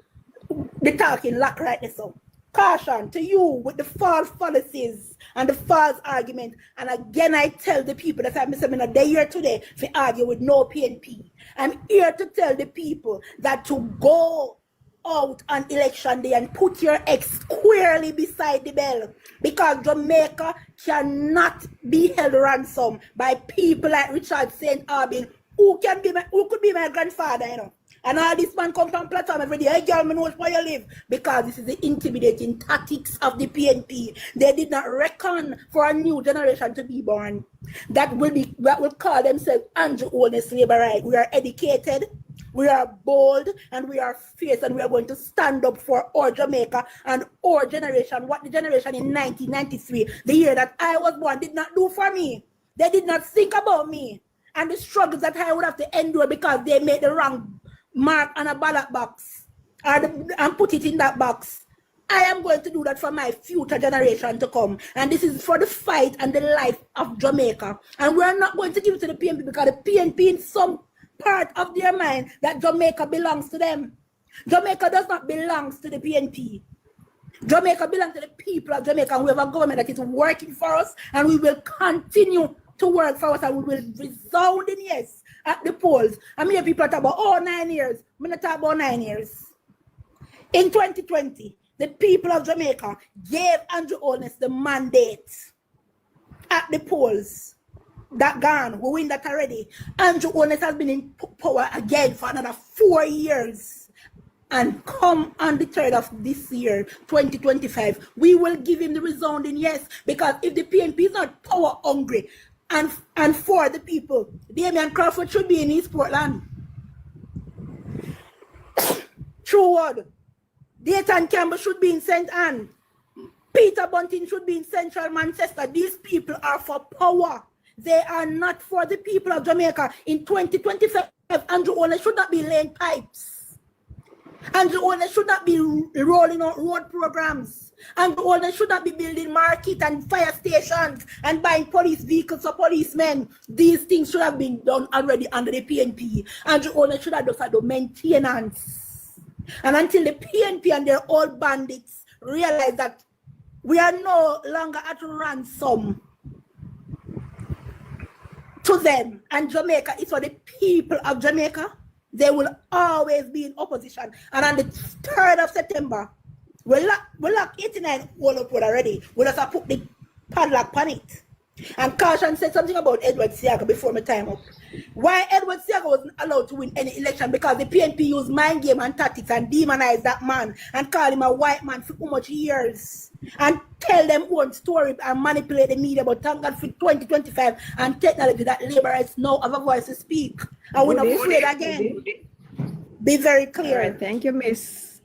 The talking lack right now. So caution to you with the false fallacies and the false argument. And again, I tell the people that I'm a day here today to argue with no PNP. I'm here to tell the people that to go out on election day and put your ex squarely beside the bell, because Jamaica cannot be held ransom by people like Richard St. Albin, who could be my grandfather, you know. And all this man come from platform every day. Hey, girl, me know where you live. Because this is the intimidating tactics of the PNP. They did not reckon for a new generation to be born that will call themselves Andrew Oldness Labour Right. We are educated, we are bold, and we are fierce, and we are going to stand up for our Jamaica and our generation. What the generation in 1993, the year that I was born, did not do for me. They did not think about me and the struggles that I would have to endure because they made the wrong mark on a ballot box and put it in that box. I am going to do that for my future generation to come. And this is for the fight and the life of Jamaica. And we are not going to give it to the PNP, because the PNP in some part of their mind that Jamaica belongs to them. Jamaica does not belong to the PNP. Jamaica belongs to the people of Jamaica, and we have a government that is working for us, and we will continue to work for us, and we will resound in yes at the polls. I mean, people talk about 9 years. I'm not talking about 9 years. In 2020, the people of Jamaica gave Andrew Oldness the mandate at the polls. That gone, we win that already. Andrew Oldness has been in power again for another 4 years. And come on the 3rd of this year, 2025, we will give him the resounding yes. Because if the PNP is not power hungry, and for the people, Damian Crawford should be in East Portland. True word. Dayton Campbell should be in St. Anne. Peter Bunting should be in Central Manchester. These people are for power. They are not for the people of Jamaica. In 2025, Andrew Oldness should not be laying pipes. Andrew Oldness should not be rolling out road programs. Andrew Oldness should not be building market and fire stations and buying police vehicles for policemen. These things should have been done already under the PNP. Andrew Oldness should have just done maintenance. And until the PNP and their old bandits realize that we are no longer at ransom to them, and Jamaica is for the people of Jamaica, they will always be in opposition. And on the 3rd of September, we'll lock 89 all up already. We'll just put the padlock on it. And Caution said something about Edward Siaga before my time up. Why Edward Siaga wasn't allowed to win any election? Because the PNP used mind game and tactics and demonized that man and call him a white man for too much years. And tell them one story and manipulate the media. But thank God for 2025 and technology that Labourites now have a voice to speak. And we're not afraid again. Be very clear. All right, thank you, Miss.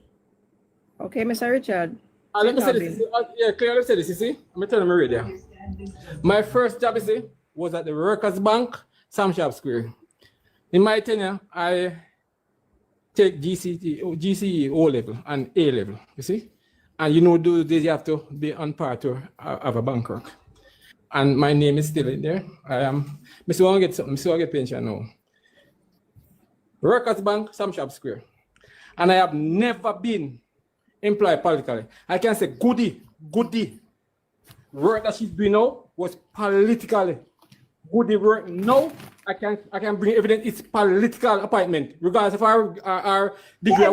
Okay, Mr. Richard. Let me say this. Yeah, clearly say this, you see. I'm telling you radio. My first job, you see, was at the Workers' Bank, Sam Sharp Square. In my tenure, I take GCE O level and A level, you see. And you know, those days you have to be on part of a bank work. And my name is still in there. I am, Mr. I get something, Mr. I get pension now. Workers Bank, Sam Shop Square. And I have never been employed politically. I can say Goody. Work that she's doing now was politically. Goody work now. I can bring evidence. It's political appointment, regardless of our degree.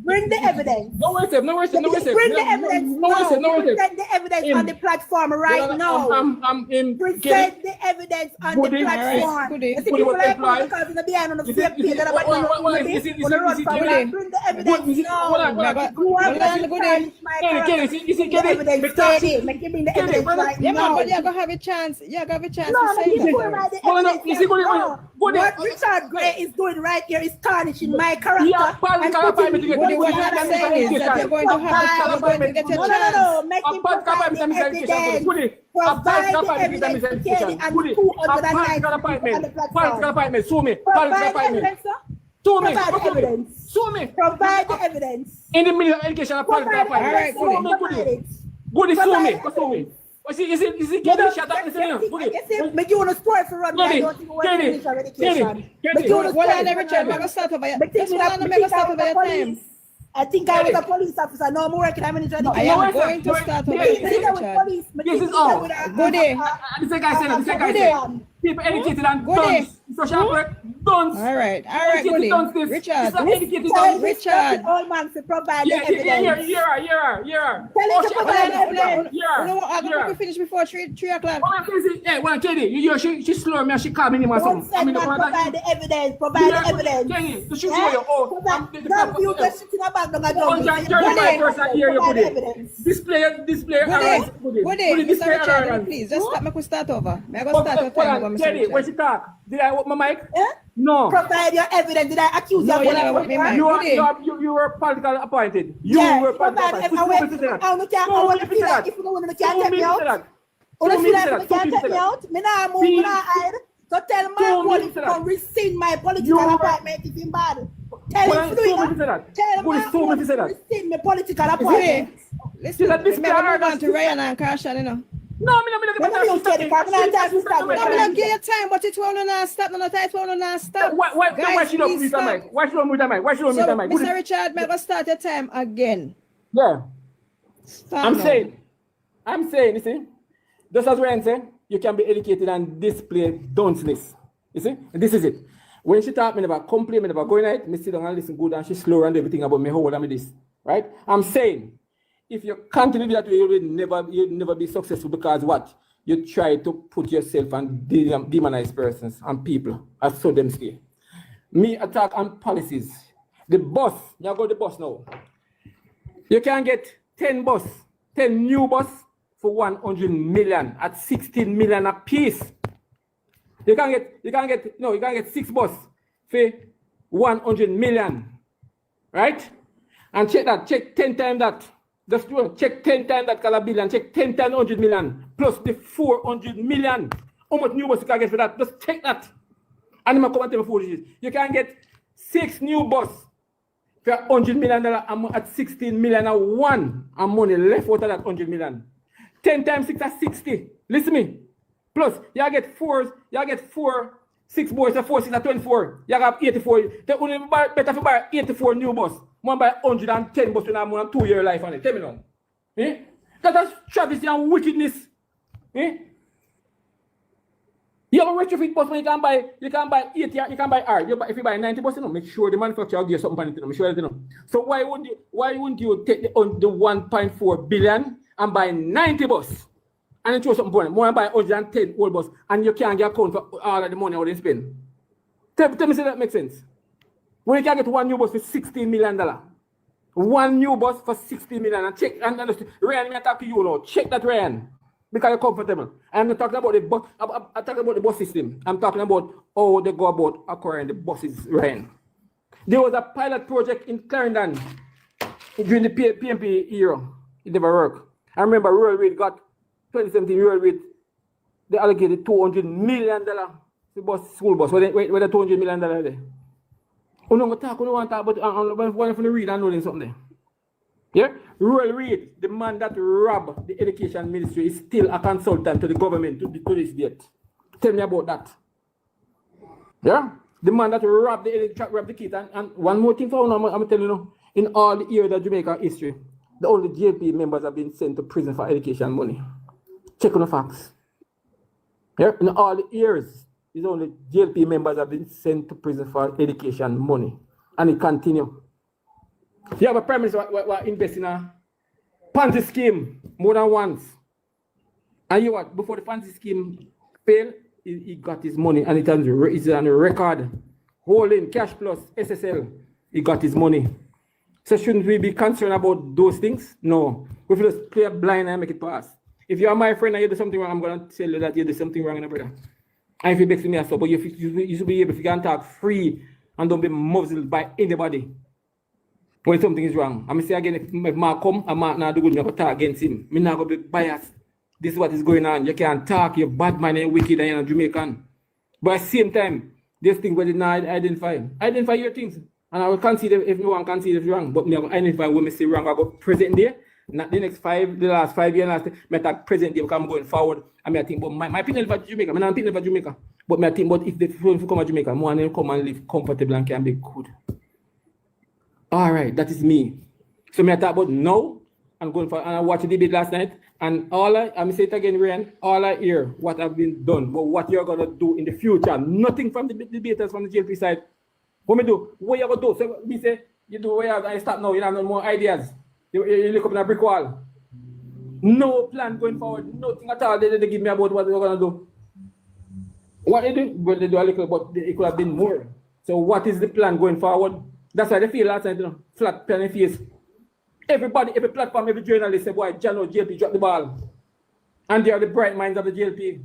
Bring the evidence. No worries. Bring the evidence. Present the evidence on the platform right now. Present the evidence on the platform. Bring the evidence now. But you gotta have a chance. You gotta have a chance No, to say that. What Richard Gray is doing right here is tarnishing my character. What I'm saying is that you're going to get your chance. No. Make him provide the evidence. Provide the evidence. Political appointment. Sue me. Provide the evidence. In the middle of education, political appointment. Goody, sue me. Is it getting shut up? Make you want to story for run. I don't think we're finish our education. Well, I never tried. I'm going to start over your time. I think I was a police officer. No, I'm working. I'm in the I am going to start over your time. This is all. Goody. This guy said. People educated and done. Social work, done. All right, Goody. Richard. All man to provide the evidence. Yeah. Tell him to provide the evidence. I'm going to finish before 3 o'clock. Hey, well, Kenny, she slow me and she call me in my son. Provide the evidence. Provide the evidence. Kenny, to shoot you. Oh, don't you just sit in a bag. Display. Goody, Mr. Richard, please, just start over. I'm going to start over time over, Mr. Kenny, when she talk, did I open my mic? No. Provide your evidence. Did I accuse you? You were politically appointed. You were politically appointed. If you don't want to take me out, so tell my police to rescind my political appointment if it's bad. Tell him to rescind my political appointment. Listen, remember move on to Ryan and Karshan, you know. No, I'm not give you time, but it won't not stop. It won't not stop. Why she don't move the mic? Why she don't move the mic? Mr. Richard, I'm going to start your time again. Yeah. I'm saying, you see, just as Ryan said, you can be educated and display dunceness. You see, this is it. When she talk me about complaining about going out, me sit down and listen good and she slow and everything about me, how old am I this? Right? I'm saying, if you continue that way, you'll never be successful because what? You try to put yourself and demonize persons and people. I saw them stay. Me attack on policies. The bus, you go to the bus now. You can get 10 new bus for 100 million at 16 million a piece. You can get 6 bus for 100 million. Right? And check 10 times that. Just check 10 times that color billion, check 10 times 100 million, plus the 400 million. How much new bus you can get for that? Just check that. And I'm going to tell you you can get 6 new bus for $100 million at 16 million and one and money left out of that 100 million. 10 times 6 is 60. Listen to me. Plus, you get 4, 6 boys at 4, 6 at 24. You have 84. They only better to buy 84 new bus. One by 110 bus when I'm on a 2-year life on it. Tell me now. That is travesty and wickedness. You have a retrofit bus when you can buy 80, you can buy R. If you buy 90 bus, make sure the manufacturer will give you something on it. Make sure that you know. So why wouldn't you take the 1.4 billion and buy 90 bus? And then throw something for them. More buy 110 old bus and you can't get account for all of the money they spend. Tell me if that makes sense. When you can get 1 new bus for $16 million. 1 new bus for $16 million. And check, and Ryan, I talk to you now. Check that, Ryan. Because you're comfortable. I'm not talking about the bus. I'm talking about the bus system. I'm talking about how they go about acquiring the buses, Ryan. There was a pilot project in Clarendon during the PNP era. It never worked. I remember Rural Reid got 2017 Rural Reid. They allocated $200 million to bus school bus. Where the $200 million there? I don't want to talk, but I'm going to read and know something there. Yeah? Rural Reid, the man that robbed the education ministry, is still a consultant to the government to this date. Tell me about that. Yeah? The man that robbed the kid. And one more thing for you, I'm telling you, in all the years of Jamaica history, the only JLP members have been sent to prison for education money. Check on the facts. Yeah? In all the years, the only JLP members have been sent to prison for education money. And it continues. You have a prime minister who invest in a Ponzi scheme more than once. And you what? Before the Ponzi scheme failed, he got his money and it's on a record. Holding cash plus SSL, he got his money. So shouldn't we be concerned about those things? No. We just play blind and make it pass. If you are my friend and you do something wrong, I'm going to tell you that you do something wrong, brother. And if you beg me, but you should be able, if you can talk free and don't be muzzled by anybody when something is wrong. I'm going to say again, if Mark come, I might not do good, I'm going to talk against him. I'm not going to be biased. This is what is going on. You can't talk, you're bad man and wicked and you're not Jamaican. But at the same time, this thing where they not identify. Identify your things. And I will consider if you want to consider if you're wrong. But me identify when I say wrong, I go present there. Not the last 5 years, I talk present day because I'm going forward. I mean, I think, but my opinion about Jamaica, I'm not opinion about Jamaica. But I think, but if they come to Jamaica, more than come and live comfortable and can be good. All right, that is me. So I talk about now, I'm going for, and I watched the debate last night, and I'm say it again, Ryan, all I hear what have been done, but what you're going to do in the future, nothing from the debaters from the JLP side. What me do? What you going to do? So me say, you do what you have, and stop now, you have no more ideas. You look up in a brick wall. No plan going forward, nothing at all they give me about what you're going to do. What they do? Well, they do a little, but it could have been more. So what is the plan going forward? That's why they feel last night, flat pen and face. Everybody, every platform, every journalist say, boy, Jano, JLP dropped the ball. And they are the bright minds of the JLP.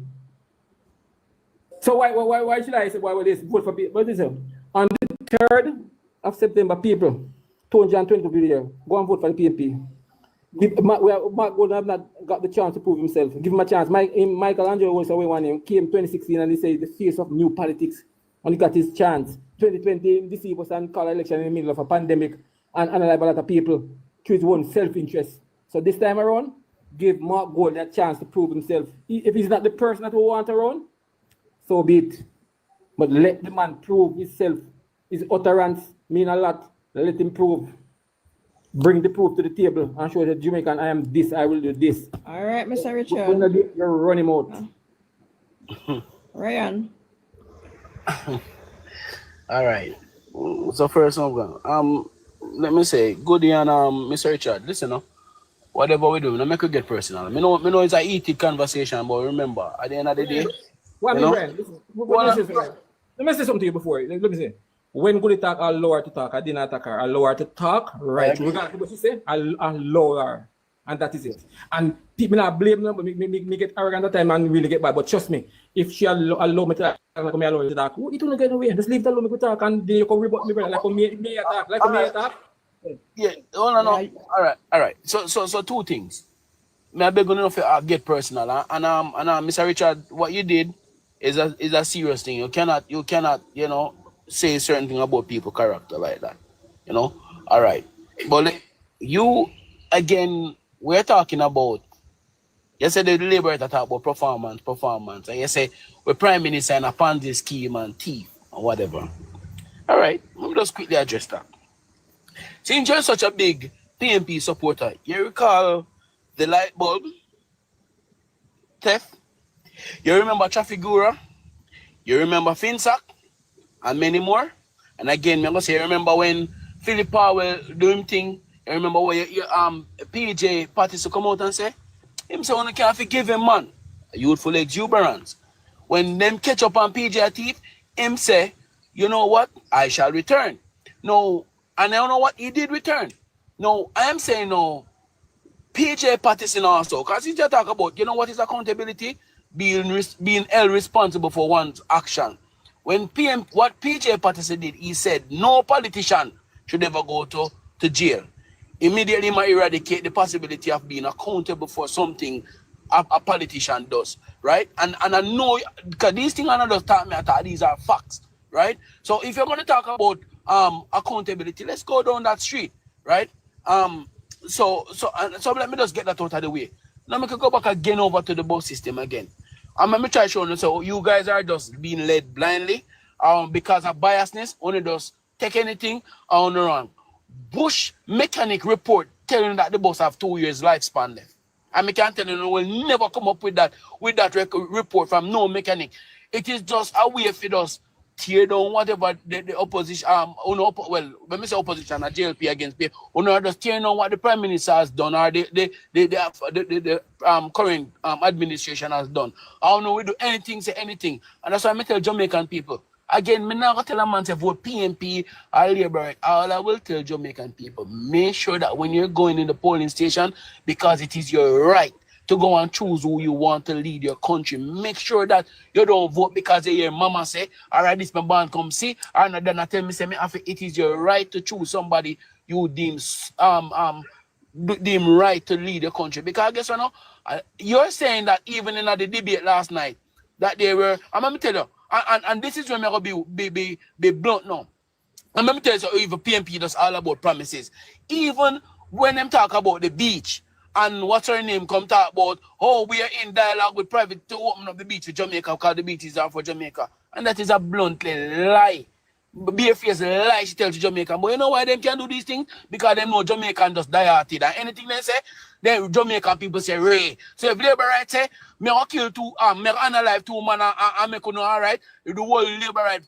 So why should I say, why will this vote for people? What is it? On the 3rd of September, people, 220 video, go and vote for the PNP. Mark Golden have not got the chance to prove himself. Give him a chance. Michelangelo was away one name, came 2016 and he said the face of new politics. And he got his chance. 2020, this was an call election in the middle of a pandemic and analyze a lot of people to his own self-interest. So this time around, give Mark Gold a chance to prove himself. If he's not the person that we want around, so be it. But let the man prove himself. His utterance mean a lot. Let him prove. Bring the proof to the table and show that Jamaican, I am this, I will do this. All right, Mr. Richard. You're running out. Ryan. All right. So first let me say, good day and Mr. Richard, listen, whatever we do, no make it get personal. Me know it's a heated conversation, but remember, at the end of the day, let me say something to you before. Let me say. When good talk, I'll lower to talk. I didn't attack her. I'll lower to talk. Right. Regardless of what she say, I'll lower her. And that is it. And people not blame them, but me get arrogant at the time and really get bad. But trust me, if she allow me to talk, like me allow me to talk, it won't get away. Just leave it alone, me to talk, and then you can rebut me, brother. Like me attack. Like me attack. Yeah. Oh, no. All right. So two things. Me I beg you enough to get personal. And Mr. Richard, what you did is a serious thing. You cannot, say certain thing about people character like that. All right. But you again, we're talking about, you said the Liberator talk about performance, and you say we're Prime Minister and a Ponzi scheme and thief or whatever. All right, let me just quickly address that. Since you're such a big PNP supporter, you recall the light bulb theft, you remember Trafigura, you remember Finsack, and many more. And again, I'm gonna say, remember when Philip Powell do him thing. You remember when PJ Pattis to come out and say, him say, "I can't forgive him, man." A youthful exuberance. When them catch up on PJ a thief, him say, "You know what? I shall return." No, and I don't know what he did return. No, I am saying no. PJ Pattis also, because he just talk about, what is accountability? Being held responsible for one's action. When what PJ Patterson did, he said no politician should ever go to jail. Immediately might eradicate the possibility of being accountable for something a politician does, right? And I know, because these things are not just talking about, these are facts, right? So if you're going to talk about accountability, let's go down that street, right? So let me just get that out of the way. Now we can go back again over to the bus system again. I'm going to try showing you, so you guys are just being led blindly, because of biasness, only does take anything on the run. Bush mechanic report telling that the bus have 2 years lifespan left. And I can tell you, we'll never come up with that report from no mechanic. It is just a way for us tear down whatever the opposition, well, when we say opposition, a JLP against me, just tear down what the Prime Minister has done or the current administration has done. I don't know we do anything, say anything. And that's why I tell Jamaican people. Again, me not gonna tell a man to vote PNP or Labour. All I will tell Jamaican people, make sure that when you're going in the polling station, because it is your right to go and choose who you want to lead your country. Make sure that you don't vote because your mama say, all right, this my band come see, and then I tell me, say, it is your right to choose somebody you deem right to lead your country. Because I guess you know, you're saying that even in the debate last night, that they were, I'm gonna tell you, and this is when I'm gonna be blunt now. And let me tell you, so even PNP does all about promises. Even when them talk about the beach, and what's her name come talk about, oh, we are in dialogue with private to open up the beach for Jamaica because the beaches are for Jamaica. And that is a bluntly lie. Bareface lie she tells Jamaica. But you know why them can do these things? Because they know Jamaican just die hearted. And anything they say, then Jamaican people say, Ray. So if Labour right say, me will kill two, me unalive 2 man and make you know all right, the whole Labour right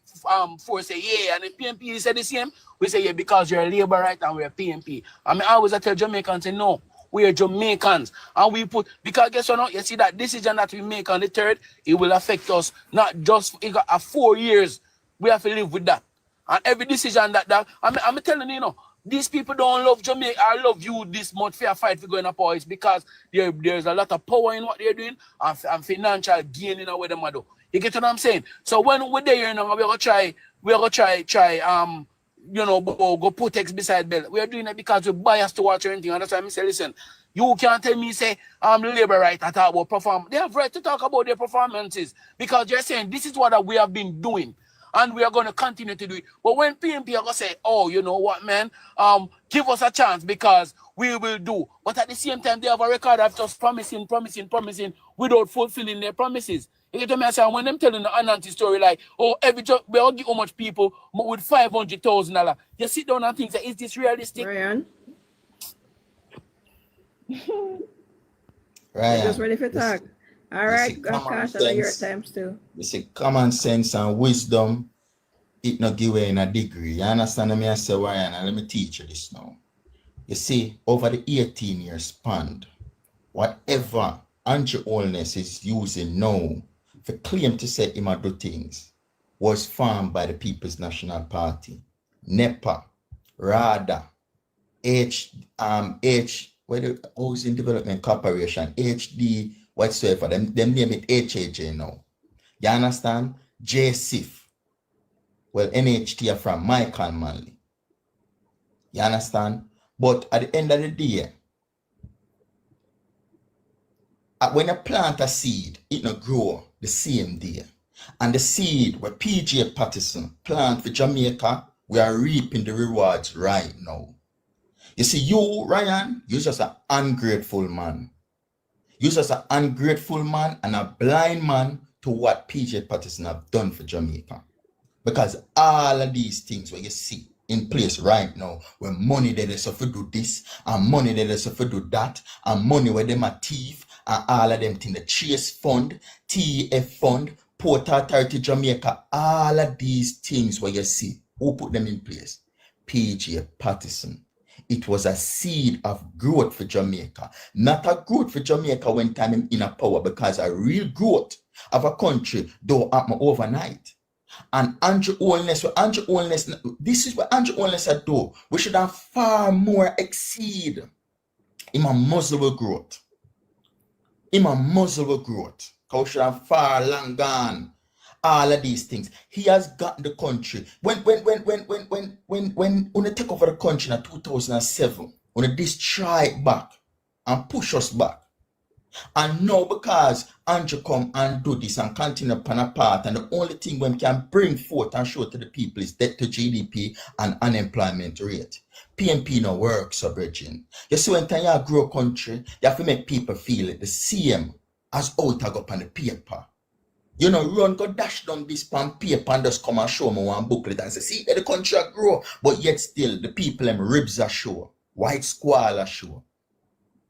force say, yeah. And if PNP say the same, we say, yeah, because you're a Labour right and we're PNP. I mean, I always tell Jamaicans, say, no. We are Jamaicans, and we put, because guess what, you see that decision that we make on the 3rd, it will affect us, not just, it got 4 years, we have to live with that. And every decision that I'm telling you, you know, these people don't love Jamaica, I love you this much, fair fight for going up power, it's because there's a lot of power in what they're doing, and financial gain in what they do. You get what I'm saying? So when we're there, you know, we're gonna try, you know, go put X beside Bell. We are doing it because we're biased towards anything. And that's why I say, listen, you can't tell me, say, Labour right to talk about performance. They have right to talk about their performances because you're saying this is what we have been doing. And we are going to continue to do it. But when PNP are going to say, oh, you know what, man, give us a chance because we will do. But at the same time, they have a record of just promising without fulfilling their promises. You get me? I say, when them telling the Anansi story like, oh, we all give how much people with $500,000. You sit down and think, that, is this realistic? Ryan? Ryan, Just ready for talk. All right, Cash, I your time still. You see, common sense and wisdom, it not give away in a degree. You understand me? I say, Ryan, and let me teach you this now. You see, over the 18-year span, whatever Andrew Holness is using now for claim to say him do things was formed by the People's National Party, NEPA, RADA, Housing Development Corporation, HD, whatsoever. Them name it HAJ now. You understand? JSIF. Well, NHT are from Michael Manley. You understand? But at the end of the day, when you plant a seed, it not grow the same day. And the seed where PJ Patterson plant for Jamaica, we are reaping the rewards right now. You see, you, Ryan, you're just an ungrateful man. You're just an ungrateful man and a blind man to what PJ Patterson have done for Jamaica. Because all of these things where you see in place right now, where money that is to do this, and money that is to do that, and money where them are thief, and all of them things, the Chase Fund, TEF Fund, Port Authority Jamaica, all of these things where you see, who put them in place? PJ Patterson. It was a seed of growth for Jamaica. Not a growth for Jamaica when time in a power, because a real growth of a country don't happen overnight. And Andrew Holness, this is what Andrew Holness had do. We should have far more exceed in a muzzle growth. In a muzzle growth. Because we should have far long gone. All of these things. He has gotten the country. When they take over the country in 2007, when they destroy it back and push us back. And now because Andrew come and do this and continue upon a path, and the only thing we can bring forth and show to the people is debt to GDP and unemployment rate. PNP no works, so Virgin. You see, when you grow a country, you have to make people feel it the same as out go up on the paper. You know, run go dash down this pan paper and just come and show me one booklet and say, see, the country a grow, but yet still the people them ribs are show, white squall are show.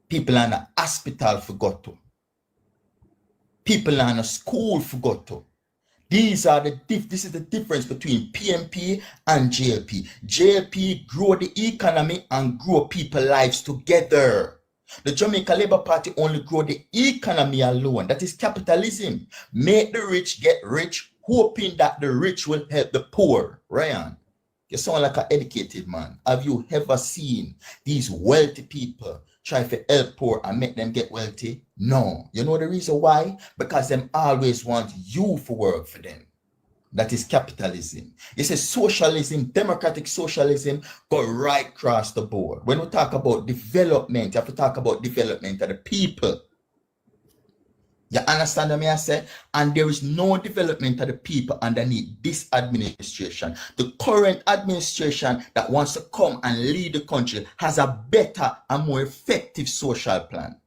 People in a hospital forgot to. People in a school forgot to. This is the difference between PNP and JLP. JLP grow the economy and grow people's lives together. The Jamaica Labour Party only grow the economy alone. That is capitalism. Make the rich get rich, hoping that the rich will help the poor. Ryan, you sound like an educated man. Have you ever seen these wealthy people try to help poor and make them get wealthy? No. You know the reason why? Because them always want you to work for them. That is capitalism. You say socialism, democratic socialism, go right across the board. When we talk about development, you have to talk about development of the people. You understand what I say? And there is no development of the people underneath this administration. The current administration that wants to come and lead the country has a better and more effective social plan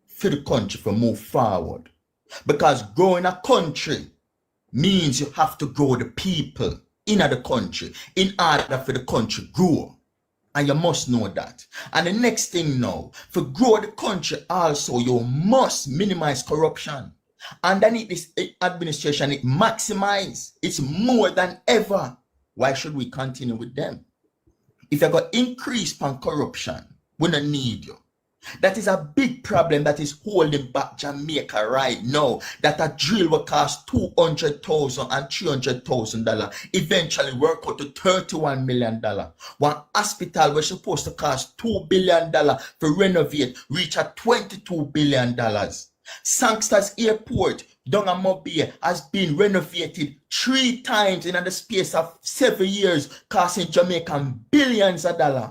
for the country to move forward. Because growing a country means you have to grow the people in the country in order for the country grow. And you must know that. And the next thing now, for grow the country also, you must minimize corruption. Underneath this administration, it maximize. It's more than ever. Why should we continue with them? If you got increase on corruption, we don't need you. That is a big problem that is holding back Jamaica right now. That a drill will cost $200,000 and $300,000. Eventually work out to $31 million. One hospital was supposed to cost $2 billion for renovate, reach at $22 billion. Sangsters Airport down in Mobile has been renovated 3 times in the space of 7 years, costing Jamaican billions of dollars.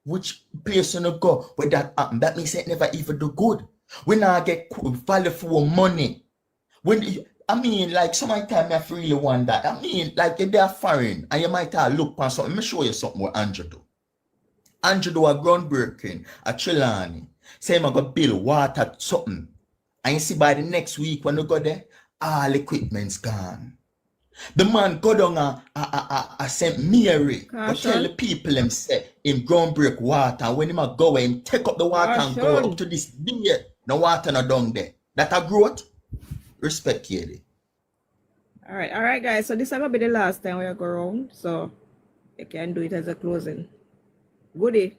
Which place you go where that happen? That means it never even do good. We now get value for money. I mean, like sometimes I really wonder. I mean, like if they are foreign and you might have look on something. Let me show you something what Andrew do. Andrew do a groundbreaking at Trelawney. Say I'm gonna build water something. And you see by the next week when you go there, all equipment's gone. The man go down a St. Mary, but tell the people him say him groundbreak water. And when him a go him take up the water and go up to this day. No water no down there. That a growth. Respect Katie. All right, guys. So this is gonna be the last time we go around. So you can do it as a closing. Goodie.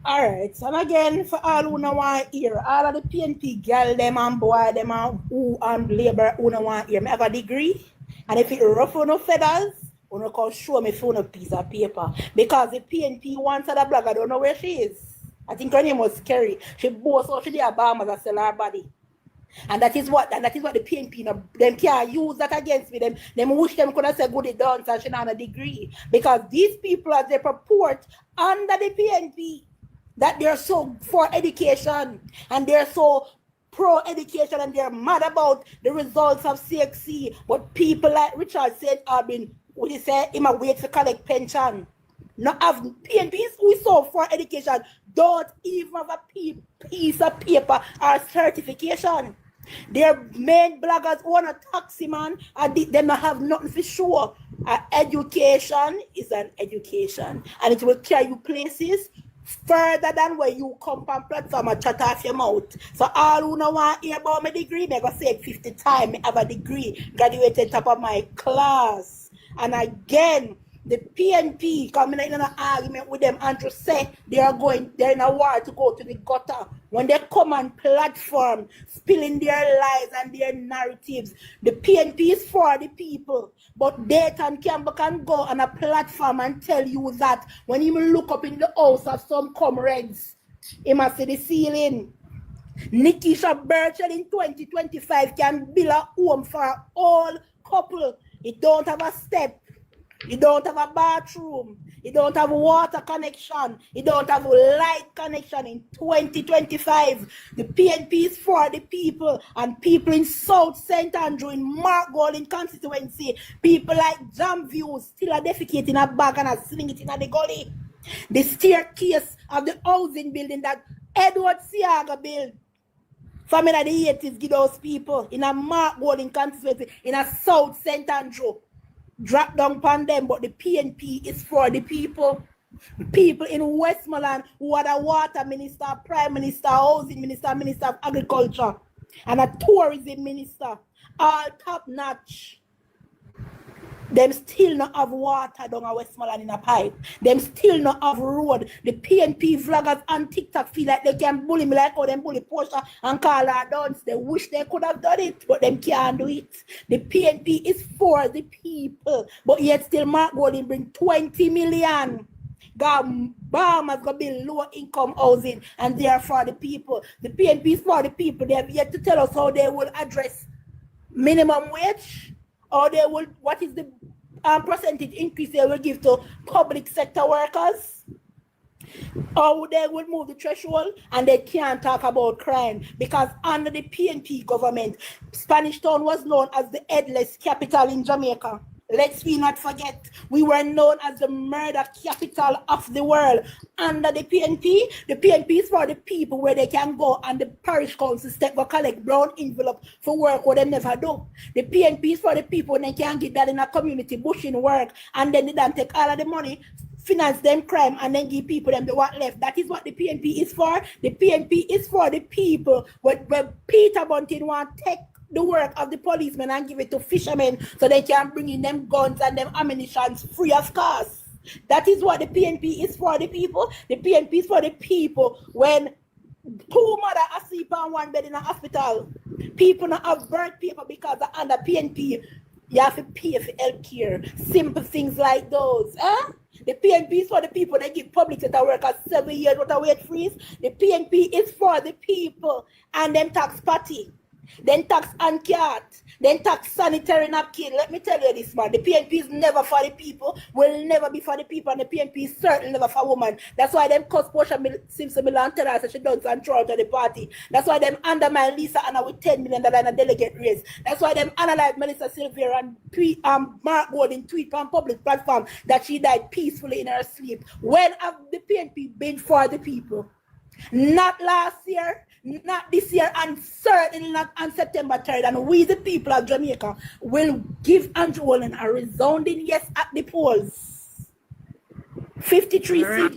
All right, so again, for all who no want hear, all of the PNP girl, them and boy, them and who and labor who no want hear, me have a degree. And if it rough on no feathers, you no come show me for no piece of paper. Because the PNP wants the blog, I don't know where she is. I think her name was Kerry. She boasts how she did a bomb as a sell her body. And that is what the PNP, them can't use that against me. Them wish them could have said good done and she not a degree. Because these people, as they purport under the PNP, that they're so for education and they're so pro-education and they're mad about the results of CXC. But people like Richard said have been, what he said, him a wait to collect pension. Not have PNPs who so for education don't even have a piece of paper or certification. Their main bloggers want a taxi man and they not have nothing for sure. Education is an education and it will carry you places further than where you come on platform and chat off your mouth. So all who don't want to hear about my degree, me go say 50 times I have a degree, graduated top of my class. And again, the PNP coming in an argument with them and to say they're in a war to go to the gutter. When they come on platform, spilling their lies and their narratives, the PNP is for the people. But Dayton Campbell can go on a platform and tell you that when you look up in the house of some comrades, he must see the ceiling. Nikisha Birchall in 2025 can build a home for all couple. It don't have a step. You don't have a bathroom. You don't have a water connection. You don't have a light connection in 2025. The PNP is for the people and people in South St. Andrew, in Margolin constituency. People like Jam Views still are defecating a bag and are sling it in the gully. The staircase of the housing building that Edward Siaga built From in the 80s, give those people in a Mark Golding constituency, in a South St. Andrew, drop down upon them, but the PNP is for the people. People in Westmoreland who are the water minister, prime minister, housing minister, minister of agriculture, and a tourism minister, all top notch. Them still not have water down a Westmoreland in a pipe. Them still not have road. The PNP vloggers on TikTok feel like they can bully me like how them bully Portia and call her dance. They wish they could have done it, but them can't do it. The PNP is for the people, but yet still Mark Golding bring 20 million. Bahamas gonna build low income housing, and they are for the people. The PNP is for the people. They have yet to tell us how they will address minimum wage, or they will, what is the percentage increase they will give to public sector workers, or they will move the threshold, and they can't talk about crime because under the PNP government, Spanish Town was known as the headless capital in Jamaica. Let's not forget, we were known as the murder capital of the world. Under the PNP is for the people where they can go and the parish council step go collect brown envelope for work what they never do. The PNP is for the people when they can get that in a community bushing work, and then they don't take all of the money, finance them crime, and then give people them the what left. That is what the PNP is for. The PNP is for the people. When Peter Bunting want to take the work of the policemen and give it to fishermen so they can bring in them guns and them ammunition free of cost. That is what the PNP is for the people. The PNP is for the people when two mothers are asleep on one bed in a hospital. People not have birth paper because they're under PNP. You have to pay for health care. Simple things like those. The PNP is for the people. They give public sector workers 7 years without a wage freeze. The PNP is for the people and them tax party. Then tax on cat, then tax sanitary napkin. Let me tell you this, man. The PNP is never for the people, will never be for the people, and the PNP is certainly never for women. That's why them cost Portia Simpson Milan tell us that she does and throw out of the party. That's why them undermine Lisa Anna with $10 million in a delegate race. That's why them analyze Melissa Sylvia and Mark Golding tweet on public platform that she died peacefully in her sleep. When have the PNP been for the people? Not last year, not this year, and certainly not on September 3rd. And we, the people of Jamaica, will give Andrew Wallen a resounding yes at the polls. 53 seats.